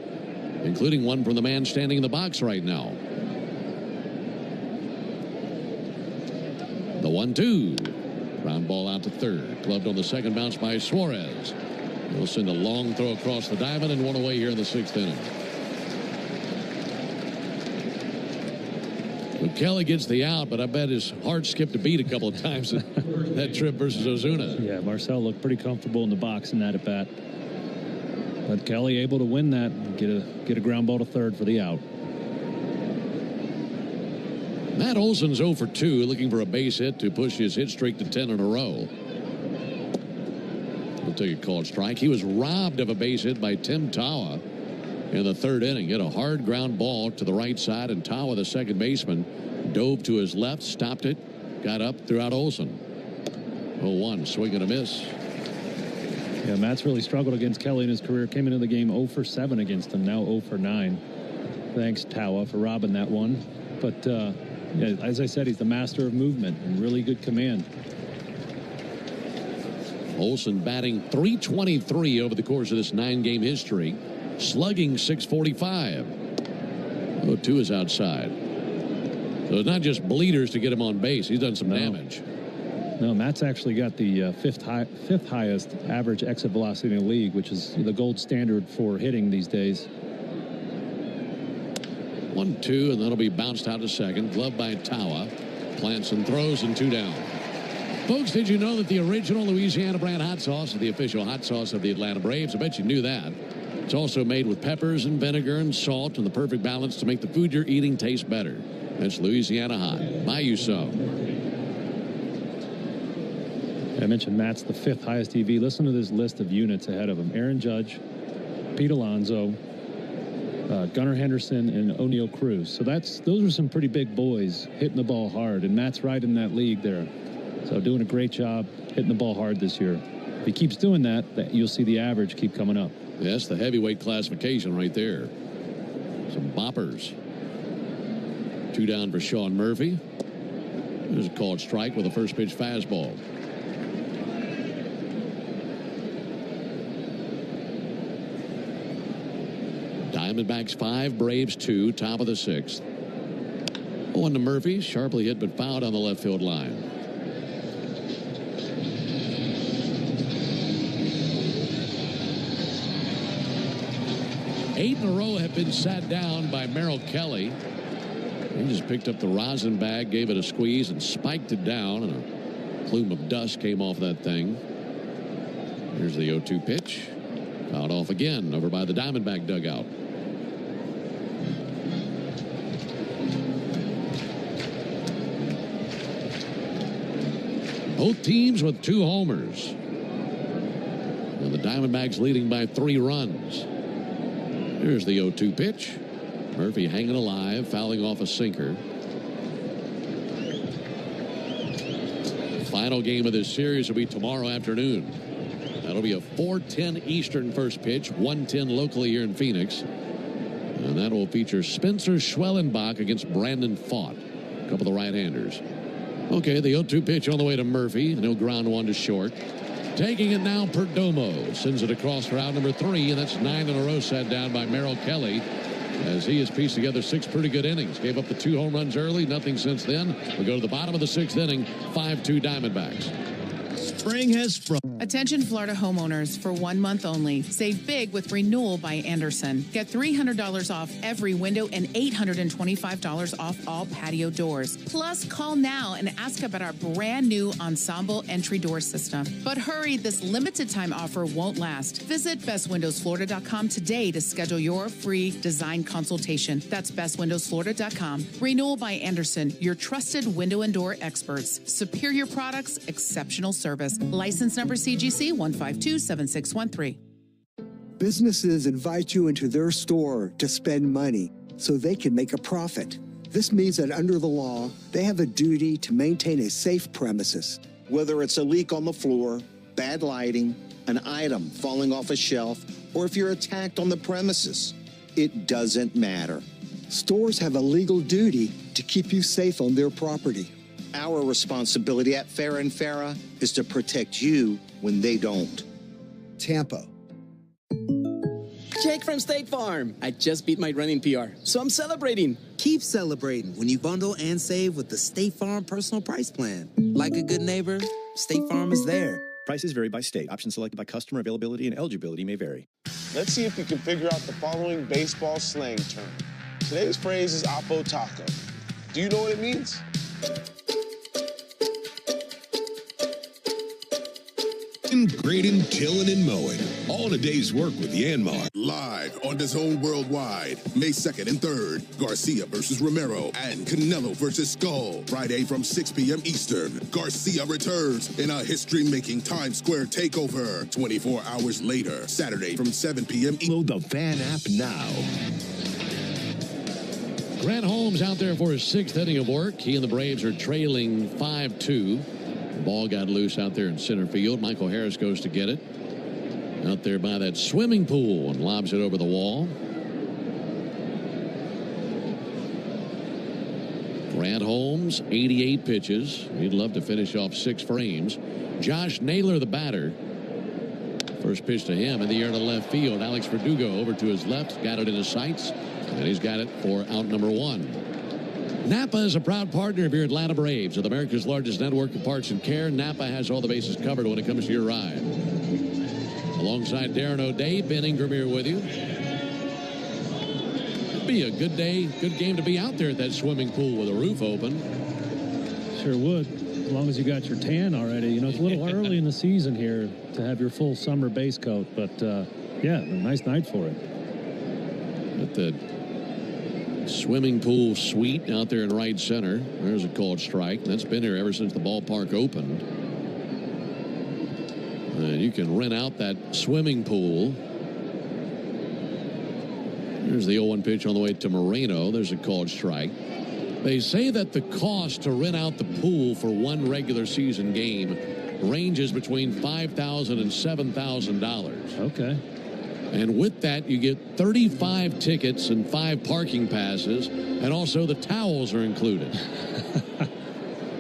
including one from the man standing in the box right now. The 1-2. Ground ball out to third. Gloved on the second bounce by Suarez. He'll send a long throw across the diamond and one away here in the 6th inning. Well, Kelly gets the out, but I bet his heart skipped a beat a couple of times in that trip versus Ozuna. Yeah, Marcel looked pretty comfortable in the box in that at bat. But Kelly able to win that and get a ground ball to third for the out. Matt Olson's 0 for 2, looking for a base hit to push his hit streak to 10 in a row. We'll take a called strike. He was robbed of a base hit by Tim Tawa in the 3rd inning. Hit a hard ground ball to the right side, and Tawa, the second baseman, dove to his left, stopped it, got up, threw out Olsen. 0-1, swing and a miss. Yeah, Matt's really struggled against Kelly in his career. Came into the game 0 for 7 against him, now 0 for 9. Thanks, Tawa, for robbing that one. But, yeah, as I said, he's the master of movement and really good command. Olsen batting .323 over the course of this 9-game history. Slugging .645. 0-2 is outside. So it's not just bleeders to get him on base. He's done some damage. No, Matt's actually got the fifth highest average exit velocity in the league, which is the gold standard for hitting these days. 1-2, and that'll be bounced out to second. Glove by Tawa. Plants and throws, and 2 down. Folks, did you know that the original Louisiana brand hot sauce is the official hot sauce of the Atlanta Braves? I bet you knew that. It's also made with peppers and vinegar and salt and the perfect balance to make the food you're eating taste better. That's Louisiana Hot. Buy you some. I mentioned Matt's the 5th highest EV. Listen to this list of units ahead of him. Aaron Judge, Pete Alonso, Gunnar Henderson, and O'Neal Cruz. So those are some pretty big boys hitting the ball hard, and Matt's right in that league there. So doing a great job hitting the ball hard this year. If he keeps doing that, you'll see the average keep coming up. Yes, the heavyweight classification right there. Some boppers. 2 down for Sean Murphy. There's a called strike with a first pitch fastball. Diamondbacks 5, Braves 2, top of the 6th. 1 to Murphy, sharply hit but fouled on the left field line. Eight in a row have been sat down by Merrill Kelly. He just picked up the rosin bag, gave it a squeeze, and spiked it down, and a plume of dust came off that thing. Here's the 0-2 pitch. Fouled off again over by the Diamondback dugout. Both teams with 2 homers. And the Diamondbacks leading by 3 runs. Here's the 0-2 pitch. Murphy hanging alive, fouling off a sinker. Final game of this series will be tomorrow afternoon. That'll be a 4:10 Eastern first pitch, 1:10 locally here in Phoenix. And that will feature Spencer Schwellenbach against Brandon Fott, a couple of the right-handers. Okay, the 0-2 pitch on the way to Murphy, and he'll ground 1 to short. Taking it now, Perdomo sends it across for out number 3, and that's 9 in a row sat down by Merrill Kelly as he has pieced together 6 pretty good innings. Gave up the 2 home runs early, nothing since then. We go to the bottom of the 6th inning, 5-2 Diamondbacks. Spring has sprung. Attention Florida homeowners, for 1 month only. Save big with Renewal by Anderson. Get $300 off every window and $825 off all patio doors. Plus, call now and ask about our brand new Ensemble entry door system. But hurry, this limited time offer won't last. Visit bestwindowsflorida.com today to schedule your free design consultation. That's bestwindowsflorida.com. Renewal by Anderson, your trusted window and door experts. Superior products, exceptional service. License number CGC 1527613. Businesses invite you into their store to spend money so they can make a profit. This means that under the law, they have a duty to maintain a safe premises. Whether it's a leak on the floor, bad lighting, an item falling off a shelf, or if you're attacked on the premises, it doesn't matter. Stores have a legal duty to keep you safe on their property. Our responsibility at Farah & Farah is to protect you when they don't. Tampa. Jake from State Farm. I just beat my running PR, so I'm celebrating. Keep celebrating when you bundle and save with the State Farm personal price plan. Like a good neighbor, State Farm is there. Prices vary by state. Options selected by customer. Availability and eligibility may vary. Let's see if we can figure out the following baseball slang term. Today's phrase is Oppo Taco. Do you know what it means? Grading, tilling, and mowing. All in a day's work with Yanmar. Live on DAZN Worldwide, May 2nd and 3rd. Garcia versus Romero and Canelo versus Skull. Friday from 6 p.m. Eastern. Garcia returns in a history-making Times Square takeover. 24 hours later, Saturday from 7 p.m. Load the Fan app now. Grant Holmes out there for his 6th inning of work. He and the Braves are trailing 5-2. The ball got loose out there in center field. Michael Harris goes to get it. Out there by that swimming pool and lobs it over the wall. Grant Holmes, 88 pitches. He'd love to finish off 6 frames. Josh Naylor, the batter. First pitch to him in the air to left field. Alex Verdugo over to his left. Got it in his sights. And he's got it for out number 1. Napa is a proud partner of your Atlanta Braves. With America's largest network of parts and care, Napa has all the bases covered when it comes to your ride. Alongside Darren O'Day, Ben Ingram here with you. It'd be a good day, good game to be out there at that swimming pool with a roof open. Sure would, as long as you got your tan already. You know, it's a little early in the season here to have your full summer base coat, but yeah, a nice night for it. At the swimming pool suite out there in right center, there's a called strike. That's been here ever since the ballpark opened. And you can rent out that swimming pool. There's the 0-1 pitch on the way to Moreno. There's a called strike. They say that the cost to rent out the pool for one regular season game ranges between $5,000 and $7,000. Okay. And with that, you get 35 tickets and 5 parking passes, and also the towels are included.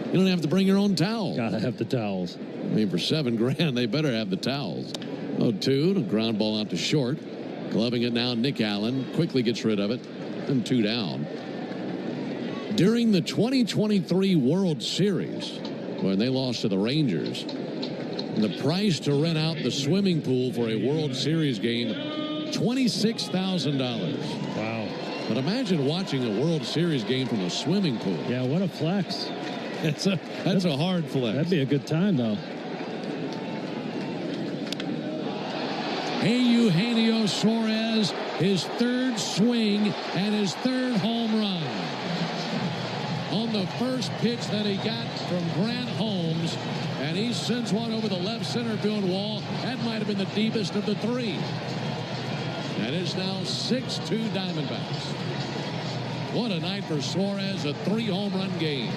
You don't have to bring your own towel. Gotta have the towels. I mean, for $7,000, they better have the towels. 0-2, the ground ball out to short. Gloving it now, Nick Allen quickly gets rid of it, and 2 down. During the 2023 World Series, when they lost to the Rangers, the price to rent out the swimming pool for a World Series game, $26,000. Wow. But imagine watching a World Series game from a swimming pool. Yeah, what a flex. That's a hard flex. That'd be a good time, though. Eugenio Suarez, his 3rd swing and his 3rd home run. On the first pitch that he got from Grant Holmes, and he sends one over the left center field wall. That might have been the deepest of the 3. And it's now 6-2 Diamondbacks. What a night for Suarez, a 3 home run game.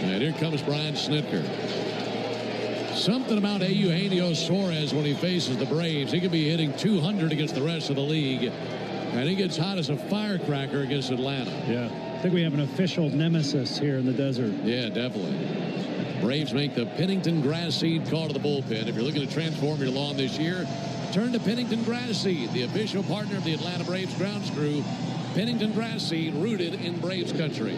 And here comes Brian Snitker. Something about Eugenio Suarez when he faces the Braves. He could be hitting 200 against the rest of the league. And he gets hot as a firecracker against Atlanta. Yeah, I think we have an official nemesis here in the desert. Yeah, definitely. Braves make the Pennington grass seed call to the bullpen. If you're looking to transform your lawn this year, turn to Pennington grass seed, the official partner of the Atlanta Braves grounds crew. Pennington grass seed, rooted in Braves country.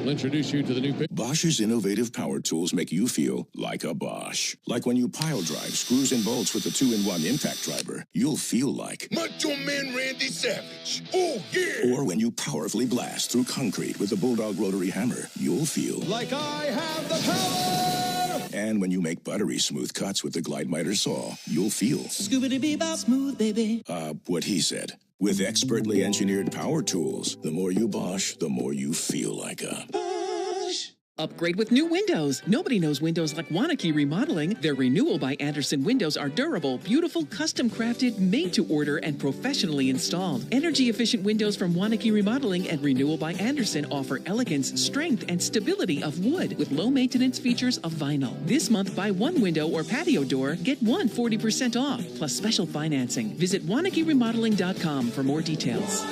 We'll introduce you to the new pitch. Bosch's innovative power tools make you feel like a Bosch. Like when you pile drive screws and bolts with the 2-in-1 impact driver, you'll feel like Macho Man Randy Savage. Oh, yeah. Or when you powerfully blast through concrete with the Bulldog rotary hammer, you'll feel like I have the power. And when you make buttery smooth cuts with the Glide Miter saw, you'll feel Scoobity-bee-bop smooth, baby. What he said. With expertly engineered power tools, the more you Bosch, the more you feel like a Bosch. Upgrade with new windows. Nobody knows windows like Wanakee Remodeling. Their Renewal by Andersen windows are durable, beautiful, custom-crafted, made-to-order, and professionally installed. Energy-efficient windows from Wanakee Remodeling and Renewal by Andersen offer elegance, strength, and stability of wood with low-maintenance features of vinyl. This month, buy 1 window or patio door, get 1 40% off, plus special financing. Visit WanakeeRemodeling.com for more details.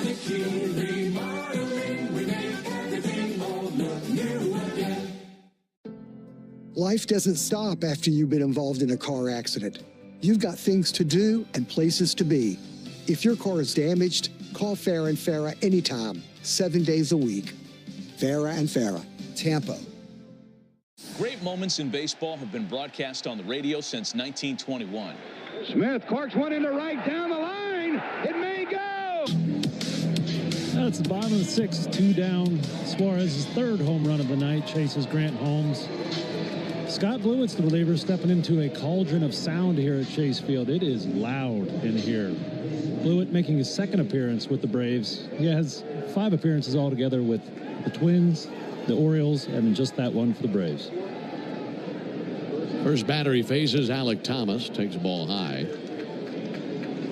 Life doesn't stop after you've been involved in a car accident. You've got things to do and places to be. If your car is damaged, call Farah and Farah anytime, 7 days a week. Farah and Farah, Tampa. Great moments in baseball have been broadcast on the radio since 1921. Smith corks one into right down the line. It may go. That's the bottom of the 6th, 2 down. Suarez's 3rd home run of the night chases Grant Holmes. Scott Blewett's the reliever, stepping into a cauldron of sound here at Chase Field. It is loud in here. Blewett making his 2nd appearance with the Braves. He has 5 appearances altogether with the Twins, the Orioles, and just that one for the Braves. First batter he faces, Alec Thomas, takes the ball high.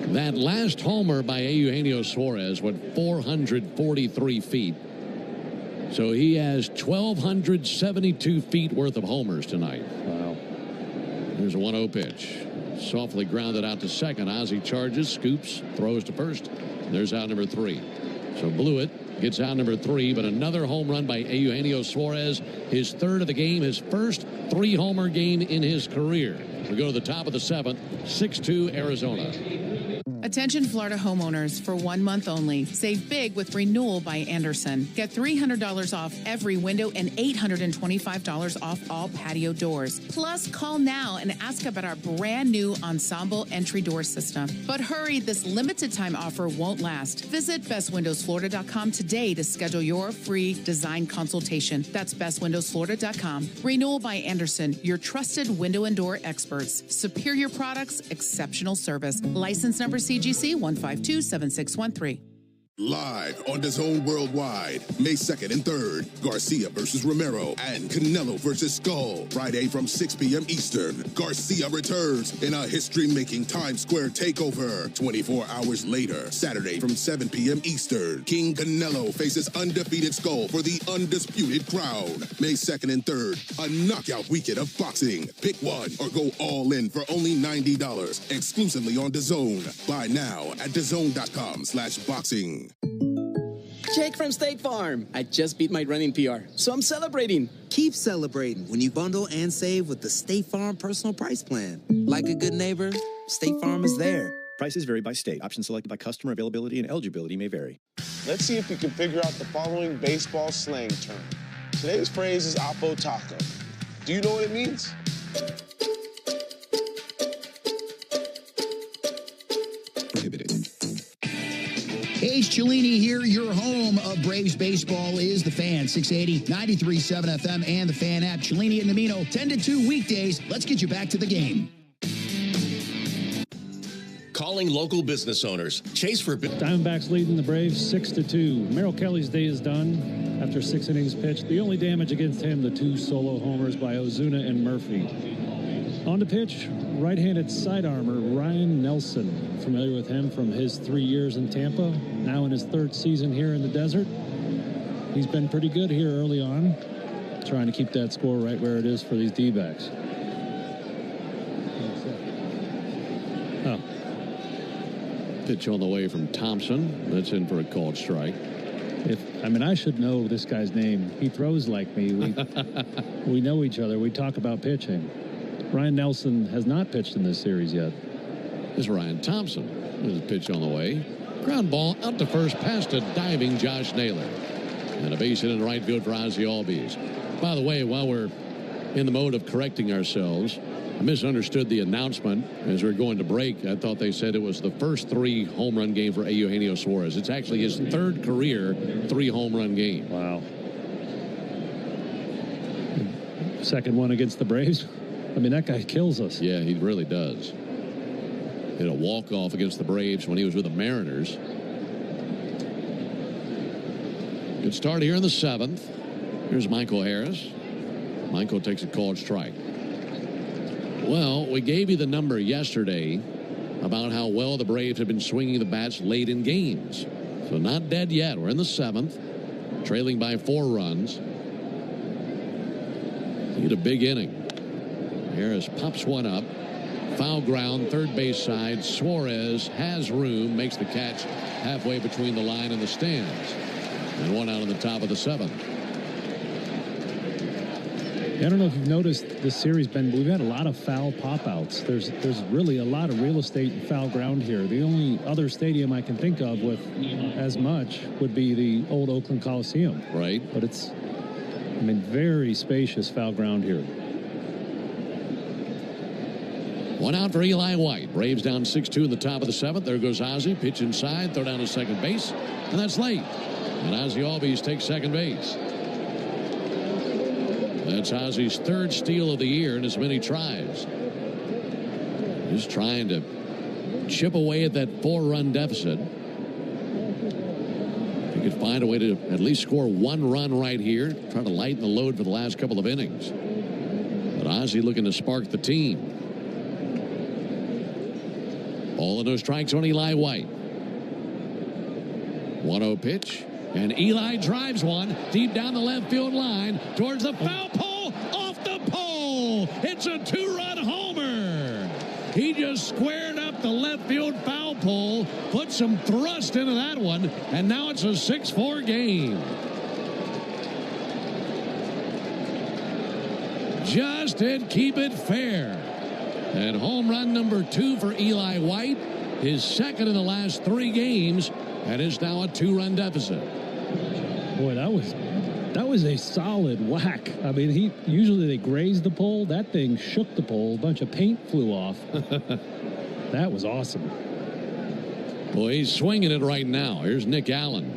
That last homer by Eugenio Suarez went 443 feet. So he has 1,272 feet worth of homers tonight. Wow. There's a 1-0 pitch. Softly grounded out to second. Ozzie charges, scoops, throws to first. There's out number 3. So Blewett gets out number 3, but another home run by Eugenio Suarez, his third of the game, his first 3-homer game in his career. We go to the top of the 7th, 6-2 Arizona. Attention Florida homeowners, for 1 month only. Save big with Renewal by Anderson. Get $300 off every window and $825 off all patio doors. Plus, call now and ask about our brand new Ensemble entry door system. But hurry, this limited time offer won't last. Visit bestwindowsflorida.com today to schedule your free design consultation. That's bestwindowsflorida.com. Renewal by Anderson, your trusted window and door experts. Superior products, exceptional service. License number CGC 1527613. Live on DAZN Worldwide, May 2nd and 3rd, Garcia versus Romero and Canelo versus Skull. Friday from 6 p.m. Eastern, Garcia returns in a history-making Times Square takeover. 24 hours later, Saturday from 7 p.m. Eastern, King Canelo faces undefeated Skull for the undisputed crown. May 2nd and 3rd, a knockout weekend of boxing. Pick one or go all in for only $90, exclusively on DAZN. Buy now at DAZN.com/boxing. Jake from State Farm. I just beat my running PR, so I'm celebrating. Keep celebrating when you bundle and save with the State Farm Personal Price Plan. Like a good neighbor, State Farm is there. Prices vary by state. Options selected by customer. Availability and eligibility may vary. Let's see if you can figure out the following baseball slang term. Today's phrase is Oppo Taco. Do you know what it means? Hey, it's Cellini here. Your home of Braves baseball is The Fan, 680, 93.7 FM, and The Fan app. Cellini and Namino, 10 to 2 weekdays. Let's get you back to the game. Calling local business owners. Chase for Diamondbacks leading the Braves 6-2. Merrill Kelly's day is done after 6 innings pitched. The only damage against him, the 2 solo homers by Ozuna and Murphy. On the pitch, right-handed side armor Ryan Nelson. Familiar with him from his 3 years in Tampa, now in his 3rd season here in the desert. He's been pretty good here early on, trying to keep that score right where it is for these D-backs. Oh. Pitch on the way from Thompson. That's in for a called strike. I should know this guy's name. He throws like me. We know each other. We talk about pitching. Ryan Nelson has not pitched in this series yet. This is Ryan Thompson. There's a pitch on the way. Ground ball out to first, past a diving Josh Naylor. And a base hit in the right field for Ozzie Albies. By the way, while we're in the mode of correcting ourselves, I misunderstood the announcement as we were going to break. I thought they said it was the first 3-home run game for Eugenio Suarez. It's actually his 3rd career 3-home run game. Wow. Second one against the Braves. That guy kills us. Yeah, he really does. Hit a walk-off against the Braves when he was with the Mariners. Good start here in the 7th. Here's Michael Harris. Michael takes a called strike. Well, we gave you the number yesterday about how well the Braves have been swinging the bats late in games. So not dead yet. We're in the 7th, trailing by 4 runs. Need a big inning. Harris pops one up. Foul ground, third base side. Suarez has room, makes the catch halfway between the line and the stands. And one out on the top of the 7th. I don't know if you've noticed this series, Ben, but we've had a lot of foul pop-outs. There's really a lot of real estate and foul ground here. The only other stadium I can think of with as much would be the old Oakland Coliseum. Right. But it's, very spacious foul ground here. One out for Eli White. Braves down 6-2 in the top of the 7th. There goes Ozzie. Pitch inside. Throw down to second base. And that's late. And Ozzie Albies takes second base. That's Ozzie's 3rd steal of the year in as many tries. Just trying to chip away at that 4-run deficit. If he could find a way to at least score 1 run right here, try to lighten the load for the last couple of innings. But Ozzie looking to spark the team. All of those strikes on Eli White. 1-0 pitch. And Eli drives one deep down the left field line towards the foul pole. Off the pole. It's a 2-run homer. He just squared up the left field foul pole, put some thrust into that one, and now it's a 6-4 game. Just did keep it fair. And home run number 2 for Eli White, his second in the last 3 games, and is now a 2-run deficit. Boy, that was a solid whack. I mean, usually they graze the pole. That thing shook the pole. A bunch of paint flew off. That was awesome. Well, he's swinging it right now. Here's Nick Allen.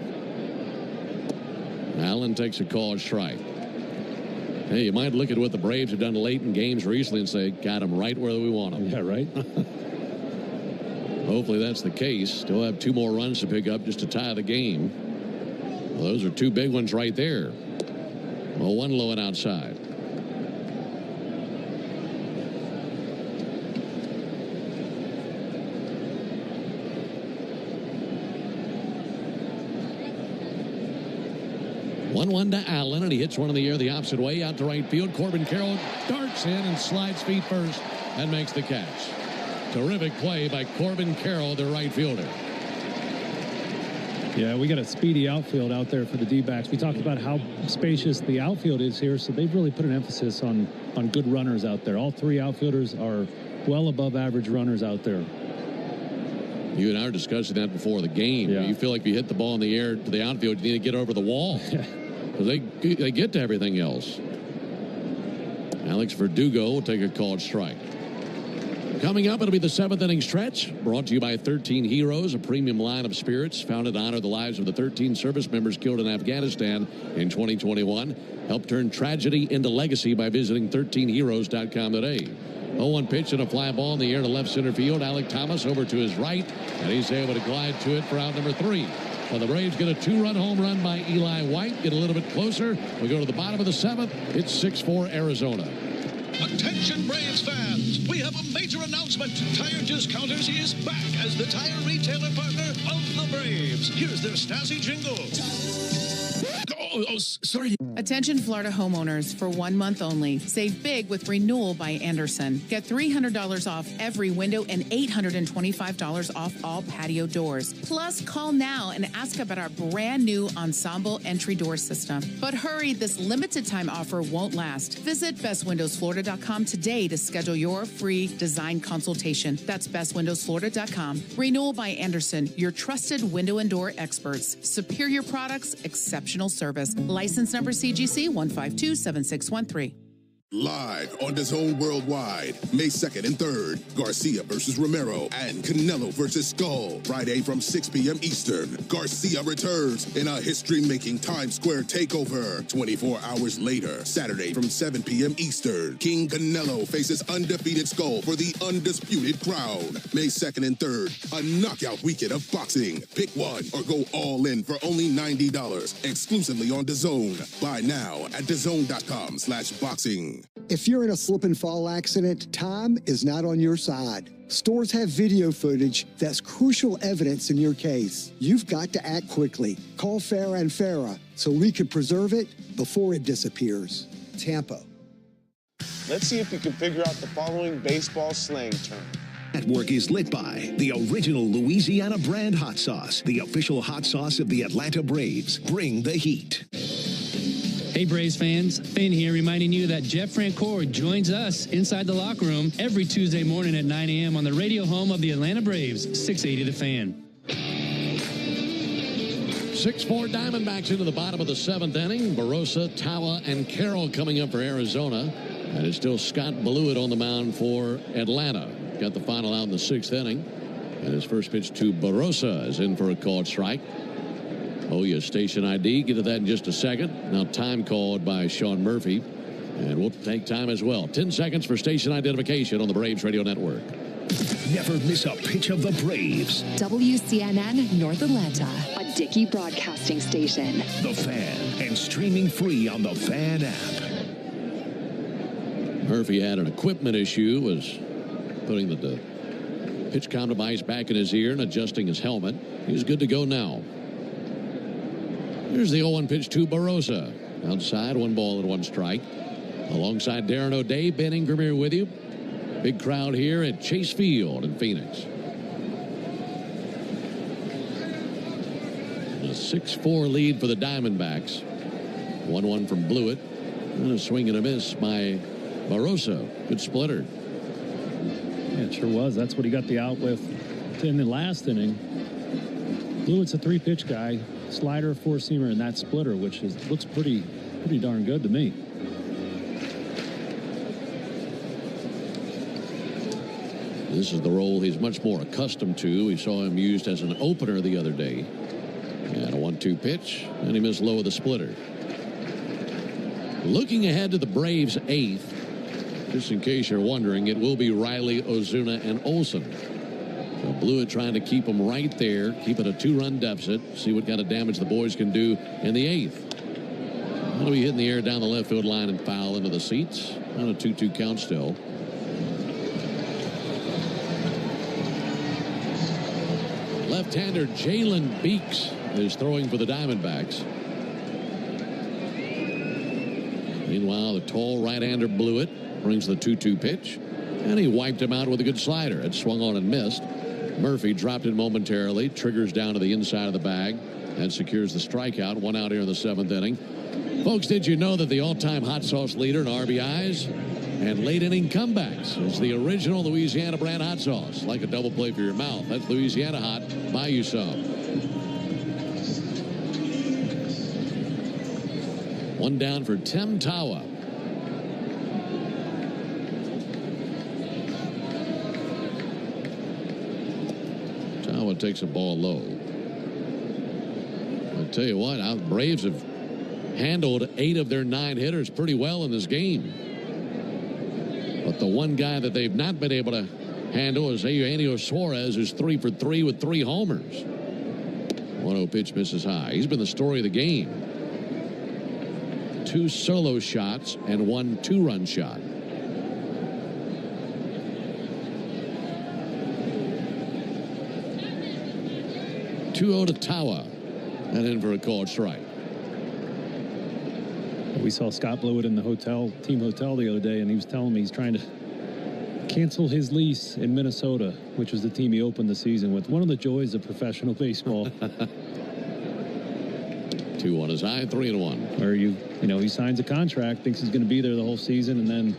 Allen takes a called strike. Hey, you might look at what the Braves have done late in games recently and say, got them right where we want them. Yeah, right. Hopefully that's the case. Still have 2 more runs to pick up just to tie the game. Well, those are 2 big ones right there. Well, 1 low and outside. One to Allen, and he hits one in the air the opposite way out to right field. Corbin Carroll darts in and slides feet first and makes the catch. Terrific play by Corbin Carroll, the right fielder. Yeah, we got a speedy outfield out there for the D-backs. We talked about how spacious the outfield is here, so they've really put an emphasis on good runners out there. All 3 outfielders are well above average runners out there. You and I were discussing that before the game. Yeah. You feel like if you hit the ball in the air to the outfield, you need to get over the wall. Because they get to everything else. Alex Verdugo will take a called strike. Coming up, it'll be the 7th inning stretch, brought to you by 13 Heroes, a premium line of spirits founded to honor the lives of the 13 service members killed in Afghanistan in 2021. Help turn tragedy into legacy by visiting 13heroes.com today. 0-1 pitch and a fly ball in the air to left center field. Alec Thomas over to his right, and he's able to glide to it for out number 3. Well, the Braves get a 2-run home run by Eli White. Get a little bit closer. We go to the bottom of the 7th. It's 6-4 Arizona. Attention Braves fans, we have a major announcement. Tire Discounters is back as the tire retailer partner of the Braves. Here's their Stasi jingle. Sorry. Attention Florida homeowners, for 1 month only. Save big with Renewal by Anderson. Get $300 off every window and $825 off all patio doors. Plus, call now and ask about our brand new Ensemble entry door system. But hurry, this limited time offer won't last. Visit bestwindowsflorida.com today to schedule your free design consultation. That's bestwindowsflorida.com. Renewal by Anderson, your trusted window and door experts. Superior products, exceptional service. License number CGC 1527613. Live on DAZN Worldwide, May 2nd and 3rd, Garcia versus Romero and Canelo versus Skull. Friday from 6 p.m. Eastern, Garcia returns in a history-making Times Square takeover. 24 hours later, Saturday from 7 p.m. Eastern, King Canelo faces undefeated Skull for the undisputed crown. May 2nd and 3rd, a knockout weekend of boxing. Pick one or go all in for only $90, exclusively on DAZN. Buy now at DAZN.com/boxing. If you're in a slip and fall accident, time is not on your side. Stores have video footage that's crucial evidence in your case. You've got to act quickly. Call Farah and Farah so we can preserve it before it disappears. Tampa. Let's see if you can figure out the following baseball slang term. Network is lit by the original Louisiana brand hot sauce, the official hot sauce of the Atlanta Braves. Bring the heat. Hey Braves fans, Finn here reminding you that Jeff Francoeur joins us inside the locker room every Tuesday morning at 9 a.m. on the radio home of the Atlanta Braves, 680 The Fan. 6-4 Diamondbacks into the bottom of the 7th inning. Barossa, Tawa, and Carroll coming up for Arizona. And it's still Scott Blewett on the mound for Atlanta. Got the final out in the 6th inning. And his first pitch to Barossa is in for a called strike. Oh, yes, station ID. Get to that in just a second. Now time called by Sean Murphy. And we'll take time as well. 10 seconds for station identification on the Braves Radio Network. Never miss a pitch of the Braves. WCNN North Atlanta, a Dickey broadcasting station. The Fan, and streaming free on the Fan app. Murphy had an equipment issue, was putting the pitch count device back in his ear and adjusting his helmet. He's good to go now. Here's the 0-1 pitch to Barossa. Outside, 1 ball and 1 strike. Alongside Darren O'Day, Ben Ingram here with you. Big crowd here at Chase Field in Phoenix. A 6-4 lead for the Diamondbacks. 1-1 from Blewett. And a swing and a miss by Barroso. Good splitter. Yeah, it sure was. That's what he got the out with in the last inning. Blewett's a 3-pitch guy. Slider, 4-seamer, and that splitter, which looks pretty darn good to me. This is the role he's much more accustomed to. We saw him used as an opener the other day. And a 1-2 pitch, and he missed low with a splitter. Looking ahead to the Braves' 8th, just in case you're wondering, it will be Riley, Ozuna, and Olsen. So Blewett trying to keep them right there, keep it a 2-run deficit, see what kind of damage the boys can do in the 8th. It'll be hitting the air down the left field line and foul into the seats on a 2-2 count still. Left-hander Jalen Beeks is throwing for the Diamondbacks. Meanwhile, the tall right-hander Blewett brings the 2-2 pitch, and he wiped him out with a good slider. It swung on and missed. Murphy dropped it momentarily, triggers down to the inside of the bag, and secures the strikeout. 1 out here in the 7th inning. Folks, did you know that the all-time hot sauce leader in RBIs and late-inning comebacks is the original Louisiana brand hot sauce? Like a double play for your mouth. That's Louisiana Hot. Buy you some. 1 down for Tim Tawa. Tawa takes a ball low. I'll tell you what, the Braves have handled 8 of their 9 hitters pretty well in this game. But the one guy that they've not been able to handle is Eugenio Suarez, who's 3 for 3 with 3 homers. 1-0 pitch misses high. He's been the story of the game. 2 solo shots and 1 2-run shot. 2-0 to Tawa, and in for a called strike. We saw Scott Blewett in the team hotel the other day, and he was telling me he's trying to cancel his lease in Minnesota, which was the team he opened the season with. One of the joys of professional baseball. 2-1 is high, 3-1. Where he signs a contract, thinks he's going to be there the whole season, and then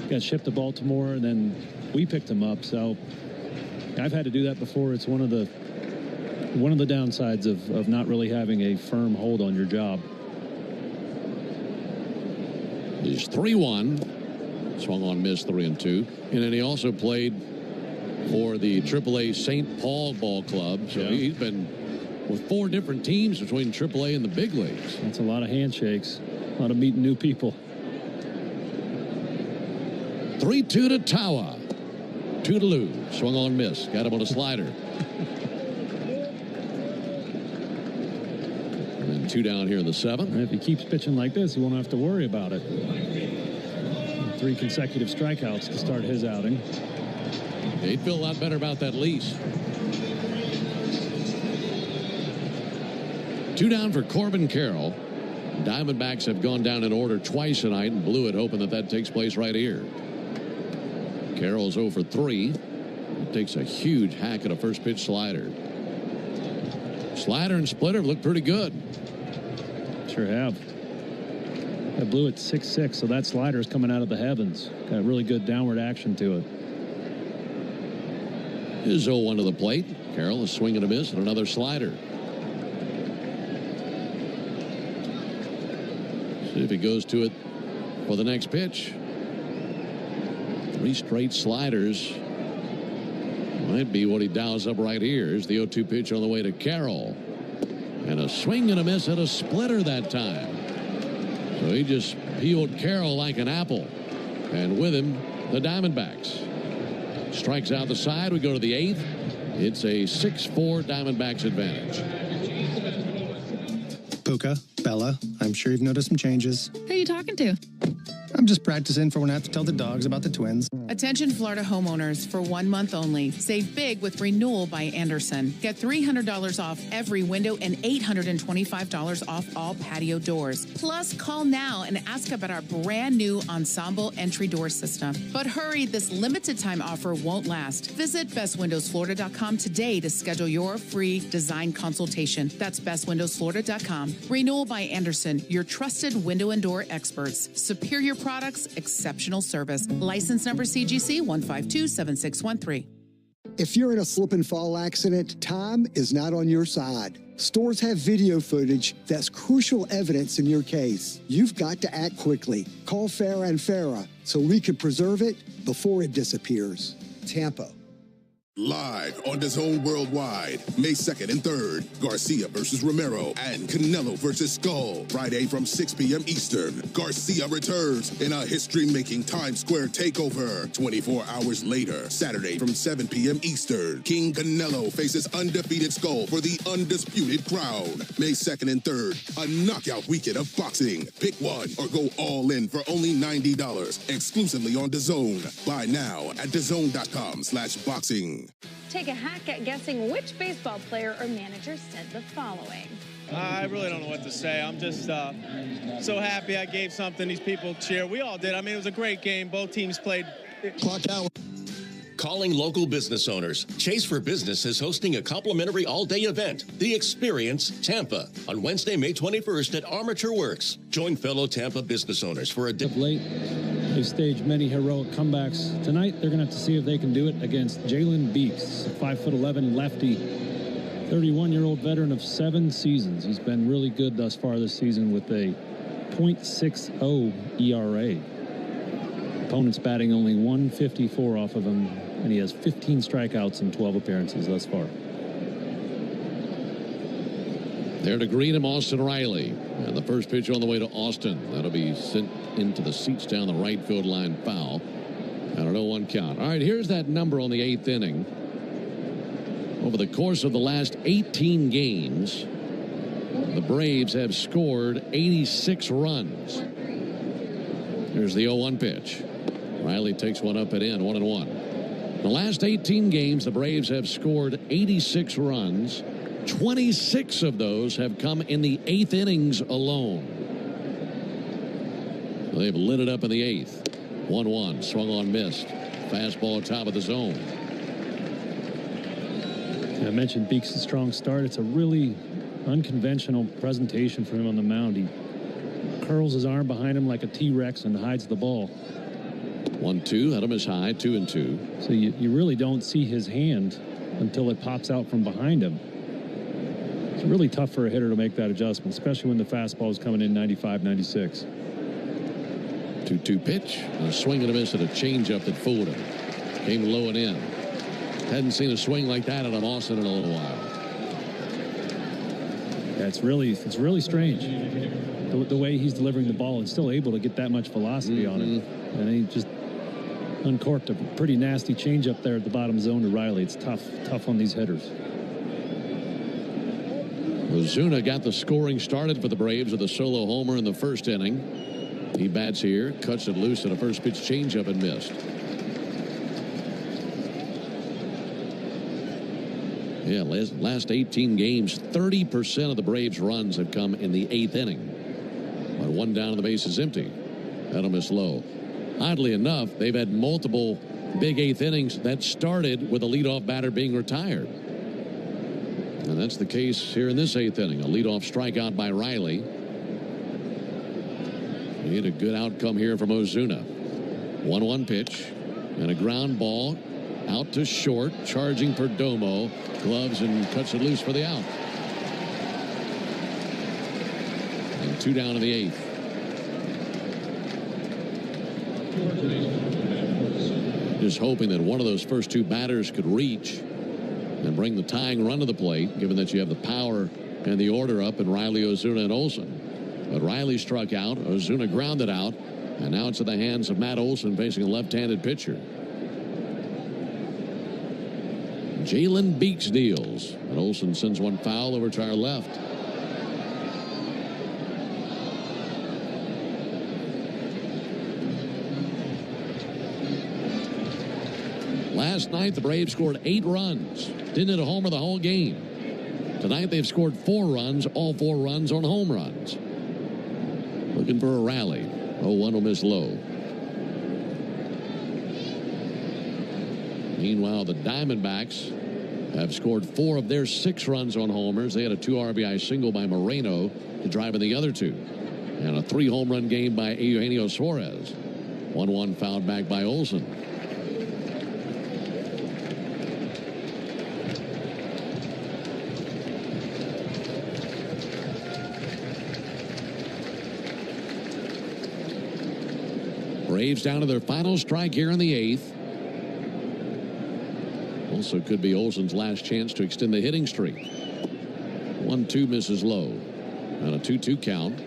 got shipped to Baltimore, and then we picked him up. So I've had to do that before. It's one of the downsides of not really having a firm hold on your job. He's 3-1. Swung on, missed, 3-2. And then he also played for the AAA St. Paul Ball Club. So he's been with 4 different teams between AAA and the big leagues. That's a lot of handshakes. A lot of meeting new people. 3-2 to Tawa. 2 to Lou. Swung on, missed. Got him on a slider. And then 2 down here in the 7th. And if he keeps pitching like this, he won't have to worry about it. 3 consecutive strikeouts to start his outing. He'd feel a lot better about that lease. 2 down for Corbin Carroll. Diamondbacks have gone down in order twice tonight, and Blewett hoping that takes place right here. Carroll's 0 for 3. He takes a huge hack at a first pitch slider. Slider and splitter look pretty good. Sure have. That Blewett 6'6", so that slider is coming out of the heavens. Got a really good downward action to it. His 0-1 to the plate. Carroll is swinging a miss and another slider. See if he goes to it for the next pitch. 3 straight sliders. Might be what he dials up right here. Here's the 0-2 pitch on the way to Carroll. And a swing and a miss at a splitter that time. So he just peeled Carroll like an apple. And with him, the Diamondbacks. Strikes out the side. We go to the 8th. It's a 6-4 Diamondbacks advantage. Puka, Bella, I'm sure you've noticed some changes. Who are you talking to? I'm just practicing for when I have to tell the dogs about the twins. Attention Florida homeowners, for 1 month only. Save big with Renewal by Anderson. Get $300 off every window and $825 off all patio doors. Plus, call now and ask about our brand new Ensemble entry door system. But hurry, this limited time offer won't last. Visit bestwindowsflorida.com today to schedule your free design consultation. That's bestwindowsflorida.com. Renewal by Anderson, your trusted window and door experts. Superior products, exceptional service. License number CGC 1527613. If you're in a slip and fall accident, time is not on your side. Stores have video footage that's crucial evidence in your case. You've got to act quickly. Call Farah and Farah so we can preserve it before it disappears. Tampa. Live on DAZN Worldwide, May 2nd and 3rd, Garcia versus Romero and Canelo versus Skull. Friday from 6 p.m. Eastern, Garcia returns in a history-making Times Square takeover. 24 hours later, Saturday from 7 p.m. Eastern, King Canelo faces undefeated Skull for the undisputed crown. May 2nd and 3rd, a knockout weekend of boxing. Pick one or go all in for only $90, exclusively on DAZN. Buy now at DAZN.com/boxing. Take a hack at guessing which baseball player or manager said the following. I really don't know what to say. I'm just so happy I gave something these people cheer. We all did. I mean, it was a great game. Both teams played. Clock out. Calling local business owners. Chase for Business is hosting a complimentary all-day event, The Experience Tampa, on Wednesday, May 21st at Armature Works. Join fellow Tampa business owners for a late. They've staged many heroic comebacks. Tonight, they're going to have to see if they can do it against Jalen Beeks, a 5'11" lefty, 31-year-old veteran of 7 seasons. He's been really good thus far this season with a .60 ERA. Opponent's batting only .154 off of him, and he has 15 strikeouts in 12 appearances thus far. There to greet him, Austin Riley. And the first pitch on the way to Austin. That'll be sent into the seats down the right field line, foul. And a 0-1 count. All right, here's that number on the 8th inning. Over the course of the last 18 games, the Braves have scored 86 runs. Here's the 0-1 pitch. Riley takes one up and in, 1-1. The last 18 games, the Braves have scored 86 runs. 26 of those have come in the 8th innings alone. They've lit it up in the 8th. 1-1, swung on, missed. Fastball top of the zone. I mentioned Beeks' strong start. It's a really unconventional presentation for him on the mound. He curls his arm behind him like a T-Rex and hides the ball. 1-2, had him as high, 2-2. So you really don't see his hand until it pops out from behind him. It's really tough for a hitter to make that adjustment, especially when the fastball is coming in 95, 96. 2-2 pitch. A swing and a miss at a changeup that fooled him. Came low and in. Hadn't seen a swing like that out of Austin in a little while. Yeah, it's really strange. The way he's delivering the ball and still able to get that much velocity on it. And he just uncorked a pretty nasty changeup there at the bottom zone to Riley. It's tough on these hitters. Ozuna got the scoring started for the Braves with a solo homer in the first inning. He bats here, cuts it loose at a first pitch changeup and missed. Yeah, last 18 games, 30% of the Braves' runs have come in the 8th inning. But one down and the base is empty. That'll miss low. Oddly enough, they've had multiple big 8th innings that started with a leadoff batter being retired. And that's the case here in this 8th inning. A leadoff strikeout by Riley. We get a good outcome here from Ozuna. 1-1 pitch and a ground ball out to short, charging Perdomo, gloves and cuts it loose for the out. And 2 down in the 8th. Just hoping that one of those first 2 batters could reach and bring the tying run to the plate, given that you have the power and the order up in Riley, Ozuna, and Olsen. But Riley struck out, Ozuna grounded out, and now it's in the hands of Matt Olson facing a left-handed pitcher. Jalen Beeks deals, and Olson sends one foul over to our left. Last night, the Braves scored 8 runs. Didn't hit a homer the whole game. Tonight, they've scored 4 runs, all 4 runs on home runs. Looking for a rally. 0-1 will miss low. Meanwhile, the Diamondbacks have scored 4 of their 6 runs on homers. They had a 2 RBI single by Moreno to drive in the other 2. And a 3 home run game by Eugenio Suarez. 1-1 fouled back by Olsen. Braves down to their final strike here in the 8th. Also could be Olsen's last chance to extend the hitting streak. 1-2 misses low. And a 2-2 count.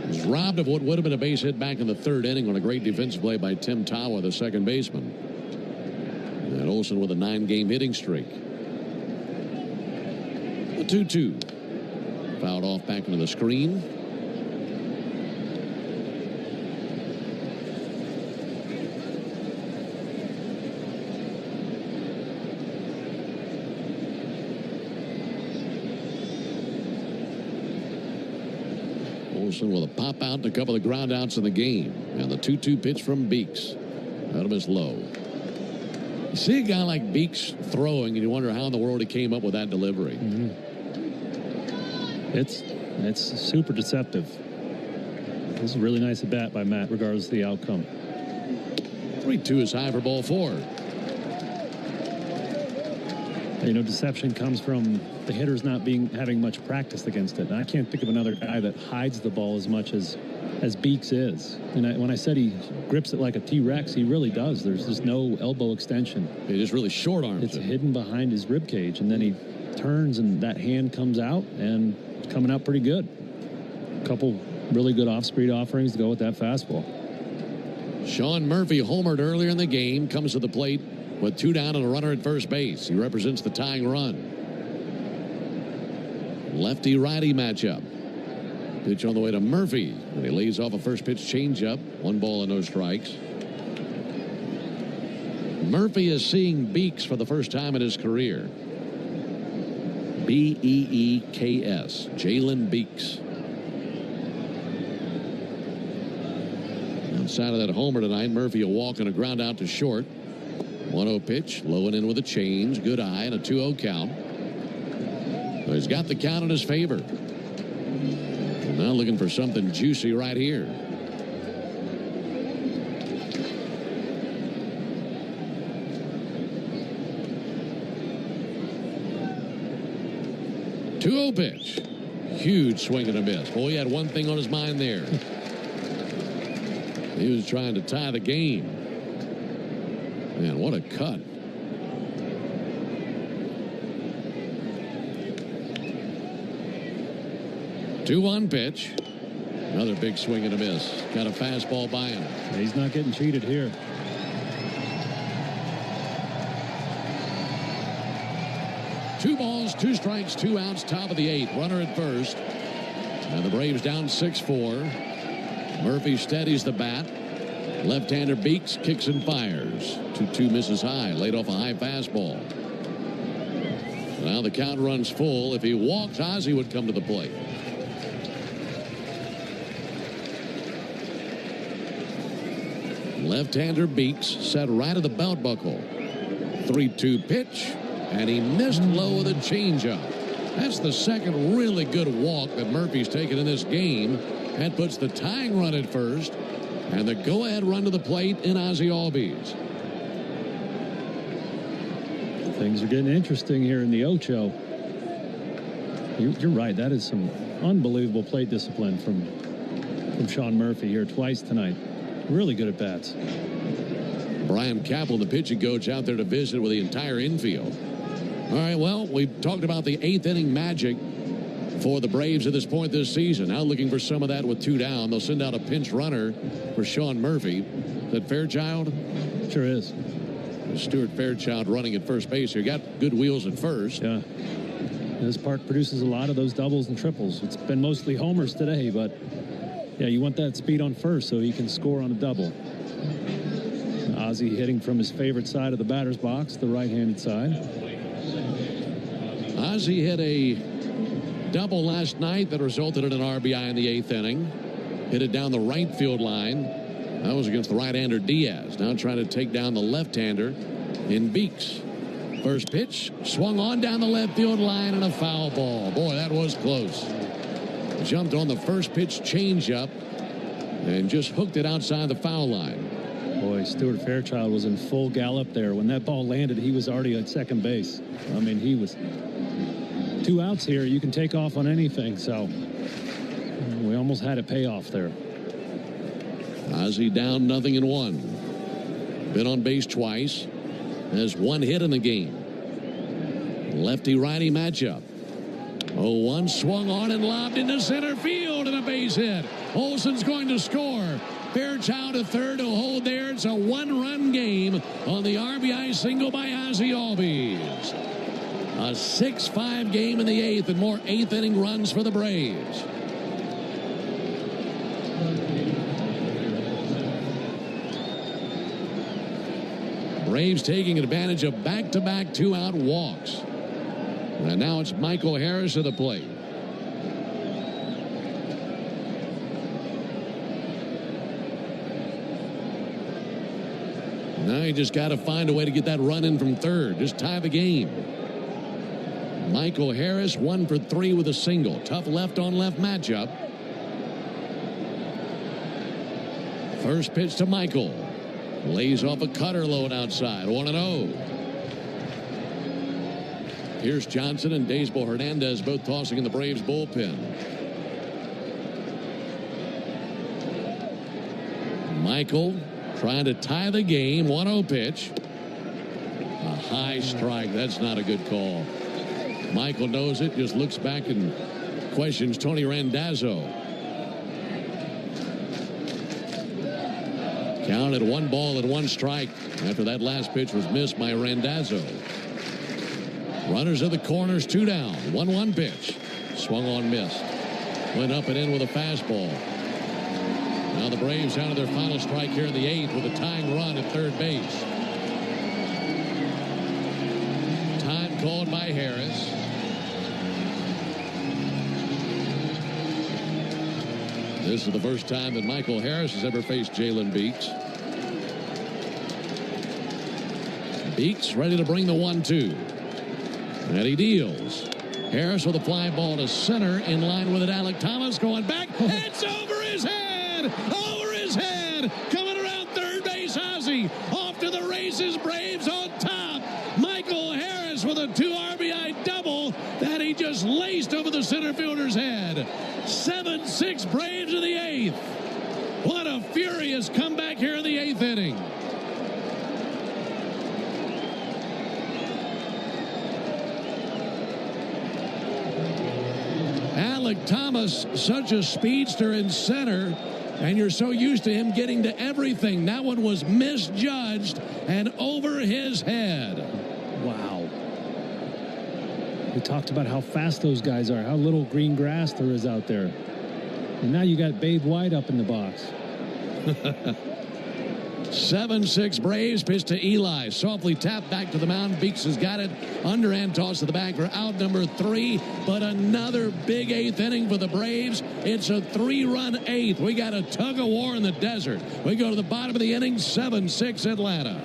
Was robbed of what would have been a base hit back in the 3rd inning on a great defensive play by Tim Tawa, the second baseman. And Olsen with a 9-game hitting streak. A 2-2. Fouled off back into the screen. Olsen with a pop out and a couple of ground outs in the game. And the 2-2 pitch from Beeks. That'll miss low. You see a guy like Beeks throwing, and you wonder how in the world he came up with that delivery. It's super deceptive. This is a really nice at bat by Matt, regardless of the outcome. 3-2 is high for ball 4. You know, deception comes from the hitters not having much practice against it. And I can't think of another guy that hides the ball as much as Beeks is. And when I said he grips it like a T-Rex, he really does. There's just no elbow extension. He just really short arms. It's hidden behind his rib cage, and then he turns and that hand comes out, and it's coming out pretty good. A couple really good off-speed offerings to go with that fastball. Sean Murphy homered earlier in the game, comes to the plate with 2 down and a runner at first base. He represents the tying run. Lefty-righty matchup. Pitch on the way to Murphy, and he lays off a first pitch changeup. 1 ball and no strikes. Murphy is seeing Beeks for the first time in his career. B-E-E-K-S. Jalen Beeks. Outside of that homer tonight, Murphy a walk and a ground out to short. 1-0 pitch, low and in with a change. Good eye and a 2-0 count. So he's got the count in his favor. And now looking for something juicy right here. Two-0 pitch. Huge swing and a miss. Boy, he had one thing on his mind there. He was trying to tie the game. Man, what a cut. Two-one pitch. Another big swing and a miss. Got a fastball by him. He's not getting cheated here. Two balls, 2 strikes, 2 outs, top of the 8th. Runner at first. And the Braves down 6-4. Murphy steadies the bat. Left-hander Beeks kicks and fires. 2-2 misses high. Laid off a high fastball. Now the count runs full. If he walks, Ozzie would come to the plate. Left-hander Beeks set right at the belt buckle. 3-2 pitch. And he missed low with a changeup. That's the second really good walk that Murphy's taken in this game. That puts the tying run at first. And the go-ahead run to the plate in Ozzie Albies. Things are getting interesting here in the Ocho. You're right. That is some unbelievable plate discipline from Sean Murphy here twice tonight. Really good at bats. Brian Capel, the pitching coach, out there to visit with the entire infield. All right, well, we've talked about the 8th inning magic for the Braves at this point this season. Now looking for some of that with 2 down. They'll send out a pinch runner for Sean Murphy. Is that Fairchild? Sure is. Stuart Fairchild running at first base here. Got good wheels at first. Yeah. This park produces a lot of those doubles and triples. It's been mostly homers today, but yeah, you want that speed on first so he can score on a double. Ozzie hitting from his favorite side of the batter's box, the right-handed side. Ozzie hit a double last night that resulted in an RBI in the 8th inning. Hit it down the right field line. That was against the right-hander Diaz. Now trying to take down the left-hander in Beeks. First pitch, swung on down the left field line and a foul ball. Boy, that was close. Jumped on the first pitch changeup and just hooked it outside the foul line. Boy, Stuart Fairchild was in full gallop there. When that ball landed, he was already at second base. I mean, he was 2 outs here. You can take off on anything, so we almost had it pay off there. Ozzie down 0-1. Been on base twice. Has 1 hit in the game. Lefty-righty matchup. 0-1 swung on and lobbed into center field and a base hit. Olsen's going to score. Fairchild to third to hold there. It's a 1-run game on the RBI single by Ozzie Albies. A 6-5 game in the 8th and more 8th inning runs for the Braves. Braves taking advantage of back-to-back 2-out walks. And now it's Michael Harris at the plate. Now you just got to find a way to get that run in from third. Just tie the game. Michael Harris 1 for 3 with a single. Tough left-on-left matchup. First pitch to Michael. Lays off a cutter load outside. 1-0. Pierce Johnson and Daysbel Hernandez both tossing in the Braves bullpen. Michael trying to tie the game. 1-0 pitch. A high strike. That's not a good call. Michael knows it. Just looks back and questions Tony Randazzo. Count at 1 ball and 1 strike after that last pitch was missed by Randazzo. Runners at the corners, 2 down. 1-1 pitch. Swung on, missed. Went up and in with a fastball. Now the Braves down to their final strike here in the 8th with a tying run at third base. Time called by Harris. This is the first time that Michael Harris has ever faced Jalen Beeks. Beeks ready to bring the 1-2. And he deals. Harris with a fly ball to center in line with it. Alec Thomas going back. It's over his head. Over his head. Coming around third base. Ozzie off to the races. Braves on top. Michael Harris with a 2 RBI double that he just laced over the center fielder's head. 7-6 Braves in the 8th. What a furious comeback here in the 8th inning. Alec Thomas, such a speedster in center, and you're so used to him getting to everything. That one was misjudged and over his head. Wow. We talked about how fast those guys are, how little green grass there is out there. And now you got Babe White up in the box. 7-6 Braves. Pitch to Eli. Softly tapped back to the mound. Beeks has got it. Underhand toss to the back for out number 3. But another big 8th inning for the Braves. It's a 3-run 8th. We got a tug of war in the desert. We go to the bottom of the inning. 7-6 Atlanta.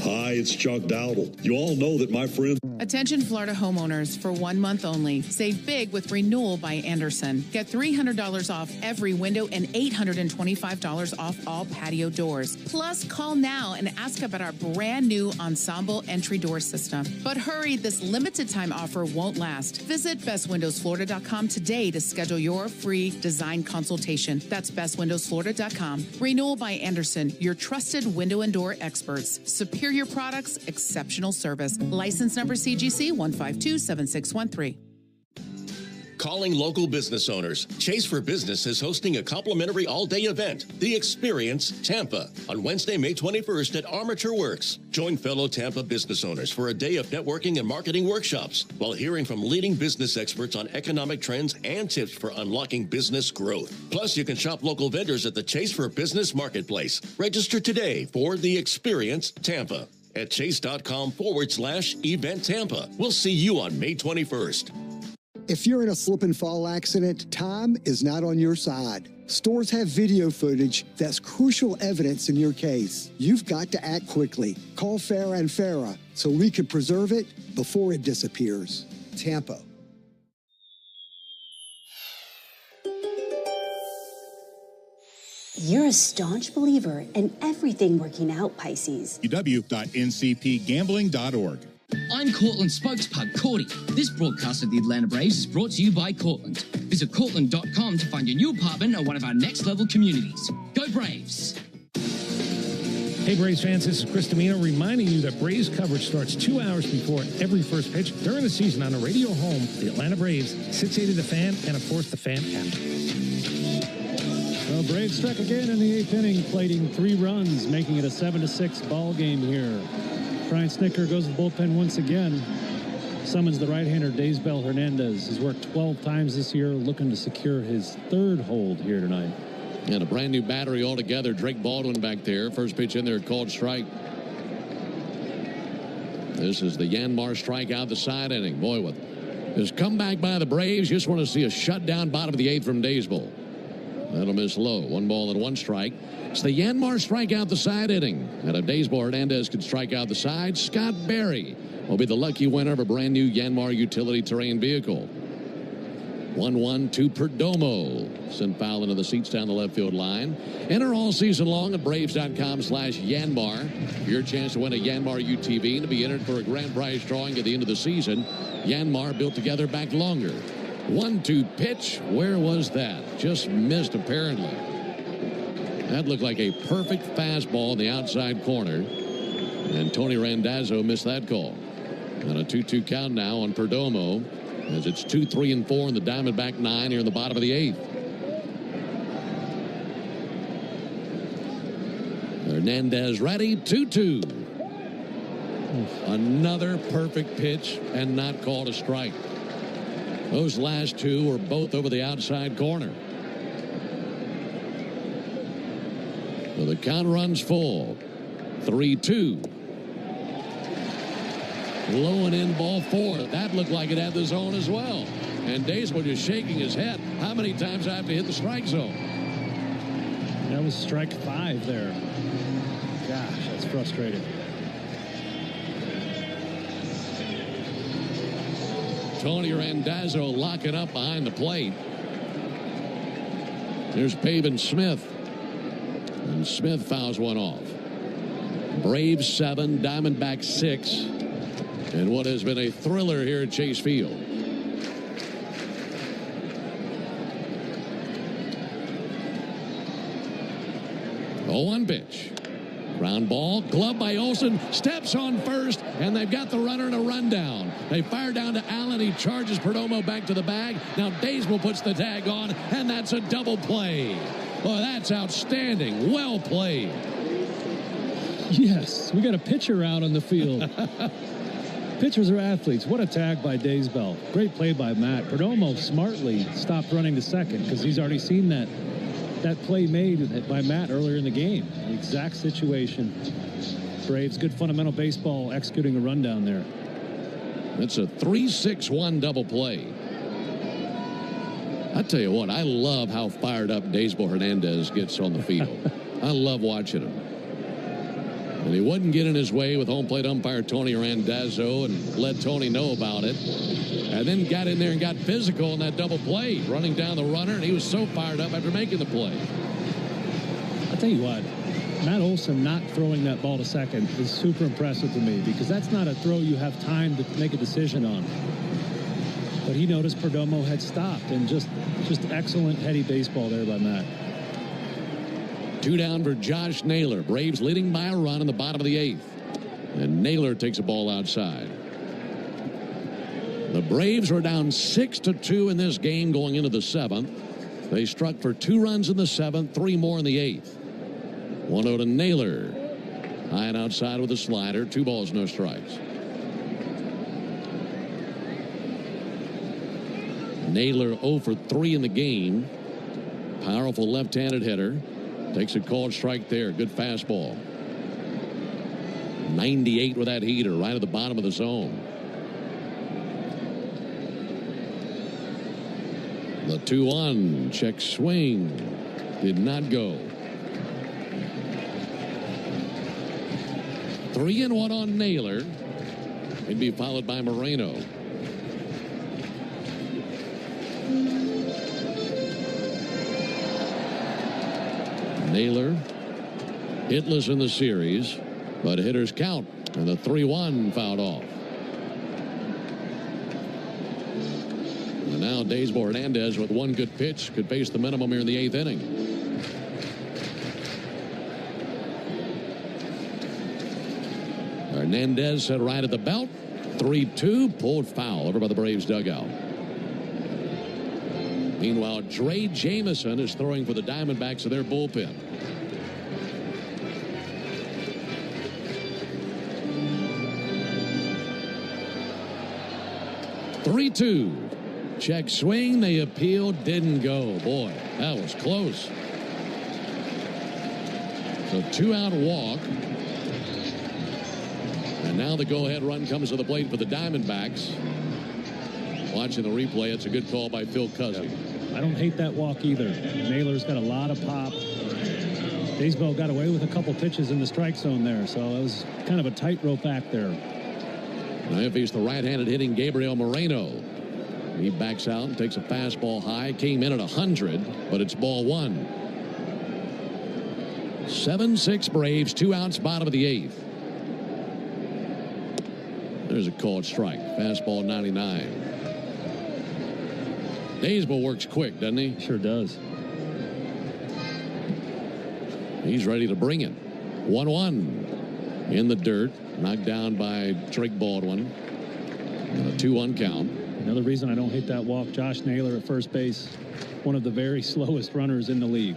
Hi, it's Chuck Dowdle. You all know that my friend... Attention Florida homeowners, for 1 month only. Save big with Renewal by Andersen. Get $300 off every window and $825 off all patio doors. Plus, call now and ask about our brand new Ensemble entry door system. But hurry, this limited time offer won't last. Visit bestwindowsflorida.com today to schedule your free design consultation. That's bestwindowsflorida.com. Renewal by Andersen, your trusted window and door experts. Superior products, exceptional service. License number CGC 1527613. Calling local business owners. Chase for Business is hosting a complimentary all-day event, The Experience Tampa, on Wednesday, May 21st at Armature Works. Join fellow Tampa business owners for a day of networking and marketing workshops while hearing from leading business experts on economic trends and tips for unlocking business growth. Plus, you can shop local vendors at the Chase for Business Marketplace. Register today for The Experience Tampa at chase.com/event Tampa. We'll see you on May 21st. If you're in a slip and fall accident, time is not on your side. Stores have video footage that's crucial evidence in your case. You've got to act quickly. Call Farah and Farah so we can preserve it before it disappears. Tampa. You're a staunch believer in everything working out, Pisces. www.ncpgambling.org. I'm Cortland's spokespug, Cordy. This broadcast of the Atlanta Braves is brought to you by Cortland. Visit Cortland.com to find your new apartment or one of our next-level communities. Go Braves! Hey, Braves fans, this is Chris Domino reminding you that Braves coverage starts 2 hours before every first pitch during the season on the radio home, the Atlanta Braves, 680 The Fan, and of course, the Fan app. Well, Braves struck again in the 8th inning, plating 3 runs, making it a 7-6 ball game here. Brian Snitker goes to the bullpen once again. Summons the right-hander Daysbel Hernandez. He's worked 12 times this year, looking to secure his 3rd hold here tonight. And a brand new battery altogether. Drake Baldwin back there. First pitch in there, called strike. This is the Yanmar strikeout, the side inning. Boy, with this comeback by the Braves, just want to see a shutdown bottom of the 8th from Daysbel. That'll miss low. 1 ball and 1 strike. It's the Yanmar strikeout the side inning. And if Daysbel Hernandez can strike out the side, Scott Berry will be the lucky winner of a brand new Yanmar utility terrain vehicle. 1-1 to Perdomo. Sent foul into the seats down the left field line. Enter all season long at Braves.com/Yanmar. Your chance to win a Yanmar UTV and to be entered for a grand prize drawing at the end of the season. Yanmar built together back longer. 1-2 pitch. Where was that? Just missed apparently. That looked like a perfect fastball in the outside corner. And Tony Randazzo missed that call. And a 2-2 count now on Perdomo as it's 2, 3, and 4 in the Diamondback 9 here in the bottom of the 8th. Hernandez ready. 2-2. Another perfect pitch and not called a strike. Those last 2 were both over the outside corner. So the count runs full. 3-2. Low and in ball 4. That looked like it had the zone as well. And Daysbel just shaking his head. How many times I have to hit the strike zone? That was strike 5 there. Gosh, that's frustrating. Tony Randazzo locking up behind the plate. There's Pavin Smith. And Smith fouls one off. Braves 7, Diamondbacks 6. And what has been a thriller here at Chase Field. Oh, 1 pitch. Ground ball, glove by Olsen, steps on first, and they've got the runner in a rundown. They fire down to Allen. He charges Perdomo back to the bag. Now Daysbel puts the tag on, and that's a double play. Oh, that's outstanding. Well played. Yes, we got a pitcher out on the field. Pitchers are athletes. What a tag by Daysbel. Great play by Matt. Perdomo smartly stopped running to second because he's already seen that play made by Matt earlier in the game. The exact situation. Braves, good fundamental baseball, executing a rundown there. It's a 3-6-1 double play. I tell you what, I love how fired up Daysbel Hernandez gets on the field. I love watching him. And he wouldn't get in his way with home plate umpire Tony Randazzo and let Tony know about it. And then got in there and got physical in that double play, running down the runner, and he was so fired up after making the play. I'll tell you what, Matt Olsen not throwing that ball to second is super impressive to me because that's not a throw you have time to make a decision on. But he noticed Perdomo had stopped, and just excellent heady baseball there by Matt. 2 down for Josh Naylor. Braves leading by a run in the bottom of the 8th. And Naylor takes a ball outside. The Braves were down 6-2 in this game going into the 7th. They struck for 2 runs in the 7th, 3 more in the 8th. 1-0 to Naylor. High and outside with a slider. 2 balls, no strikes. Naylor 0 for 3 in the game. Powerful left-handed hitter. Takes a called strike there. Good fastball. 98 with that heater right at the bottom of the zone. The 2-1 check swing did not go. 3-1 on Naylor. He'd be followed by Moreno. Naylor hitless in the series, but hitters count, and the 3-1 fouled off. And now Daysbel Hernandez with 1 good pitch could face the minimum here in the 8th inning. Hernandez set right at the belt. 3-2, pulled foul over by the Braves dugout. Meanwhile, Dre Jameson is throwing for the Diamondbacks in their bullpen. Three-2. Check swing. They appealed. Didn't go. Boy, that was close. So 2-out walk. And now the go-ahead run comes to the plate for the Diamondbacks. Watching the replay, it's a good call by Phil Cuzzy. I don't hate that walk either. Naylor's got a lot of pop. Daysbel got away with a couple pitches in the strike zone there, so it was kind of a tightrope act there. Now if he's the right-handed hitting Gabriel Moreno. He backs out and takes a fastball high. Came in at 100, but it's ball 1. 7-6 Braves, 2 outs, bottom of the 8th. There's a called strike. Fastball 99. Daysbel works quick, doesn't he? Sure does. He's ready to bring it. 1-1 in the dirt. Knocked down by Drake Baldwin. And a 2-1 count. Another reason I don't hate that walk, Josh Naylor at first base. One of the very slowest runners in the league.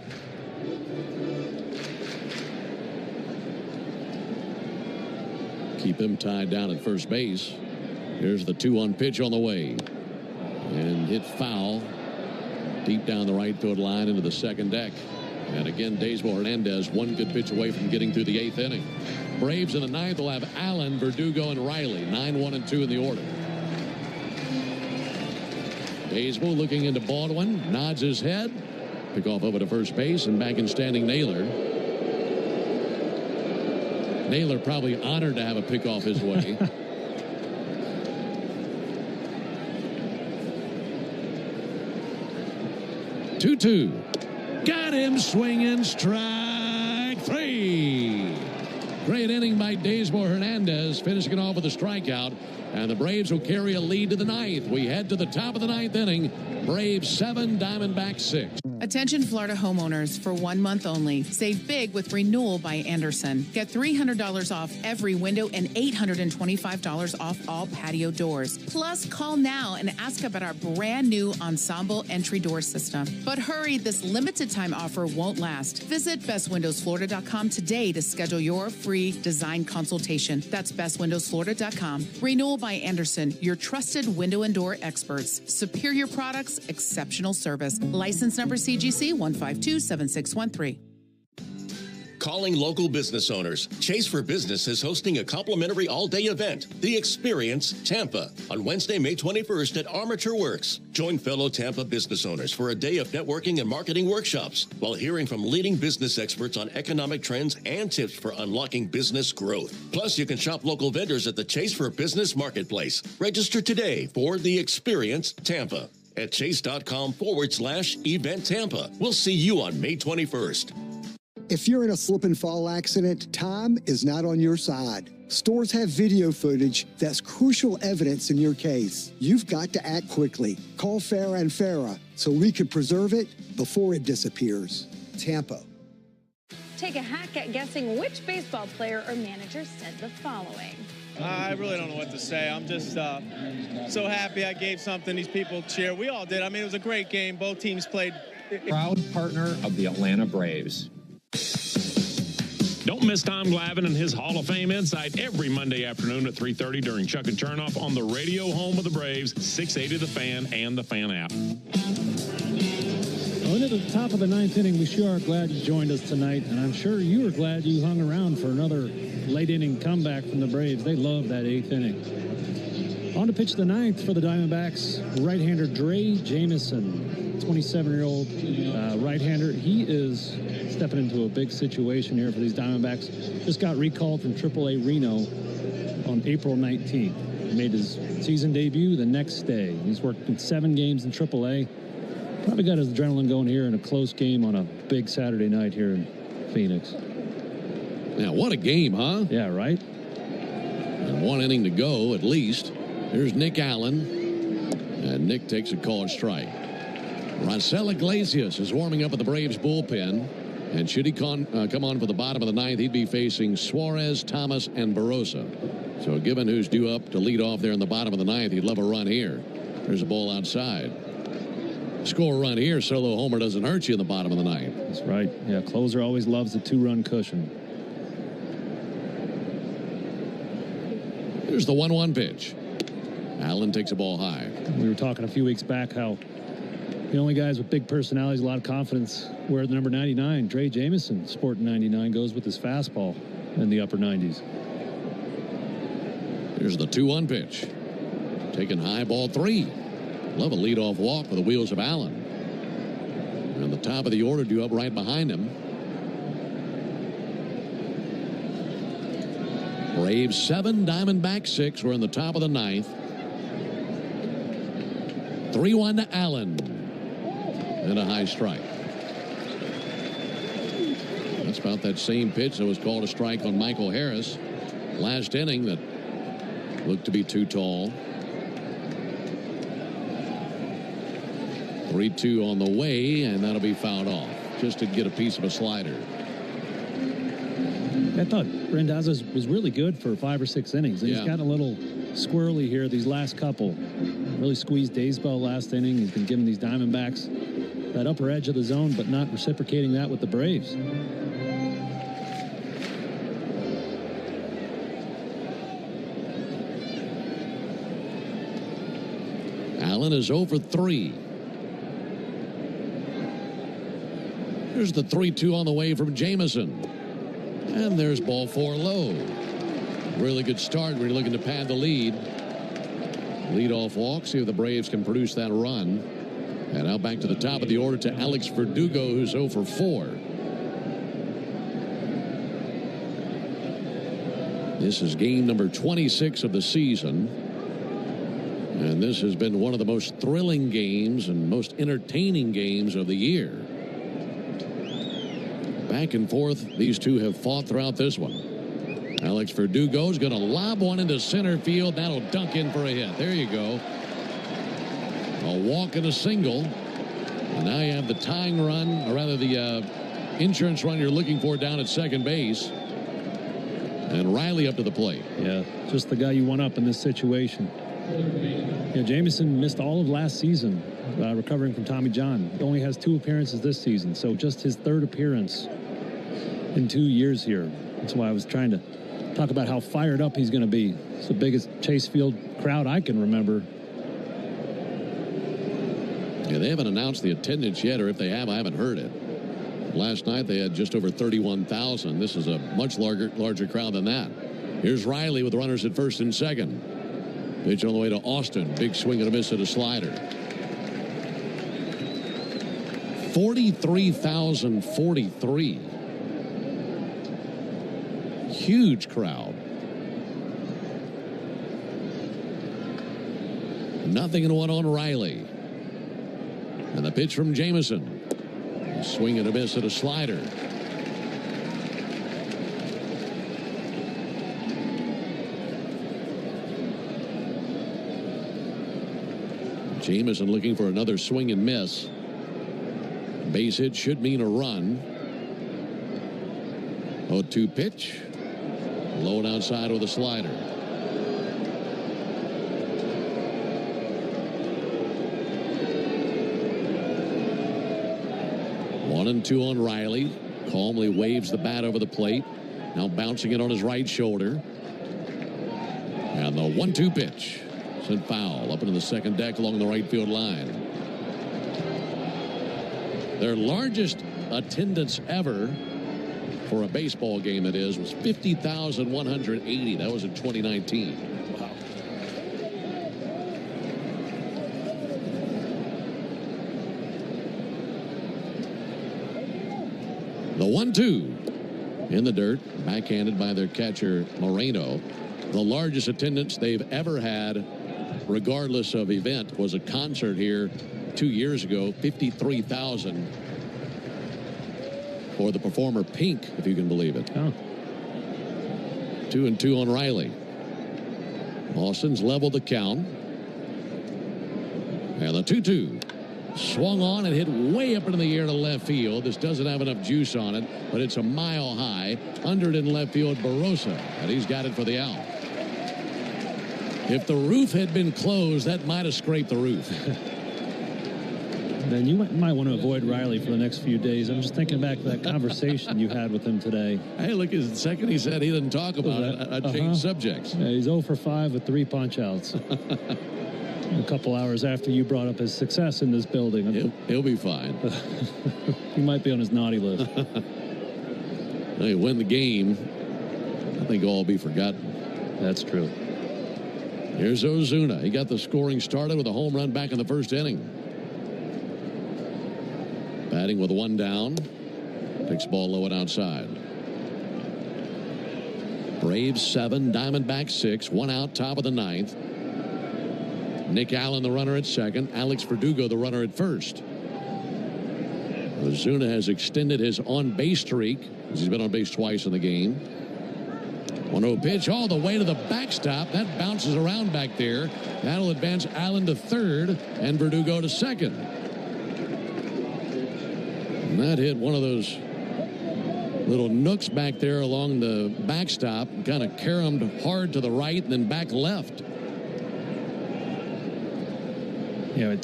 Keep him tied down at first base. Here's the 2-1 pitch on the way. And hit foul deep down the right field line into the second deck. And again, Daysbel Hernandez 1 good pitch away from getting through the 8th inning. Braves in the 9th will have Allen, Verdugo, and Riley. 9, 1, and 2 in the order. Daysbel looking into Baldwin, nods his head. Pick off over to first base, and back in standing Naylor. Naylor probably honored to have a pickoff his way. 2-2. Got him swinging. Strike 3. Great inning by Daysbel Hernandez, finishing it off with a strikeout. And the Braves will carry a lead to the 9th. We head to the top of the 9th inning. Braves 7, Diamondbacks 6. Attention Florida homeowners, for 1 month only. Save big with Renewal by Anderson. Get $300 off every window and $825 off all patio doors. Plus, call now and ask about our brand new Ensemble entry door system. But hurry, this limited time offer won't last. Visit bestwindowsflorida.com today to schedule your free design consultation. That's bestwindowsflorida.com. Renewal by Anderson, your trusted window and door experts. Superior products, exceptional service. License number CGC 1527613. Calling local business owners. Chase for Business is hosting a complimentary all-day event, The Experience Tampa, on Wednesday, May 21st at Armature Works. Join fellow Tampa business owners for a day of networking and marketing workshops while hearing from leading business experts on economic trends and tips for unlocking business growth. Plus, you can shop local vendors at the Chase for Business Marketplace. Register today for The Experience Tampa at chase.com/event Tampa. We'll see you on May 21st. If you're in a slip and fall accident, time is not on your side. Stores have video footage that's crucial evidence in your case. You've got to act quickly. Call Farah and Farah so we can preserve it before it disappears. Tampa. Take a hack at guessing which baseball player or manager said the following. I really don't know what to say. I'm just so happy I gave something these people cheer. We all did. I mean, it was a great game. Both teams played. Proud partner of the Atlanta Braves. Don't miss Tom Glavine and his Hall of Fame Insight every Monday afternoon at 3:30 during Chuck and Turnoff on the radio home of the Braves, 680 The Fan and the Fan app. Well, into the top of the ninth inning, we sure are glad you joined us tonight, and I'm sure you are glad you hung around for another late inning comeback from the Braves. They love that eighth inning. On to pitch the ninth for the Diamondbacks, right-hander Dre Jameson, 27-year-old right-hander. He is stepping into a big situation here for these Diamondbacks. Just got recalled from AAA Reno on April 19th. He made his season debut the next day. He's worked in 7 games in AAA. Probably got his adrenaline going here in a close game on a big Saturday night here in Phoenix. Now, what a game, huh? Yeah, right? And 1 inning to go, at least. Here's Nick Allen. And Nick takes a called strike. Raisel Iglesias is warming up at the Braves bullpen. And should he come on for the bottom of the ninth, he'd be facing Suarez, Thomas, and Barosa. So given who's due up to lead off there in the bottom of the ninth, he'd love a run here. There's a ball outside. Score a run here, solo homer doesn't hurt you in the bottom of the ninth. That's right. Yeah, closer always loves a 2-run cushion. Here's the 1-1 pitch. Allen takes a ball high. We were talking a few weeks back how the only guys with big personalities, a lot of confidence, wear the number 99. Dre Jameson, sporting 99, goes with his fastball in the upper 90s. Here's the 2-1 pitch. Taken high, ball 3. Love a leadoff walk with the wheels of Allen. And the top of the order due up right behind him. Braves 7, Diamondbacks 6. We're in the top of the ninth. 3-1 to Allen. And a high strike. That's about that same pitch that was called a strike on Michael Harris last inning that looked to be too tall. 3-2 on the way, and that'll be fouled off just to get a piece of a slider. I thought Randazzo was really good for 5 or 6 innings. And he's gotten a little squirrely here these last couple. Really squeezed Daysbell last inning. He's been giving these Diamondbacks that upper edge of the zone, but not reciprocating that with the Braves. Allen is 0 for 3. Here's the 3-2 on the way from Jameson. And there's ball 4 low. Really good start when you're looking to pad the lead. Leadoff walk, see if the Braves can produce that run. And now back to the top of the order to Alex Verdugo, who's 0 for 4. This is game number 26 of the season. And this has been one of the most thrilling games and most entertaining games of the year. Back and forth, these two have fought throughout this one. Alex Verdugo's going to lob one into center field. That'll dunk in for a hit. There you go. A walk and a single. And now you have the tying run, or rather the insurance run you're looking for down at second base. And Riley up to the plate. Yeah, just the guy you want up in this situation. Yeah, Jameson missed all of last season recovering from Tommy John. He only has 2 appearances this season, so just his 3rd appearance in 2 years here. That's why I was trying to talk about how fired up he's going to be. It's the biggest Chase Field crowd I can remember. Yeah, they haven't announced the attendance yet, or if they have, I haven't heard it. Last night they had just over 31,000. This is a much larger crowd than that. Here's Riley with runners at first and second. Pitch on the way to Austin. Big swing and a miss at a slider. 43,043. Huge crowd. Nothing in 1 on Riley. And the pitch from Jameson. A swing and a miss at a slider. Jameson looking for another swing and miss. Base hit should mean a run. 0-2 pitch. Low and outside with a slider. 1-2 on Riley. Calmly waves the bat over the plate. Now bouncing it on his right shoulder. And the 1-2 pitch. Sent foul up into the second deck along the right field line. Their largest attendance ever for a baseball game, it is, was 50,180. That was in 2019. Wow. The 1-2 in the dirt, backhanded by their catcher Moreno. The largest attendance they've ever had, regardless of event, was a concert here 2 years ago, 53,000 for the performer Pink, if you can believe it. Oh. 2-2 on Riley. Austin's leveled the count. And the 2-2 swung on and hit way up into the air to left field. This doesn't have enough juice on it, but it's a mile high. Under it in left field, Barossa, and he's got it for the out. If the roof had been closed, that might have scraped the roof. Then you might want to avoid Riley for the next few days. I'm just thinking back to that conversation you had with him today. Hey, look, the second he said he didn't talk about it, I changed subjects. Yeah, he's 0 for 5 with 3 punch-outs. A couple hours after you brought up his success in this building. He'll be fine. He might be on his naughty list. They win the game, I think all will be forgotten. That's true. Here's Ozuna. He got the scoring started with a home run back in the first inning. Batting with 1 down. Picks ball low and outside. Braves 7, Diamondbacks 6. 1 out, top of the 9th. Nick Allen, the runner at second. Alex Verdugo, the runner at first. Ozuna has extended his on-base streak, as he's been on base twice in the game. 1-0 pitch all the way to the backstop. That bounces around back there. That'll advance Allen to third and Verdugo to second. And that hit one of those little nooks back there along the backstop. Kind of caromed hard to the right and then back left. Yeah, I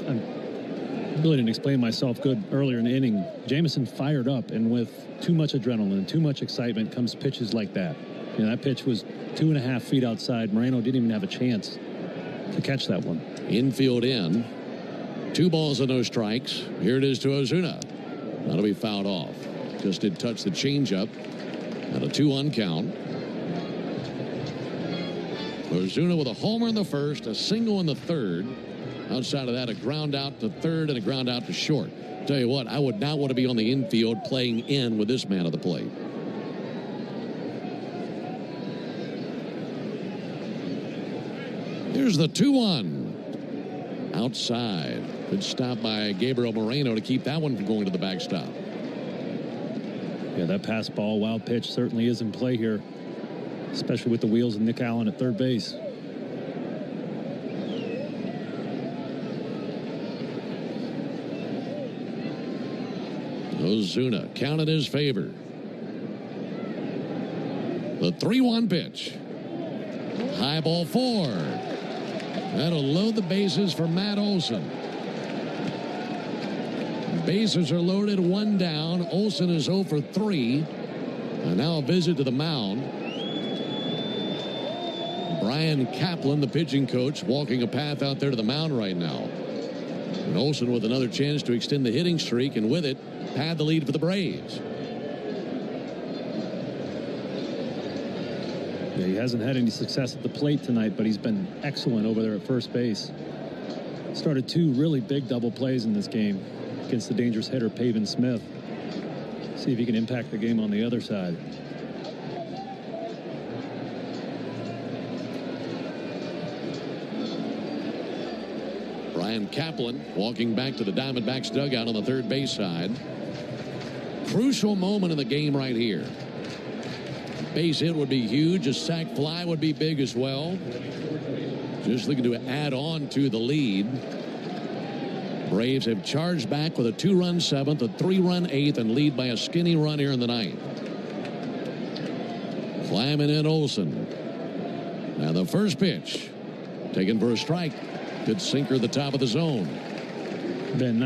really didn't explain myself good earlier in the inning. Jameson fired up, and with too much adrenaline and too much excitement comes pitches like that. You know, that pitch was 2.5 feet outside. Moreno didn't even have a chance to catch that one. Infield in. 2 balls and no strikes. Here it is to Ozuna. That'll be fouled off. Just did touch the changeup. At a 2-1 count. Ozuna with a homer in the first, a single in the third. Outside of that, a ground out to third and a ground out to short. Tell you what, I would not want to be on the infield playing in with this man at the plate. Here's the 2-1. Outside. Good stop by Gabriel Moreno to keep that one from going to the backstop. Yeah, that pass ball, wild pitch certainly is in play here, especially with the wheels of Nick Allen at third base. Ozuna count in his favor. The 3-1 pitch. High ball 4. That'll load the bases for Matt Olson. Bases are loaded, 1 down. Olson is 0 for 3. And now a visit to the mound. Brian Kaplan, the pitching coach, walking a path out there to the mound right now. And Olson with another chance to extend the hitting streak, and with it, pad the lead for the Braves. Yeah, he hasn't had any success at the plate tonight, but he's been excellent over there at first base. Started 2 really big double plays in this game against the dangerous hitter Pavin Smith. See if he can impact the game on the other side. Brian Kaplan walking back to the Diamondbacks dugout on the third base side. Crucial moment in the game right here. Base hit would be huge. A sac fly would be big as well. Just looking to add on to the lead. Braves have charged back with a 2-run 7th, a 3-run 8th, and lead by a skinny run here in the 9th. Climbing in Olson. Now the first pitch. Taken for a strike. Good sinker at the top of the zone. Ben,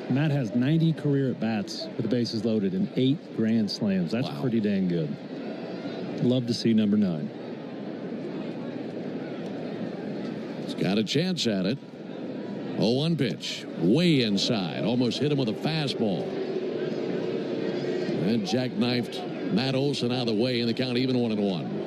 Matt has 90 career at-bats with the bases loaded and 8 grand slams. That's pretty dang good. Love to see number 9. He's got a chance at it. 0-1 pitch. Way inside. Almost hit him with a fastball. And jackknifed Matt Olson out of the way, and the count even 1-1.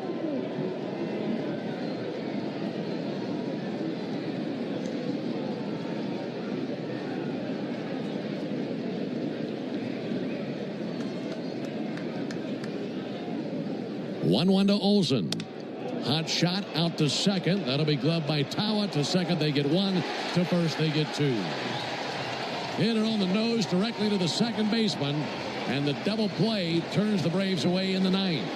One to Olson. Hot shot out to second. That'll be gloved by Tawa. To second, they get 1. To first, they get 2. Hit it on the nose directly to the second baseman. And the double play turns the Braves away in the 9th.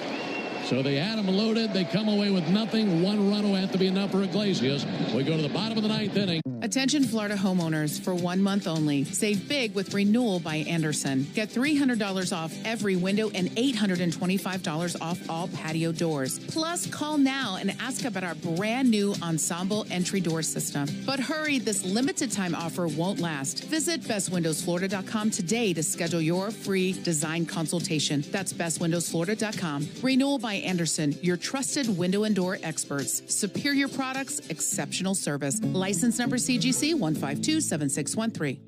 So they had them loaded. They come away with nothing. 1 run will have to be enough for Iglesias. We go to the bottom of the 9th inning. Attention Florida homeowners, for 1 month only. Save big with Renewal by Anderson. Get $300 off every window and $825 off all patio doors. Plus, call now and ask about our brand new Ensemble entry door system. But hurry, this limited time offer won't last. Visit bestwindowsflorida.com today to schedule your free design consultation. That's bestwindowsflorida.com. Renewal by Anderson, your trusted window and door experts. Superior products, exceptional service. License number CGC 1527613.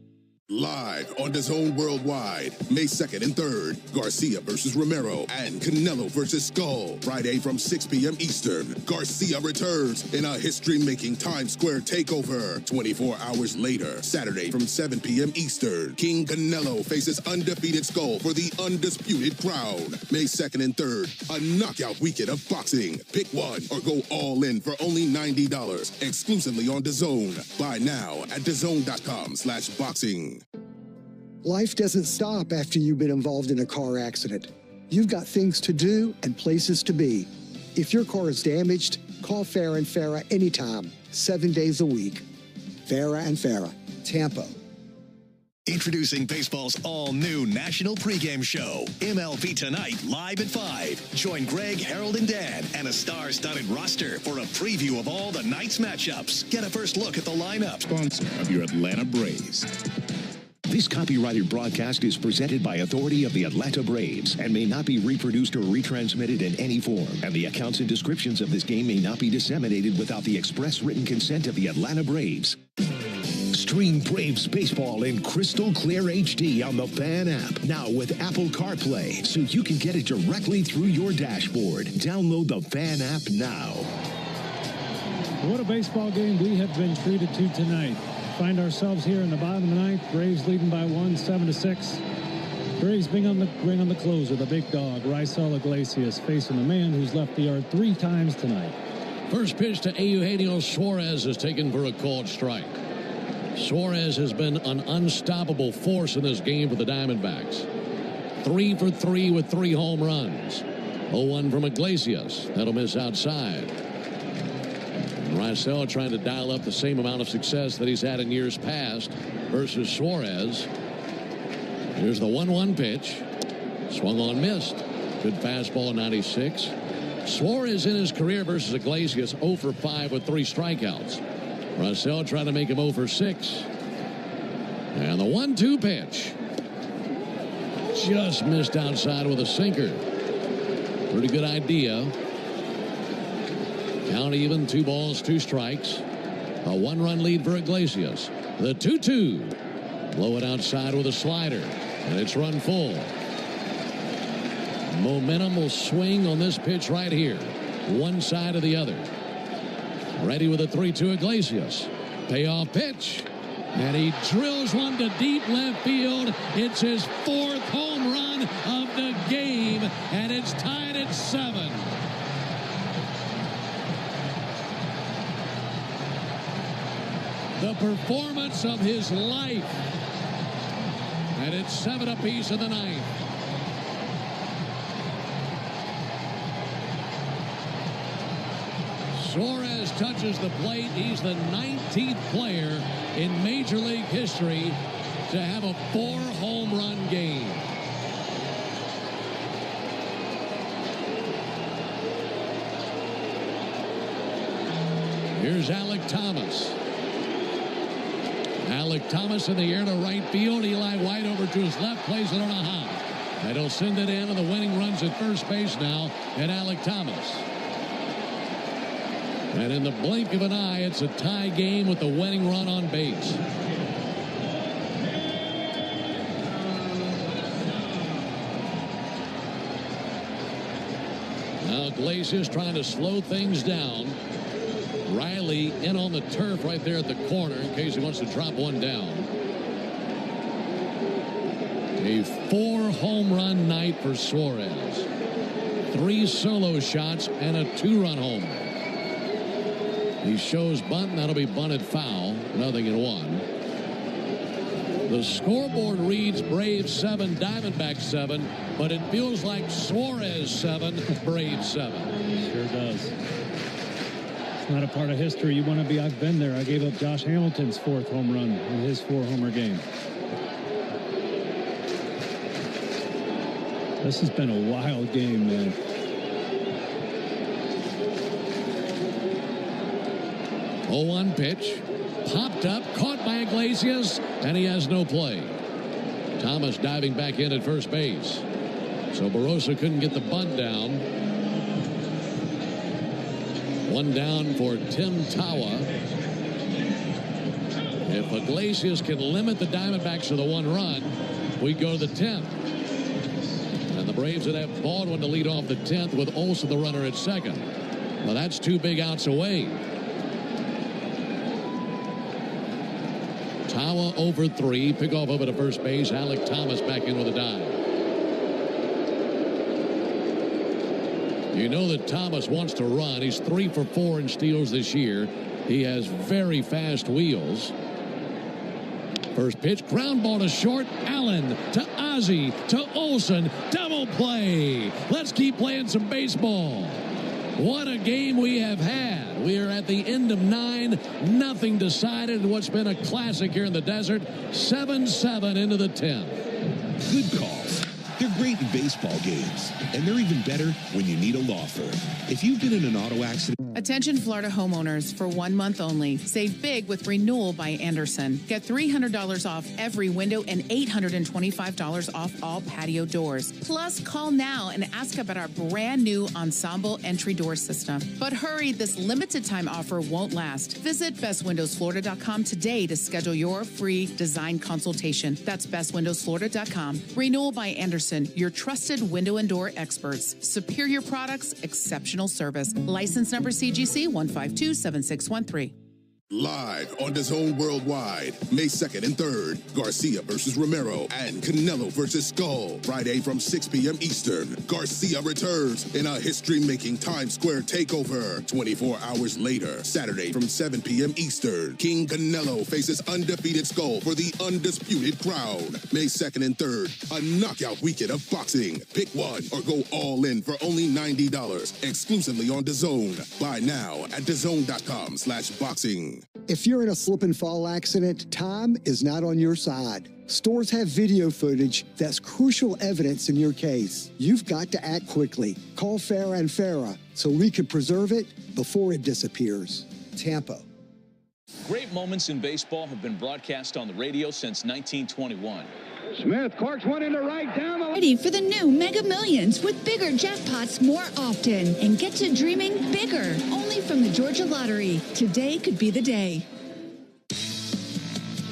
Live on DAZN Worldwide, May 2nd and 3rd, Garcia versus Romero and Canelo versus Skull. Friday from 6 p.m. Eastern, Garcia returns in a history-making Times Square takeover. 24 hours later, Saturday from 7 p.m. Eastern, King Canelo faces undefeated Skull for the undisputed crown. May 2nd and 3rd, a knockout weekend of boxing. Pick one or go all in for only $90, exclusively on DAZN. Buy now at DAZN.com/boxing. Life doesn't stop after you've been involved in a car accident. You've got things to do and places to be. If your car is damaged, call Farah and Farah anytime, 7 days a week. Farah and Farah, Tampa. Introducing baseball's all-new national pregame show, MLB Tonight, live at 5. Join Greg, Harold, and Dan and a star-studded roster for a preview of all the night's matchups. Get a first look at the lineup. Sponsor of your Atlanta Braves. This copyrighted broadcast is presented by authority of the Atlanta Braves and may not be reproduced or retransmitted in any form. And the accounts and descriptions of this game may not be disseminated without the express written consent of the Atlanta Braves. Stream Braves baseball in crystal clear HD on the Fan app. Now with Apple CarPlay, so you can get it directly through your dashboard. Download the Fan app now. What a baseball game we have been treated to tonight. Find ourselves here in the bottom of the 9th. Braves leading by 1, 7-6. Braves bring on the closer, the big dog, Raisel Iglesias, facing the man who's left the yard 3 times tonight. First pitch to Eugenio Suarez is taken for a called strike. Suarez has been an unstoppable force in this game for the Diamondbacks. 3 for 3 with 3 home runs. 0-1 from Iglesias. That'll miss outside. Raisel trying to dial up the same amount of success that he's had in years past versus Suarez. Here's the 1-1 pitch. Swung on, missed. Good fastball, 96. Suarez in his career versus Iglesias 0 for 5 with 3 strikeouts. Raisel trying to make him 0 for 6. And the 1-2 pitch. Just missed outside with a sinker. Pretty good idea. Count even, 2 balls, 2 strikes. A 1-run lead for Iglesias. The 2-2. Blow it outside with a slider. And it's run full. Momentum will swing on this pitch right here. One side or the other. Ready with a 3-2 Iglesias. Payoff pitch. And he drills one to deep left field. It's his 4th home run of the game. And it's tied at 7. The performance of his life. And it's 7 apiece in the 9th. Suarez touches the plate. He's the 19th player in Major League history to have a 4-home run game. Here's Alec Thomas. Alec Thomas in the air to right field. Eli White over to his left, plays it on a hop. And he'll send it in, and the winning run's at first base now, and Alec Thomas. And in the blink of an eye, it's a tie game with the winning run on base. Now Iglesias trying to slow things down. Riley in on the turf right there at the corner in case he wants to drop one down. A 4-home-run night for Suarez. 3 solo shots and a 2-run homer. He shows bunt, and that'll be bunted foul. 0-1. The scoreboard reads Braves 7, Diamondbacks 7, but it feels like Suarez 7, Braves 7. Sure does. It's not a part of history you want to be. I've been there. I gave up Josh Hamilton's 4th home run in his 4-homer game. This has been a wild game, man. Oh, 1 pitch. Popped up, caught by Iglesias, and he has no play. Thomas diving back in at first base. So Barossa couldn't get the bunt down. 1 down for Tim Tawa. If Iglesias can limit the Diamondbacks to the 1 run, we go to the 10th. And the Braves would have Baldwin to lead off the 10th with Olsen the runner at second. Well, that's 2 big outs away. Tawa over 3. Pickoff over to first base. Alec Thomas back in with a dive. You know that Thomas wants to run. He's 3 for 4 in steals this year. He has very fast wheels. First pitch, ground ball to short. Allen to Ozzie to Olsen. Double play. Let's keep playing some baseball. What a game we have had. We are at the end of 9. Nothing decided in what's been a classic here in the desert. 7-7 into the 10th. Good calls. They're great in baseball games, and they're even better when you need a law firm. If you've been in an auto accident... Attention Florida homeowners, for 1 month only. Save big with Renewal by Anderson. Get $300 off every window and $825 off all patio doors. Plus, call now and ask about our brand new Ensemble entry door system. But hurry, this limited time offer won't last. Visit bestwindowsflorida.com today to schedule your free design consultation. That's bestwindowsflorida.com. Renewal by Anderson, your trusted window and door experts. Superior products, exceptional service. License number CGC 1527613. Live on DAZN Worldwide, May 2nd and 3rd, Garcia versus Romero and Canelo versus Skull. Friday from 6 p.m. Eastern, Garcia returns in a history-making Times Square takeover. 24 hours later, Saturday from 7 p.m. Eastern, King Canelo faces undefeated Skull for the undisputed crown. May 2nd and 3rd, a knockout weekend of boxing. Pick one or go all in for only $90, exclusively on DAZN. Buy now at DAZN.com/boxing. If you're in a slip and fall accident, time is not on your side. Stores have video footage that's crucial evidence in your case. You've got to act quickly. Call Farah and Farah so we can preserve it before it disappears. Tampa. Great moments in baseball have been broadcast on the radio since 1921. Smith corks one into right down the... Ready for the new Mega Millions with bigger jackpots more often. And get to dreaming bigger. Only from the Georgia Lottery. Today could be the day.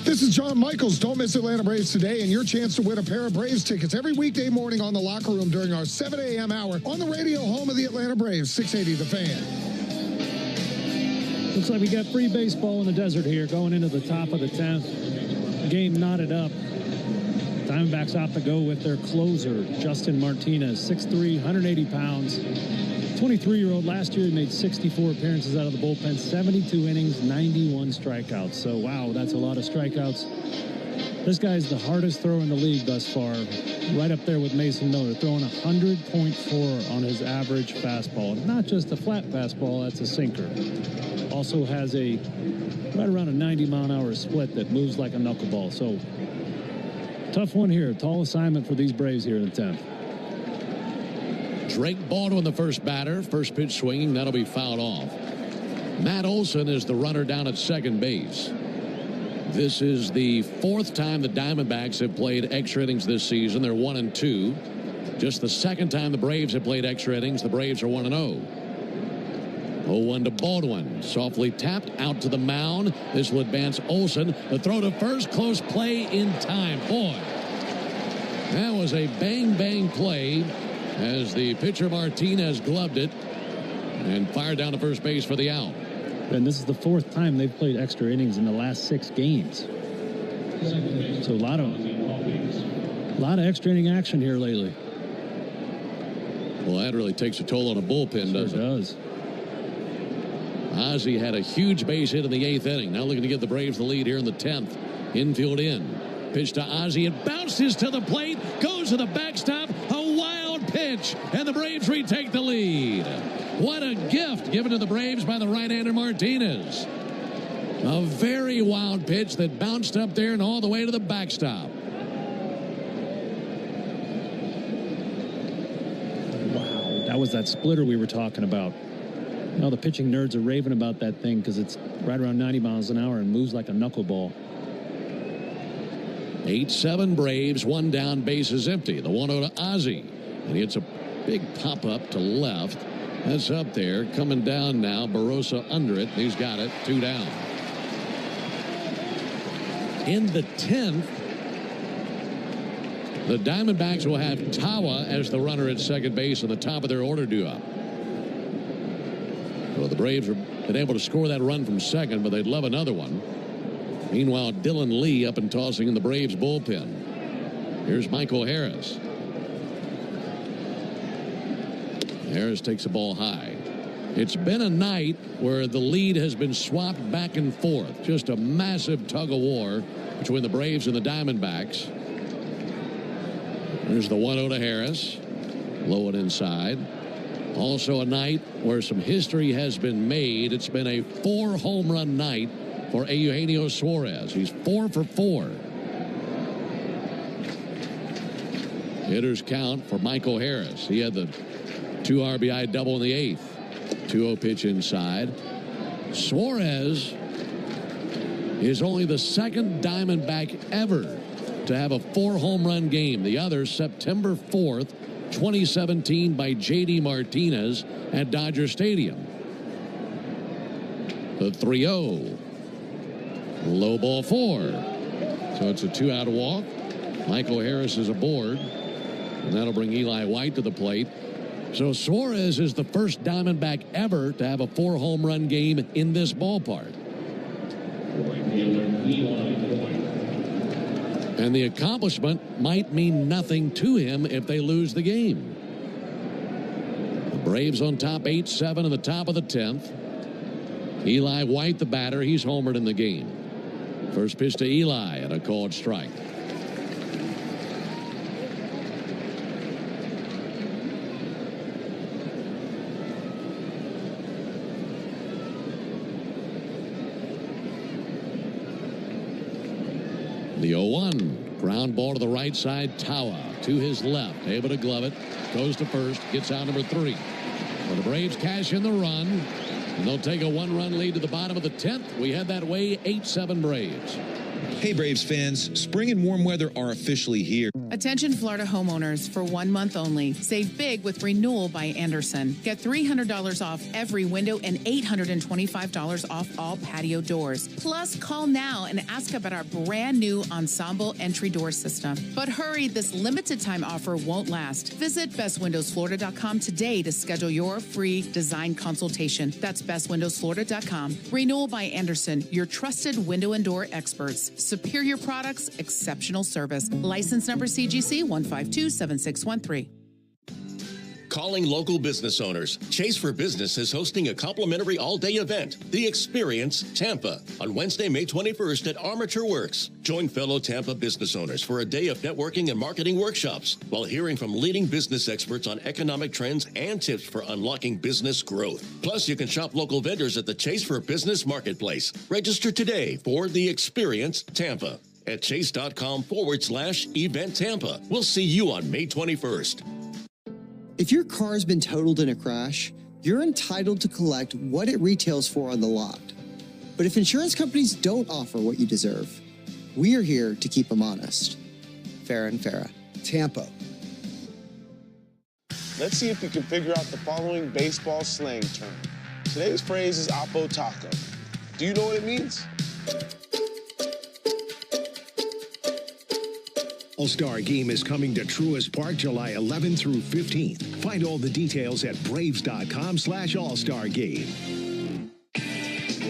This is John Michaels. Don't miss Atlanta Braves today and your chance to win a pair of Braves tickets every weekday morning on the Locker Room during our 7 a.m. hour on the radio home of the Atlanta Braves, 680 The Fan. Looks like we got free baseball in the desert here going into the top of the 10th. Game knotted up. Diamondbacks opt to go with their closer, Justin Martinez, 6'3", 180 pounds. 23-year-old. Last year he made 64 appearances out of the bullpen, 72 innings, 91 strikeouts. So, wow, that's a lot of strikeouts. This guy's the hardest thrower in the league thus far, right up there with Mason Miller, throwing 100.4 on his average fastball. Not just a flat fastball, that's a sinker. Also has a right around a 90-mile-an-hour split that moves like a knuckleball. So, tough one here. Tall assignment for these Braves here in the 10th. Drake Baldwin, the first batter. First pitch swinging. That'll be fouled off. Matt Olson is the runner down at second base. This is the fourth time the Diamondbacks have played extra innings this season. They're 1-2. Just the second time the Braves have played extra innings. The Braves are 1-0. 0-1 to Baldwin. Softly tapped out to the mound. This will advance Olsen. The throw to first. Close play in time. Boy, that was a bang-bang play as the pitcher Martinez gloved it and fired down to first base for the out. And this is the fourth time they've played extra innings in the last 6 games. So a lot of extra inning action here lately. Well, that really takes a toll on a bullpen, doesn't it? It does. Ozzie had a huge base hit in the 8th inning. Now looking to give the Braves the lead here in the 10th. Infield in. Pitch to Ozzie. It bounces to the plate. Goes to the backstop. A wild pitch. And the Braves retake the lead. What a gift given to the Braves by the right-hander Martinez. A very wild pitch that bounced up there and all the way to the backstop. Wow. That was that splitter we were talking about. You know, the pitching nerds are raving about that thing because it's right around 90 miles an hour and moves like a knuckleball. 8-7 Braves, 1 down, bases empty. The 1-0 to Ozzie. And it's a big pop-up to left. That's up there. Coming down now. Barossa under it. He's got it. 2 down. In the 10th, the Diamondbacks will have Tawa as the runner at second base on the top of their order due up. Well, the Braves have been able to score that run from second, but they'd love another one. Meanwhile, Dylan Lee up and tossing in the Braves bullpen. Here's Michael Harris. Harris takes the ball high. It's been a night where the lead has been swapped back and forth. Just a massive tug of war between the Braves and the Diamondbacks. There's the 1-0 to Harris. Low and inside. Also a night where some history has been made. It's been a 4-home run night for Eugenio Suarez. He's 4 for 4. Hitters count for Michael Harris. He had the 2 RBI double in the 8th. 2-0 pitch inside. Suarez is only the second Diamondback ever to have a 4-home run game. The other, September 4th, 2017 by J.D. Martinez at Dodger Stadium. The 3-0. Low ball 4. So it's a 2-out walk. Michael Harris is aboard. And that'll bring Eli White to the plate. So Suarez is the first Diamondback ever to have a 4-home run game in this ballpark. And the accomplishment might mean nothing to him if they lose the game. The Braves on top 8-7 in the top of the 10th. Eli White, the batter, he's homered in the game. First pitch to Eli and a called strike. The 0-1. Ground ball to the right side. Tawa to his left. Able to glove it. Goes to first. Gets out number 3. Well, the Braves cash in the run. And they'll take a 1-run lead to the bottom of the 10th. We head that way. 8-7 Braves. Hey, Braves fans. Spring and warm weather are officially here. Attention Florida homeowners, for 1 month only. Save big with Renewal by Anderson. Get $300 off every window and $825 off all patio doors. Plus, call now and ask about our brand new Ensemble entry door system. But hurry, this limited time offer won't last. Visit bestwindowsflorida.com today to schedule your free design consultation. That's bestwindowsflorida.com. Renewal by Anderson, your trusted window and door experts. Superior products, exceptional service. License number CGC 1527613. Calling local business owners. Chase for Business is hosting a complimentary all-day event, The Experience Tampa, on Wednesday, May 21st at Armature Works. Join fellow Tampa business owners for a day of networking and marketing workshops while hearing from leading business experts on economic trends and tips for unlocking business growth. Plus, you can shop local vendors at the Chase for Business Marketplace. Register today for The Experience Tampa at chase.com/event Tampa. We'll see you on May 21st. If your car's been totaled in a crash, you're entitled to collect what it retails for on the lot. But if insurance companies don't offer what you deserve, we're here to keep them honest. Farah and Farah. Tampa. Let's see if you can figure out the following baseball slang term. Today's phrase is Oppo Taco. Do you know what it means? All-Star Game is coming to Truist Park July 11th through 15th. Find all the details at braves.com/All-Star Game.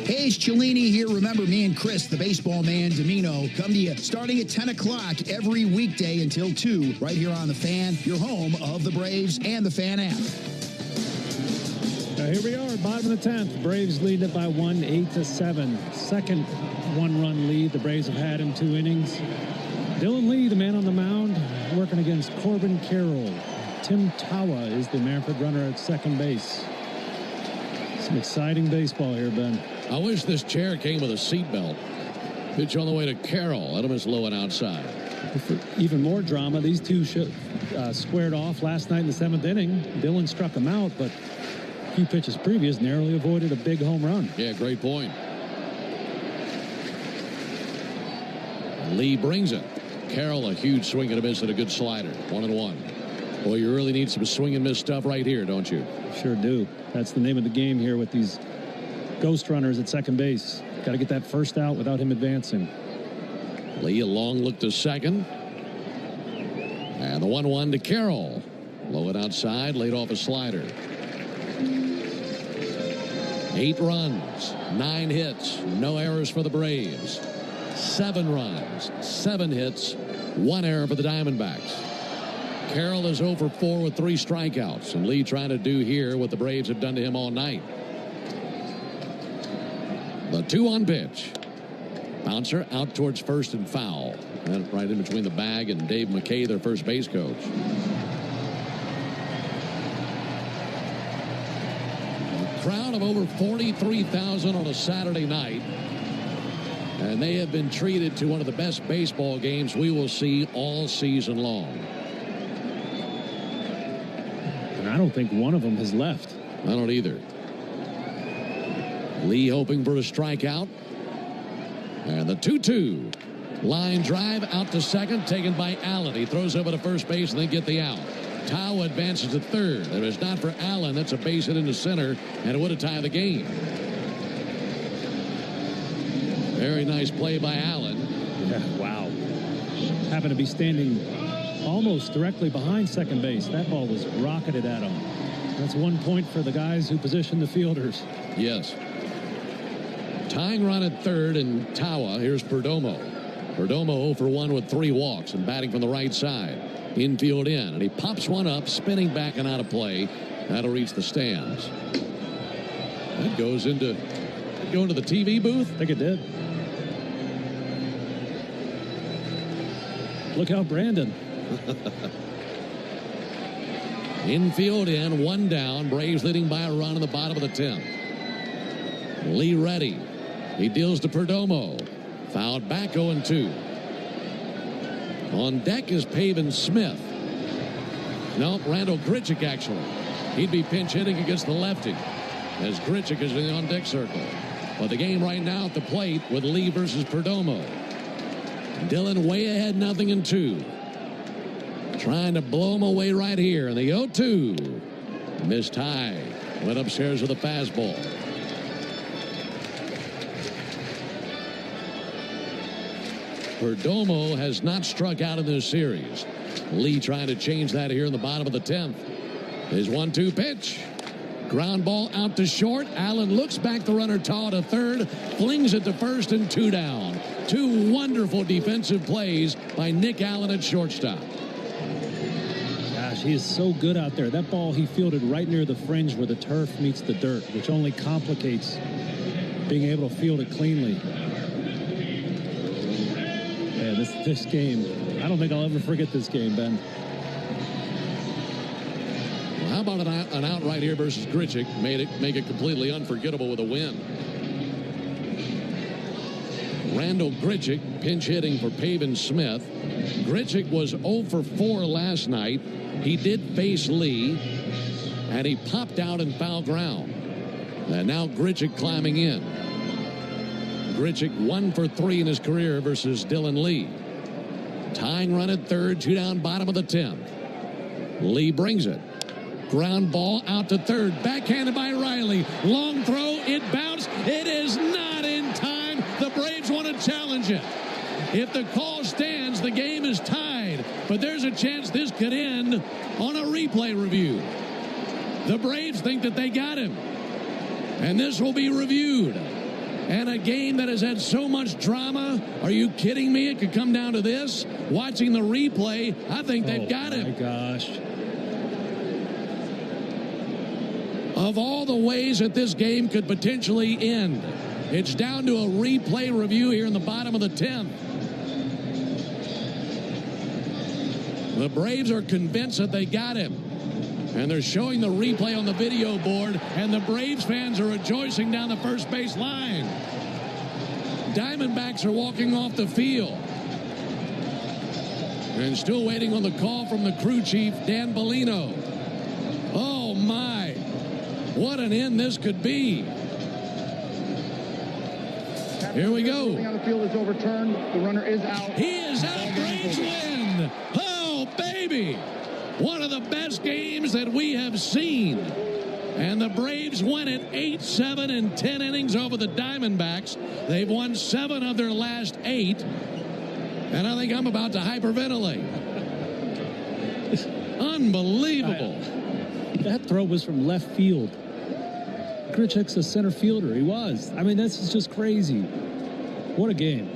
Hey, it's Cellini here. Remember, me and Chris, the baseball man, Domino, come to you starting at 10 o'clock every weekday until 2, right here on The Fan, your home of the Braves and the Fan app. Here we are, bottom of the 10th. Braves lead it by 1, 8-7. Second one-run lead the Braves have had in 2 innings. Dylan Lee, the man on the mound, working against Corbin Carroll. Tim Tawa is the Manfred runner at second base. Some exciting baseball here, Ben. I wish this chair came with a seatbelt. Pitch on the way to Carroll. Let him is low and outside. For even more drama, these two squared off last night in the 7th inning. Dylan struck him out, but a few pitches previous narrowly avoided a big home run. Yeah, great point. Lee brings it. Carroll, a huge swing and a miss and a good slider. 1-1. Boy, you really need some swing and miss stuff right here, don't you? Sure do. That's the name of the game here with these ghost runners at second base. Got to get that first out without him advancing. Lee, a long look to second. And the 1-1 to Carroll. Low it outside, laid off a slider. 8 runs, 9 hits, no errors for the Braves. 7 runs, 7 hits, 1 error for the Diamondbacks. Carroll is 0 for 4 with 3 strikeouts, and Lee trying to do here what the Braves have done to him all night. The 2-1 pitch. Bouncer out towards first and foul. And right in between the bag and Dave McKay, their first base coach. A crowd of over 43,000 on a Saturday night. And they have been treated to one of the best baseball games we will see all season long. And I don't think one of them has left. I don't either. Lee hoping for a strikeout. And the 2-2. Line drive out to second, taken by Allen. He throws over to first base and then get the out. Tawa advances to third. If it's not for Allen, that's a base hit into center, and it would have tied the game. Very nice play by Allen. Yeah, wow. Happened to be standing almost directly behind second base. That ball was rocketed at him. That's 1 point for the guys who position the fielders. Yes. Tying run at third and Tawa. Here's Perdomo. Perdomo 0 for 1 with 3 walks and batting from the right side. Infield in, and he pops one up, spinning back and out of play. That'll reach the stands. That goes into the TV booth? I think it did. Look out, Brandon. Infield in, 1 down. Braves leading by a run in the bottom of the 10th. Lee ready. He deals to Perdomo. Fouled back 0-2. On deck is Pavin Smith. No, Randall Grichuk actually. He'd be pinch hitting against the lefty as Grichuk is in the on deck circle. But the game right now at the plate with Lee versus Perdomo. Dylan way ahead, 0-2. Trying to blow him away right here. And the 0-2. Missed high. Went upstairs with a fastball. Perdomo has not struck out in this series. Lee trying to change that here in the bottom of the 10th. His 1-2 pitch. Ground ball out to short. Allen looks back the runner tall to third. Flings it to first and 2 down. 2 wonderful defensive plays by Nick Allen at shortstop. Gosh, he is so good out there. That ball he fielded right near the fringe where the turf meets the dirt, which only complicates being able to field it cleanly. Yeah, this game, I don't think I'll ever forget this game, Ben. Well, how about an out right here versus Grichuk? Make it completely unforgettable with a win. Randall Grichuk pinch hitting for Pavin Smith. Grichuk was 0 for 4 last night. He did face Lee, and he popped out in foul ground. And now Grichuk climbing in. Grichuk 1 for 3 in his career versus Dylan Lee. Tying run at third, 2 down, bottom of the 10th. Lee brings it. Ground ball out to third. Backhanded by Riley. Long throw. It bounced. It is not in time. The Braves want to challenge it. If the call stands, the game is tied. But there's a chance this could end on a replay review. The Braves think that they got him. And this will be reviewed. And a game that has had so much drama, are you kidding me? It could come down to this. Watching the replay, I think they've got him. Oh, my gosh. Of all the ways that this game could potentially end, it's down to a replay review here in the bottom of the 10th. The Braves are convinced that they got him. And they're showing the replay on the video board, and the Braves fans are rejoicing down the first base line. Diamondbacks are walking off the field. And still waiting on the call from the crew chief, Dan Bellino. Oh, my. What an end this could be. Here we go. On the field is overturned. The runner is out. He is out. Braves win. Oh, baby. One of the best games that we have seen. And the Braves win it 8-7 in 10 innings over the Diamondbacks. They've won 7 of their last 8. And I think I'm about to hyperventilate. Unbelievable. That throw was from left field. Grichuk's a center fielder. He was. I mean, this is just crazy. What a game.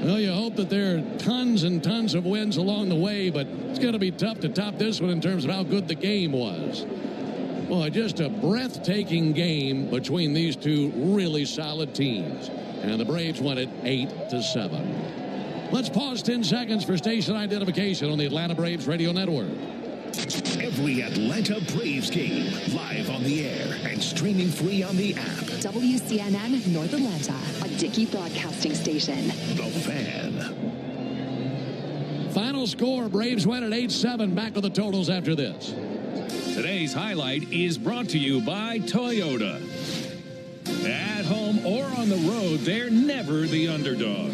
Well, you hope that there are tons and tons of wins along the way, but it's going to be tough to top this one in terms of how good the game was. Well, just a breathtaking game between these two really solid teams. And the Braves won it 8-7. Let's pause 10 seconds for station identification on the Atlanta Braves Radio Network. Every Atlanta Braves game live on the air and streaming free on the app. WCNN North Atlanta, a Dickey broadcasting station. The Fan. Final score, Braves win at 8-7. Back with the totals after this. Today's highlight is brought to you by Toyota. At home or on the road, they're never the underdog.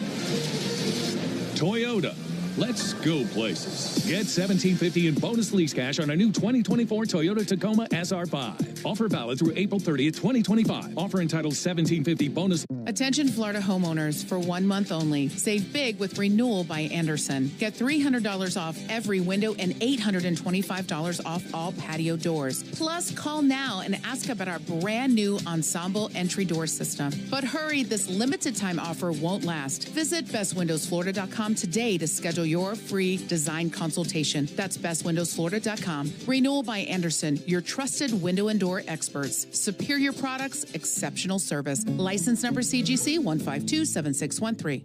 Toyota. Let's go places. Get $1,750 in bonus lease cash on a new 2024 Toyota Tacoma SR5. Offer valid through April 30th, 2025. Offer entitled $1,750 bonus. Attention Florida homeowners, for 1 month only. Save big with Renewal by Anderson. Get $300 off every window and $825 off all patio doors. Plus, call now and ask about our brand new Ensemble entry door system. But hurry, this limited time offer won't last. Visit bestwindowsflorida.com today to schedule your free design consultation. That's bestwindowsflorida.com. Renewal by Anderson, your trusted window and door experts. Superior products, exceptional service. License number CGC 1527613.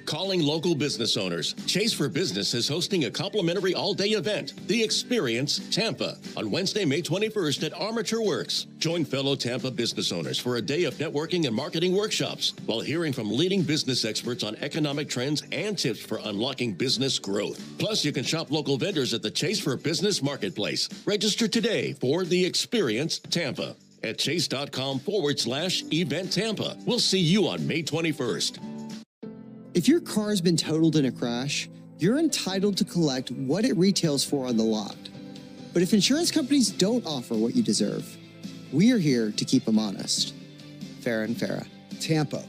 Calling local business owners. Chase for Business is hosting a complimentary all-day event, The Experience Tampa, on Wednesday, May 21st at Armature Works. Join fellow Tampa business owners for a day of networking and marketing workshops while hearing from leading business experts on economic trends and tips for unlocking business growth. Plus, you can shop local vendors at the Chase for Business Marketplace. Register today for The Experience Tampa at chase.com/event Tampa. We'll see you on May 21st. If your car's been totaled in a crash, you're entitled to collect what it retails for on the lot. But if insurance companies don't offer what you deserve, we are here to keep them honest. Farah and Farah, Tampa.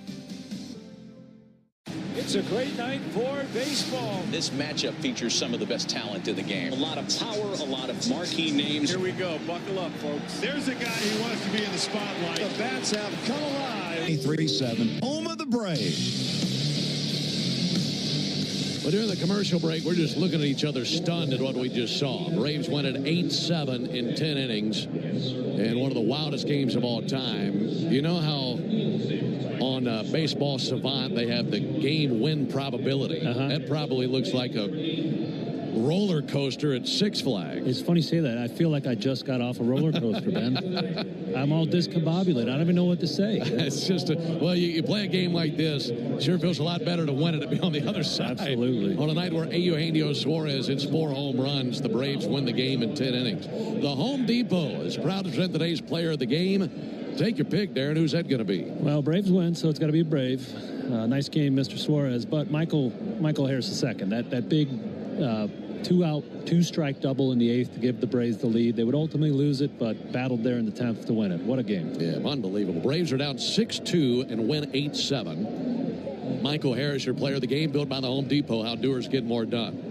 It's a great night for baseball. This matchup features some of the best talent in the game. A lot of power, a lot of marquee names. Here we go. Buckle up, folks. There's a guy who wants to be in the spotlight. The bats have come alive. 3-7, home of the Braves. Well, during the commercial break, we're just looking at each other stunned at what we just saw. Braves went at 8-7 in 10 innings in one of the wildest games of all time. You know how on Baseball Savant they have the game win probability? That probably looks like a roller coaster at Six Flags. It's funny you say that. I feel like I just got off a roller coaster, Ben. I'm all discombobulated. I don't even know what to say. It's just well, you play a game like this, sure feels a lot better to win it to be on the other side. Absolutely. On a night where Eugenio Suarez hits 4 home runs, the Braves win the game in 10 innings. The Home Depot is proud to present today's player of the game. Take your pick, Darren. Who's that going to be? Well, Braves win, so it's got to be Brave. Nice game, Mr. Suarez. But Michael Harris the second. That big 2-out, 2-strike double in the 8th to give the Braves the lead. They would ultimately lose it, but battled there in the 10th to win it. What a game. Yeah, unbelievable. Braves are down 6-2 and win 8-7. Michael Harris, your player of the game, built by the Home Depot. How doers get more done.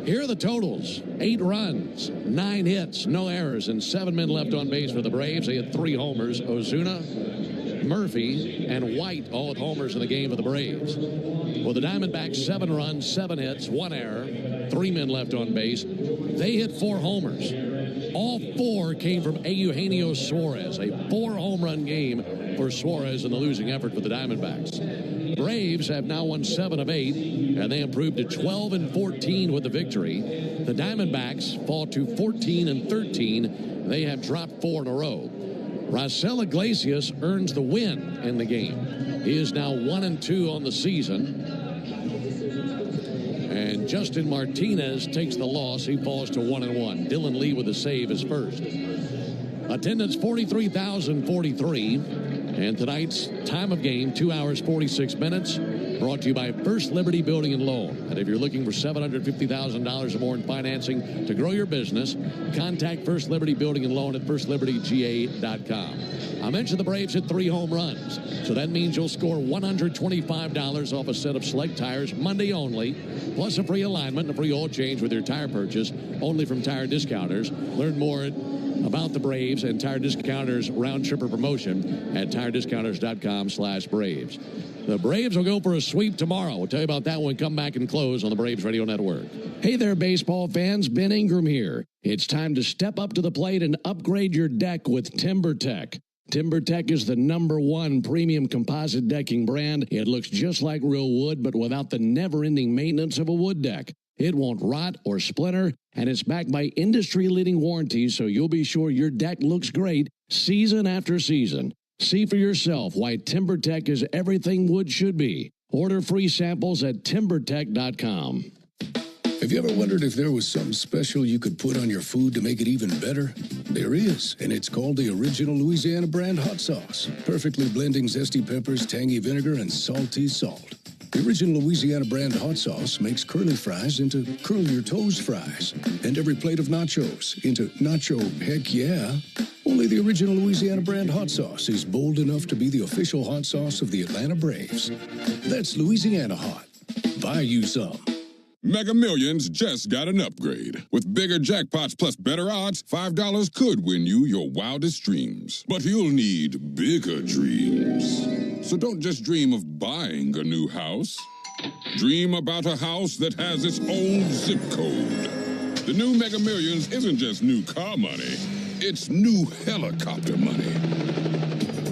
Here are the totals. 8 runs, 9 hits, no errors, and 7 men left on base for the Braves. They had 3 homers. Ozuna, Murphy, and White all with homers in the game for the Braves. Well, the Diamondbacks, 7 runs, 7 hits, 1 error, 3 men left on base. They hit 4 homers. All 4 came from Eugenio Suarez. A 4-home-run game for Suarez in the losing effort for the Diamondbacks. Braves have now won 7 of 8, and they improved to 12-14 with the victory. The Diamondbacks fall to 14-13. They have dropped 4 in a row. Raisel Iglesias earns the win in the game. He is now 1-2 on the season. And Justin Martinez takes the loss. He falls to 1-1. Dylan Lee with a save is first. Attendance 43,043. And tonight's time of game, 2 hours, 46 minutes, brought to you by First Liberty Building and Loan. And if you're looking for $750,000 or more in financing to grow your business, contact First Liberty Building and Loan at firstlibertyga.com. I mentioned the Braves hit 3 home runs, so that means you'll score $125 off a set of Select tires Monday only, plus a free alignment and a free oil change with your tire purchase, only from Tire Discounters. Learn more about the Braves and Tire Discounters round tripper promotion at tirediscounters.com/Braves. The Braves will go for a sweep tomorrow. We'll tell you about that when we come back and close on the Braves Radio Network. Hey there, baseball fans. Ben Ingram here. It's time to step up to the plate and upgrade your deck with TimberTech. TimberTech is the #1 premium composite decking brand. It looks just like real wood, but without the never-ending maintenance of a wood deck. It won't rot or splinter, and it's backed by industry-leading warranties, so you'll be sure your deck looks great season after season. See for yourself why TimberTech is everything wood should be. Order free samples at timbertech.com. Have you ever wondered if there was something special you could put on your food to make it even better? There is, and it's called the Original Louisiana Brand Hot Sauce. Perfectly blending zesty peppers, tangy vinegar, and salty salt. The Original Louisiana Brand Hot Sauce makes curly fries into curl your toes fries, and every plate of nachos into nacho heck yeah. Only the Original Louisiana Brand Hot Sauce is bold enough to be the official hot sauce of the Atlanta Braves. That's Louisiana Hot. Buy you some. Mega Millions just got an upgrade. With bigger jackpots plus better odds, $5 could win you your wildest dreams. But you'll need bigger dreams. So don't just dream of buying a new house. Dream about a house that has its own zip code. The new Mega Millions isn't just new car money. It's new helicopter money.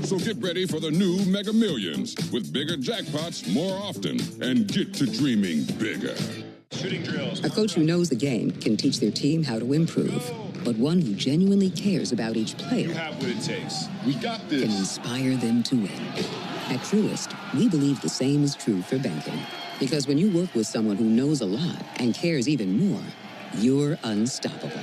So get ready for the new Mega Millions with bigger jackpots more often and get to dreaming bigger. Shooting drills. A coach who knows the game can teach their team how to improve, but one who genuinely cares about each player. You have what it takes. We got this. Can inspire them to win. At Truist, we believe the same is true for banking. Because when you work with someone who knows a lot and cares even more, you're unstoppable.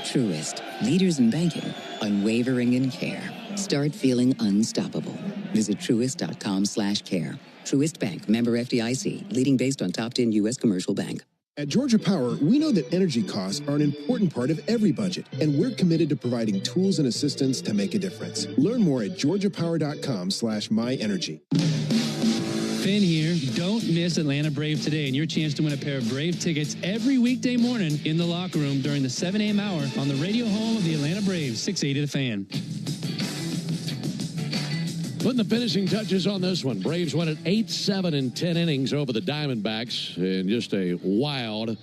Truist, leaders in banking, unwavering in care. Start feeling unstoppable. Visit truist.com/care. Truist Bank, member FDIC, leading based on top 10 U.S. commercial bank. At Georgia Power, we know that energy costs are an important part of every budget, and we're committed to providing tools and assistance to make a difference. Learn more at georgiapower.com/myenergy. Finn here. Don't miss Atlanta Brave Today and your chance to win a pair of Brave tickets every weekday morning in the locker room during the 7 a.m. hour on the radio home of the Atlanta Braves, 680 The Fan. Putting the finishing touches on this one. Braves won it 8-7 in 10 innings over the Diamondbacks in just a wild,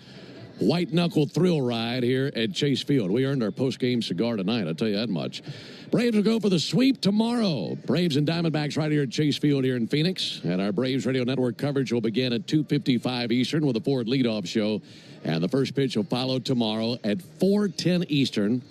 white-knuckle thrill ride here at Chase Field. We earned our post-game cigar tonight, I'll tell you that much. Braves will go for the sweep tomorrow. Braves and Diamondbacks right here at Chase Field here in Phoenix. And our Braves Radio Network coverage will begin at 2:55 Eastern with a Ford leadoff show. And the first pitch will follow tomorrow at 4:10 Eastern.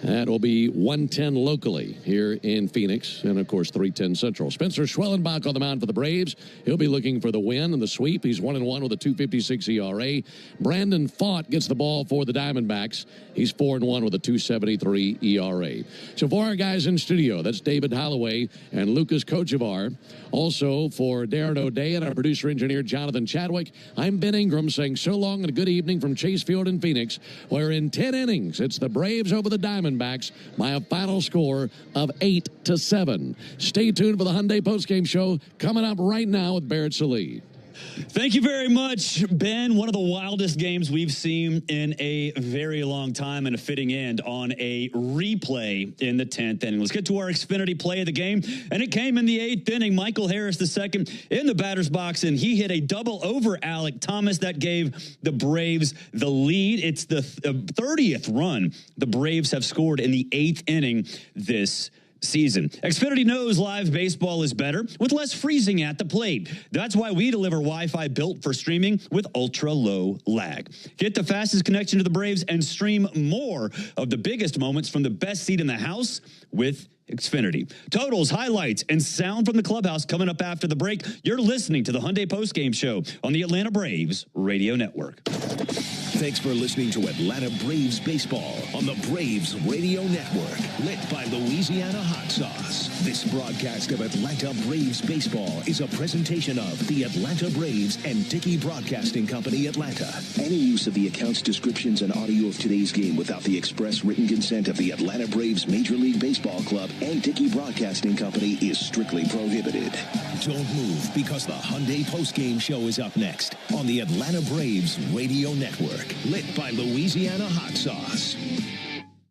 That will be 110 locally here in Phoenix, and, of course, 310 Central. Spencer Schwellenbach on the mound for the Braves. He'll be looking for the win and the sweep. He's 1-1 with a 2.56 ERA. Brandon Pfaadt gets the ball for the Diamondbacks. He's 4-1 with a 2.73 ERA. So for our guys in studio, that's David Holloway and Lucas Kochevar. Also for Darren O'Day and our producer-engineer Jonathan Chadwick, I'm Ben Ingram saying so long and a good evening from Chase Field in Phoenix, where in 10 innings, it's the Braves over the Diamondbacks by a final score of 8-7. Stay tuned for the Hyundai Postgame Show coming up right now with Barrett Sallee. Thank you very much, Ben. One of the wildest games we've seen in a very long time, and a fitting end on a replay in the 10th inning. Let's get to our Xfinity play of the game, and it came in the 8th inning. Michael Harris II in the batter's box, and he hit a double over Alek Thomas that gave the Braves the lead. It's the 30th run the Braves have scored in the 8th inning this season. Xfinity knows live baseball is better with less freezing at the plate. That's why we deliver Wi-Fi built for streaming with ultra-low lag. Get the fastest connection to the Braves and stream more of the biggest moments from the best seat in the house with Xfinity. Totals, highlights, and sound from the clubhouse coming up after the break. You're listening to the Hyundai Postgame Show on the Atlanta Braves Radio Network. Thanks for listening to Atlanta Braves Baseball on the Braves Radio Network, lit by Louisiana Hot Sauce. This broadcast of Atlanta Braves Baseball is a presentation of the Atlanta Braves and Dickey Broadcasting Company, Atlanta. Any use of the accounts, descriptions, and audio of today's game without the express written consent of the Atlanta Braves Major League Baseball Club and Dickey Broadcasting Company is strictly prohibited. Don't move, because the Hyundai Postgame Show is up next on the Atlanta Braves Radio Network, lit by Louisiana Hot Sauce.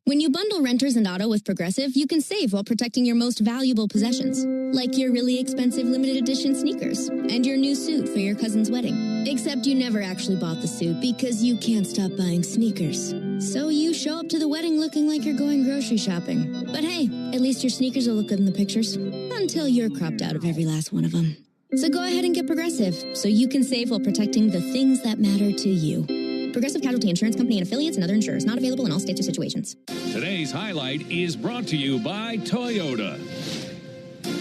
When you bundle renters and auto with Progressive, you can save while protecting your most valuable possessions, like your really expensive limited edition sneakers and your new suit for your cousin's wedding. Except you never actually bought the suit because you can't stop buying sneakers. So you show up to the wedding looking like you're going grocery shopping. But hey, at least your sneakers will look good in the pictures, until you're cropped out of every last one of them. So go ahead and get Progressive, so you can save while protecting the things that matter to you. Progressive Casualty Insurance Company and affiliates and other insurers. Not available in all states or situations. Today's highlight is brought to you by Toyota.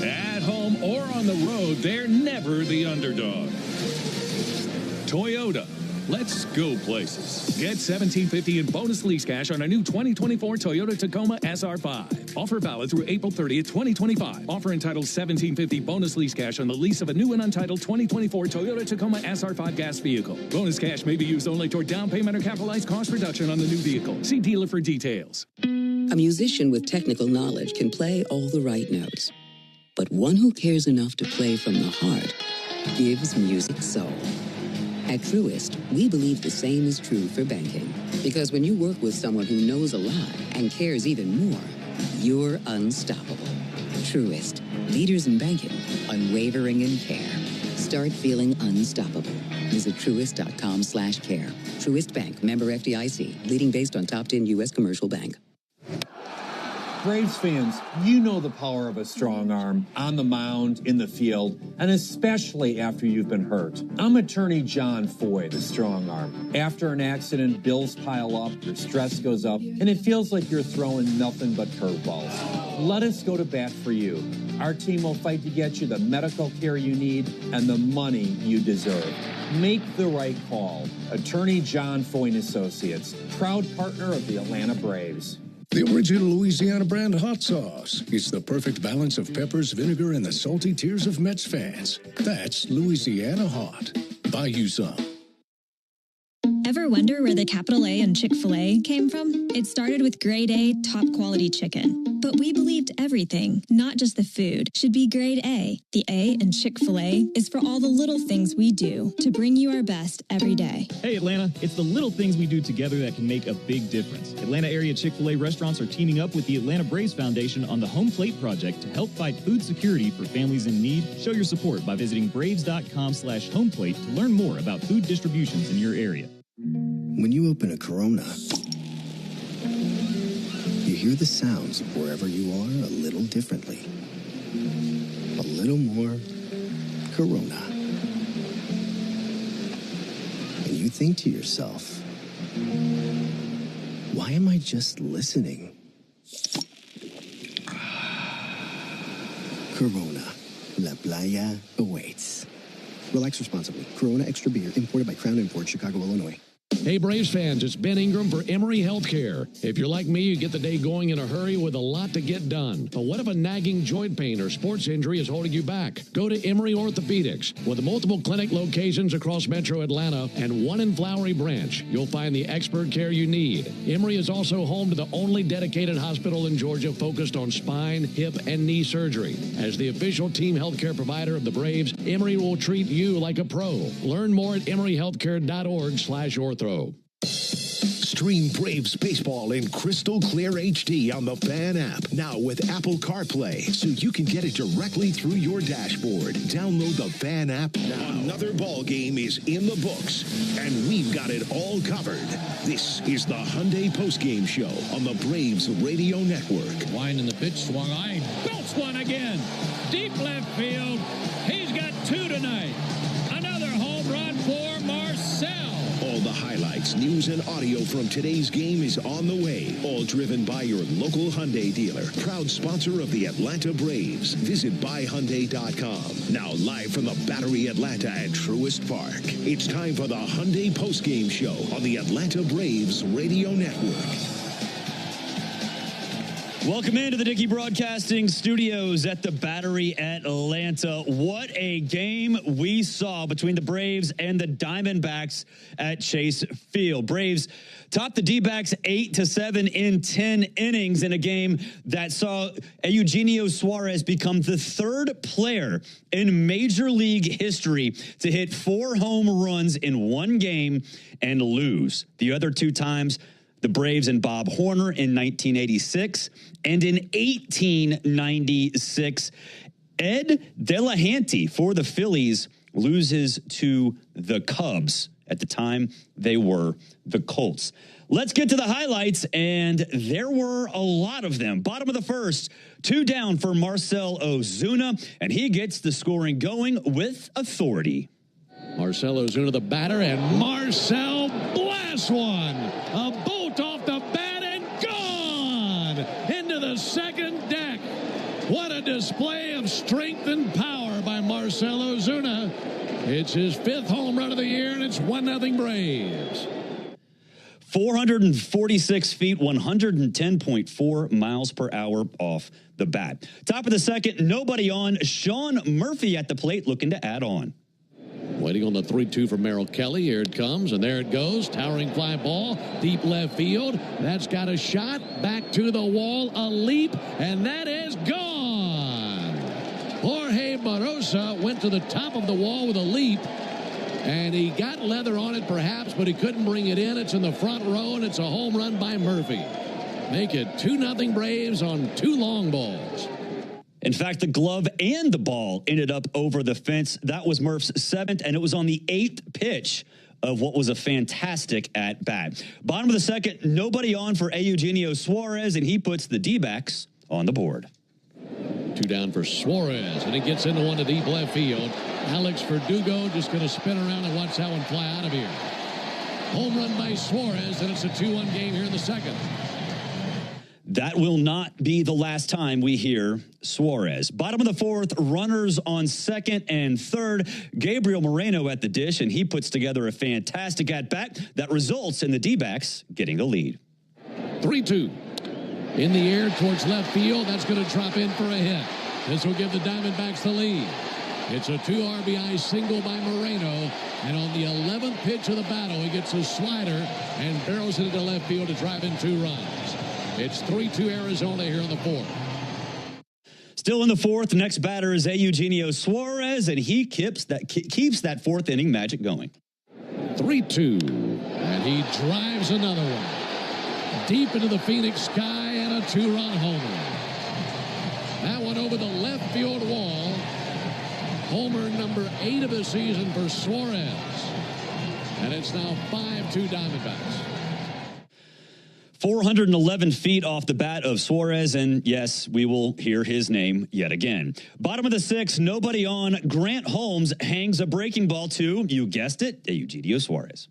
At home or on the road, they're never the underdog. Toyota. Let's go places. Get $1,750 in bonus lease cash on a new 2024 Toyota Tacoma SR5. Offer valid through April 30th, 2025. Offer entitled $1,750 bonus lease cash on the lease of a new and untitled 2024 Toyota Tacoma SR5 gas vehicle. Bonus cash may be used only toward down payment or capitalized cost reduction on the new vehicle. See dealer for details. A musician with technical knowledge can play all the right notes. But one who cares enough to play from the heart gives music soul. At Truist, we believe the same is true for banking. Because when you work with someone who knows a lot and cares even more, you're unstoppable. Truist, leaders in banking, unwavering in care. Start feeling unstoppable. Visit Truist.com/care. Truist Bank, member FDIC, leading based on top 10 U.S. commercial bank. Braves fans, you know the power of a strong arm on the mound, in the field, and especially after you've been hurt. I'm attorney John Foy, the strong arm. After an accident, bills pile up, your stress goes up, and it feels like you're throwing nothing but curveballs. Let us go to bat for you. Our team will fight to get you the medical care you need and the money you deserve. Make the right call. Attorney John Foy & Associates, proud partner of the Atlanta Braves. The original Louisiana brand hot sauce. It's the perfect balance of peppers, vinegar, and the salty tears of Mets fans. That's Louisiana Hot. Buy you some. Ever wonder where the capital A in Chick-fil-A came from? It started with grade A, top quality chicken. But we believed everything, not just the food, should be grade A. The A in Chick-fil-A is for all the little things we do to bring you our best every day. Hey Atlanta, it's the little things we do together that can make a big difference. Atlanta area Chick-fil-A restaurants are teaming up with the Atlanta Braves Foundation on the Home Plate Project to help fight food security for families in need. Show your support by visiting braves.com/homeplate to learn more about food distributions in your area. When you open a Corona, you hear the sounds of wherever you are a little differently. A little more Corona. And you think to yourself, why am I just listening? Corona. La Playa awaits. Relax responsibly. Corona Extra Beer, imported by Crown Imports, Chicago, Illinois. Hey, Braves fans, it's Ben Ingram for Emory Healthcare. If you're like me, you get the day going in a hurry with a lot to get done. But what if a nagging joint pain or sports injury is holding you back? Go to Emory Orthopedics. With multiple clinic locations across Metro Atlanta and one in Flowery Branch, you'll find the expert care you need. Emory is also home to the only dedicated hospital in Georgia focused on spine, hip, and knee surgery. As the official team healthcare provider of the Braves, Emory will treat you like a pro. Learn more at emoryhealthcare.org/ortho. Stream Braves baseball in crystal clear HD on the Fan app. Now with Apple CarPlay, so you can get it directly through your dashboard. Download the Fan app now. Another ball game is in the books, and we've got it all covered. This is the Hyundai Postgame Show on the Braves Radio Network. Wind in the pitch, swung high, belts one again. Deep left field. He's got two tonight. Another home run for Marcel. All the highlights, news, and audio from today's game is on the way. All driven by your local Hyundai dealer. Proud sponsor of the Atlanta Braves. Visit buyhyundai.com. Now live from the Battery Atlanta at Truist Park. It's time for the Hyundai Postgame Show on the Atlanta Braves Radio Network. Welcome into the Dickey Broadcasting Studios at the Battery Atlanta. What a game we saw between the Braves and the Diamondbacks at Chase Field. Braves topped the D-backs 8-7 in 10 innings in a game that saw Eugenio Suarez become the third player in Major League history to hit 4 home runs in one game and lose. The other two times, the Braves and Bob Horner in 1986 and in 1896. Ed Delahanty for the Phillies loses to the Cubs. At the time, they were the Colts. Let's get to the highlights, and there were a lot of them. Bottom of the first, 2 down for Marcell Ozuna, and he gets the scoring going with authority. Marcell Ozuna, the batter, and Marcell blasts one. A bolt off the bat and gone into the second deck. What a display of strength and power by Marcell Ozuna. It's his 5th home run of the year, and it's 1-0 Braves. 446 feet, 110.4 miles per hour off the bat. Top of the second, nobody on. Sean Murphy at the plate looking to add on. Waiting on the 3-2 from Merrill Kelly. Here it comes, and there it goes. Towering fly ball, deep left field. That's got a shot. Back to the wall, a leap, and that is gone. Jorge Barosa went to the top of the wall with a leap, and he got leather on it perhaps, but he couldn't bring it in. It's in the front row, and it's a home run by Murphy. Make it 2-0 Braves on 2 long balls. In fact, the glove and the ball ended up over the fence. That was Murph's 7th, and it was on the 8th pitch of what was a fantastic at-bat. Bottom of the second, nobody on for Eugenio Suarez, and he puts the D-backs on the board. 2 down for Suarez, and he gets into one to deep left field. Alex Verdugo just going to spin around and watch that one fly out of here. Home run by Suarez, and it's a 2-1 game here in the second. That will not be the last time we hear Suarez. Bottom of the 4th, runners on 2nd and 3rd. Gabriel Moreno at the dish, and he puts together a fantastic at-bat that results in the D-backs getting the lead. 3-2. In the air towards left field. That's going to drop in for a hit. This will give the Diamondbacks the lead. It's a 2 RBI single by Moreno. And on the 11th pitch of the battle, he gets a slider and barrels it into left field to drive in 2 runs. It's 3-2 Arizona here in the 4th. Still in the 4th, next batter is Eugenio Suarez, and he keeps that 4th inning magic going. 3-2, and he drives another one deep into the Phoenix sky, and a 2-run homer. That one over the left field wall. Homer number 8 of the season for Suarez, and it's now 5-2 Diamondbacks. 411 feet off the bat of Suarez, and yes, we will hear his name yet again. Bottom of the 6th, nobody on. Grant Holmes hangs a breaking ball to, you guessed it, Eugenio Suarez.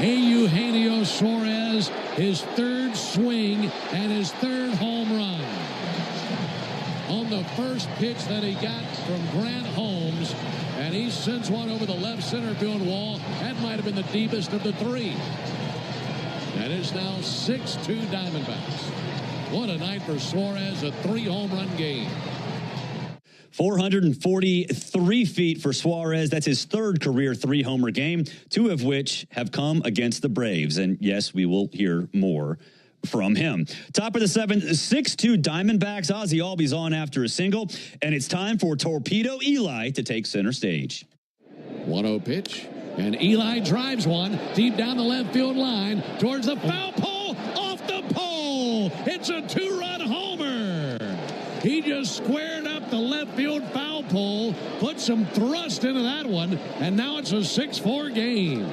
Eugenio Suarez, his third swing and his third home run. On the first pitch that he got from Grant Holmes, and he sends one over the left center field wall. That might have been the deepest of the three. And it's now 6-2 Diamondbacks. What a night for Suarez, a 3-home run game. 443 feet for Suarez. That's his third career 3-homer game, 2 of which have come against the Braves. And yes, we will hear more from him. Top of the 7th, 6-2 Diamondbacks. Ozzie Albies on after a single, and it's time for Torpedo Eli to take center stage. 1-0 pitch, and Eli drives one deep down the left field line towards the foul pole, off the pole. It's a 2-run homer. He just squared up the left field foul pole, put some thrust into that one, and now it's a 6-4 game.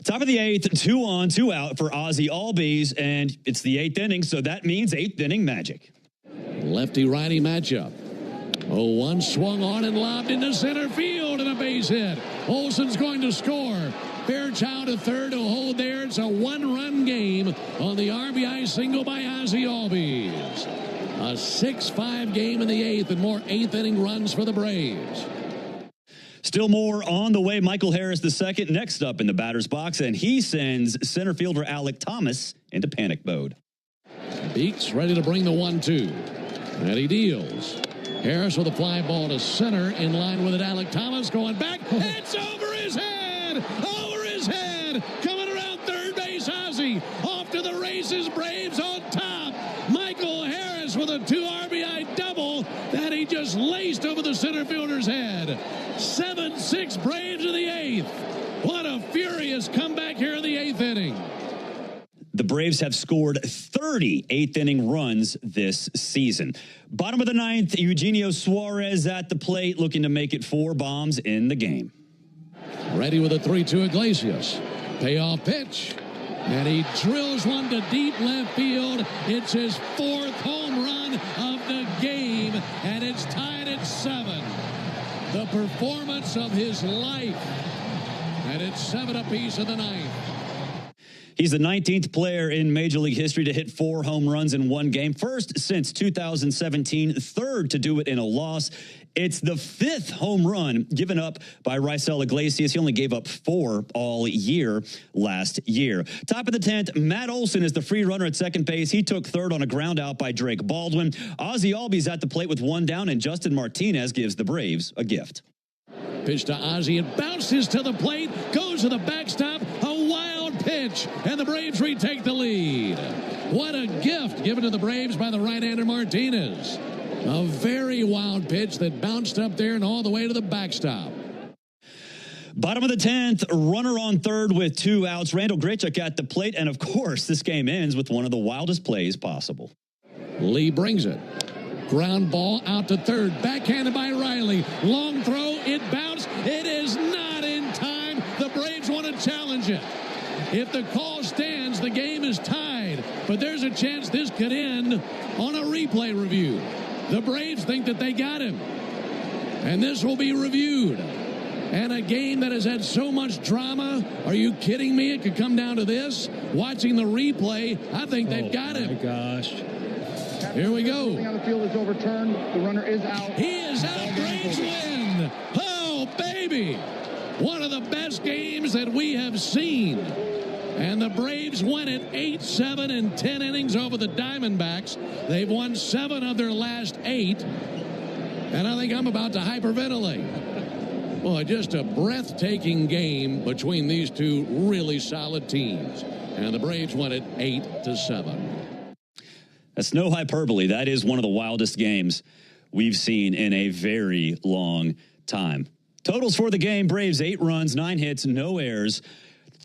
Top of the 8th, 2 on, 2 out for Ozzie Albies, and it's the 8th inning, so that means 8th inning magic. Lefty-righty matchup. 0-1 swung on and lobbed into center field, and a base hit. Olsen's going to score. Fairchild to third to hold there. It's a 1-run game on the RBI single by Ozzie Albies. A 6-5 game in the 8th, and more 8th inning runs for the Braves. Still more on the way. Michael Harris II next up in the batter's box, and he sends center fielder Alek Thomas into panic mode. Beeks ready to bring the 1-2. And he deals. Harris with a fly ball to center, in line with it. Alek Thomas going back. It's over his head! Over his head! Coming around third base, Ozzie. Off to the races, Braves on top. Michael Harris with a 2 RBI double that he just laced over the center fielder's head. 7-6 Braves in the 8th. What a furious comeback here in the 8th inning. The Braves have scored 30 8th inning runs this season. Bottom of the 9th, Eugenio Suarez at the plate, looking to make it 4 bombs in the game. Ready with a 3-2 Iglesias. Payoff pitch. And he drills one to deep left field. It's his 4th home run of the game, and it's tied at 7. The performance of his life. And it's 7 apiece in the 9th. He's the 19th player in Major League history to hit 4 home runs in one game. First since 2017, third to do it in a loss. It's the 5th home run given up by Raisel Iglesias. He only gave up 4 all year last year. Top of the 10th, Matt Olson is the free runner at second base. He took third on a ground out by Drake Baldwin. Ozzie Albies at the plate with 1 down, and Justin Martinez gives the Braves a gift. Pitch to Ozzie. It bounces to the plate, goes to the backstop. A wild pitch, and the Braves retake the lead. What a gift given to the Braves by the right-hander Martinez. A very wild pitch that bounced up there and all the way to the backstop. Bottom of the 10th, runner on third with 2 outs. Randall Grichuk at the plate, and of course, this game ends with one of the wildest plays possible. Lee brings it. Ground ball out to third. Backhanded by Riley. Long throw. It bounced. It is not in time. The Braves want to challenge it. If the call stands, the game is tied. But there's a chance this could end on a replay review. The Braves think that they got him. And this will be reviewed. And a game that has had so much drama. Are you kidding me? It could come down to this. Watching the replay, I think they've got him. Oh, my gosh. Here we go. On the field is overturned. The runner is out. He is out. Braves win. Oh, baby. One of the best games that we have seen. And the Braves win it 8-7 in 10 innings over the Diamondbacks. They've won 7 of their last 8. And I think I'm about to hyperventilate. Well, just a breathtaking game between these two really solid teams. And the Braves won it 8-7. That's no hyperbole. That is one of the wildest games we've seen in a very long time. Totals for the game: Braves 8 runs, 9 hits, no errors.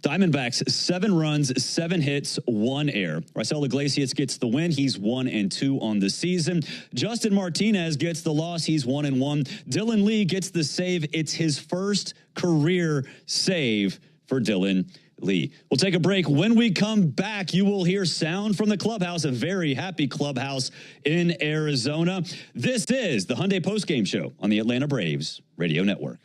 Diamondbacks 7 runs, 7 hits, 1 error. Raisel Iglesias gets the win. He's 1-2 on the season. Justin Martinez gets the loss. He's 1-1. Dylan Lee gets the save. It's his first career save for Dylan Lee. We'll take a break. When we come back, you will hear sound from the clubhouse, a very happy clubhouse in Arizona. This is the Hyundai Postgame Show on the Atlanta Braves Radio Network.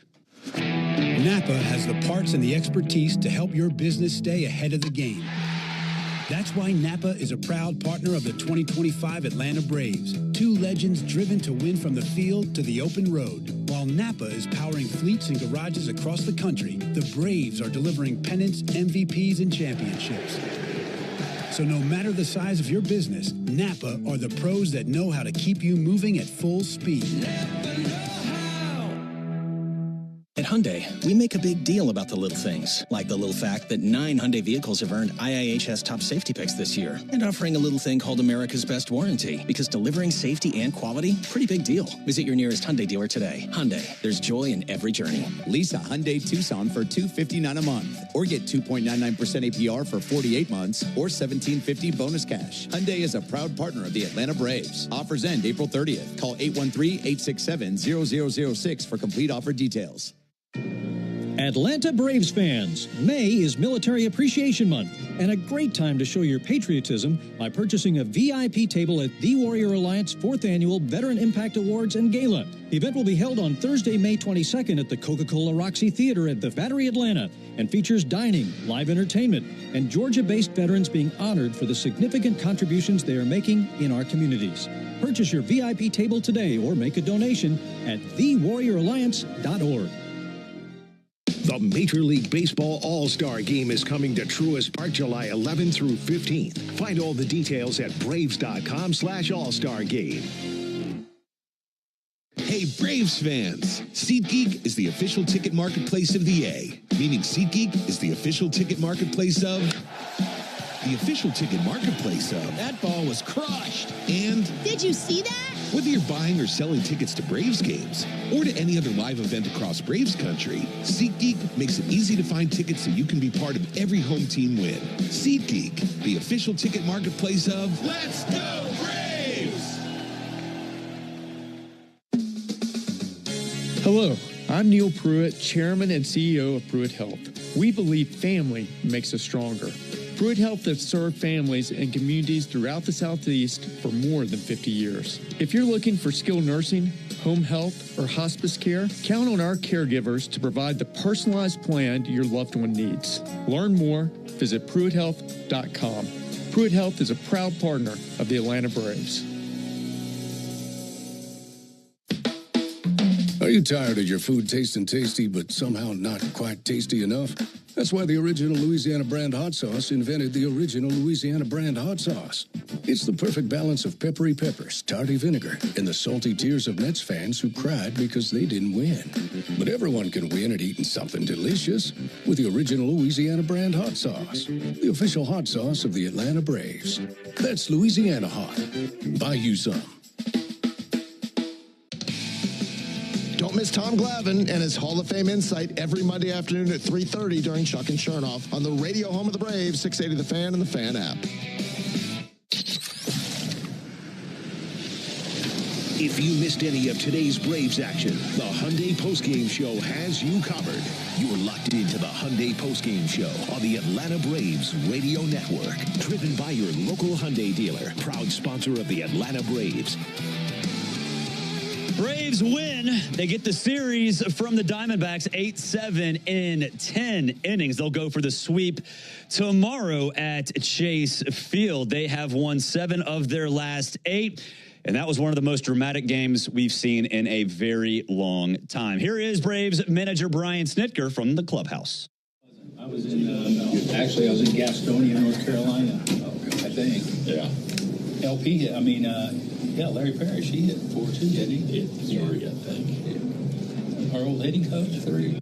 Napa has the parts and the expertise to help your business stay ahead of the game. That's why Napa is a proud partner of the 2025 Atlanta Braves. Two legends driven to win from the field to the open road. While Napa is powering fleets and garages across the country, the Braves are delivering pennants, MVPs, and championships. So no matter the size of your business, Napa are the pros that know how to keep you moving at full speed. At Hyundai, we make a big deal about the little things, like the little fact that 9 Hyundai vehicles have earned IIHS top safety picks this year, and offering a little thing called America's Best Warranty, because delivering safety and quality, pretty big deal. Visit your nearest Hyundai dealer today. Hyundai, there's joy in every journey. Lease a Hyundai Tucson for $259 a month, or get 2.99% APR for 48 months, or $1,750 bonus cash. Hyundai is a proud partner of the Atlanta Braves. Offers end April 30th. Call 813-867-0006 for complete offer details. Atlanta Braves fans, May is Military Appreciation Month, and a great time to show your patriotism by purchasing a VIP table at the Warrior Alliance 4th Annual Veteran Impact Awards and Gala. The event will be held on Thursday, May 22nd at the Coca-Cola Roxy Theater at the Battery, Atlanta, and features dining, live entertainment, and Georgia-based veterans being honored for the significant contributions they are making in our communities. Purchase your VIP table today or make a donation at thewarrioralliance.org. The Major League Baseball All-Star Game is coming to Truist Park July 11th through 15th. Find all the details at Braves.com/All-Star Game. Hey, Braves fans! SeatGeek is the official ticket marketplace of the A, meaning SeatGeek is the official ticket marketplace of... the official ticket marketplace of... That ball was crushed! And... Did you see that? Whether you're buying or selling tickets to Braves games or to any other live event across Braves country, SeatGeek makes it easy to find tickets so you can be part of every home team win. SeatGeek, the official ticket marketplace of... Let's go Braves! Hello, I'm Neil Pruitt, Chairman and CEO of Pruitt Health. We believe family makes us stronger. Pruitt Health has served families and communities throughout the Southeast for more than 50 years. If you're looking for skilled nursing, home health, or hospice care, count on our caregivers to provide the personalized plan your loved one needs. Learn more, visit PruittHealth.com. Pruitt Health is a proud partner of the Atlanta Braves. Are you tired of your food tasting tasty but somehow not quite tasty enough? That's why the original Louisiana brand hot sauce invented the original Louisiana brand hot sauce. It's the perfect balance of peppery peppers, tarty vinegar, and the salty tears of Mets fans who cried because they didn't win. But everyone can win at eating something delicious with the original Louisiana brand hot sauce, the official hot sauce of the Atlanta Braves. That's Louisiana Hot. Buy you some. Don't miss Tom Glavine and his Hall of Fame insight every Monday afternoon at 3:30 during Chuck and Chernoff on the radio home of the Braves, 680 The Fan and the Fan app. If you missed any of today's Braves action, the Hyundai Postgame Show has you covered. You're locked into the Hyundai Postgame Show on the Atlanta Braves Radio Network. Driven by your local Hyundai dealer, proud sponsor of the Atlanta Braves. Braves win. They get the series from the Diamondbacks 8-7 in 10 innings. They'll go for the sweep tomorrow at Chase Field. They have won 7 of their last 8. And that was one of the most dramatic games we've seen in a very long time. Here is Braves manager Brian Snitker from the clubhouse. I was in, actually, I was in Gastonia, North Carolina, I think. Yeah. LP hit, yeah, Larry Parrish, he hit 4-2, didn't he? Hit 3, I think. Our old hitting coach, 3.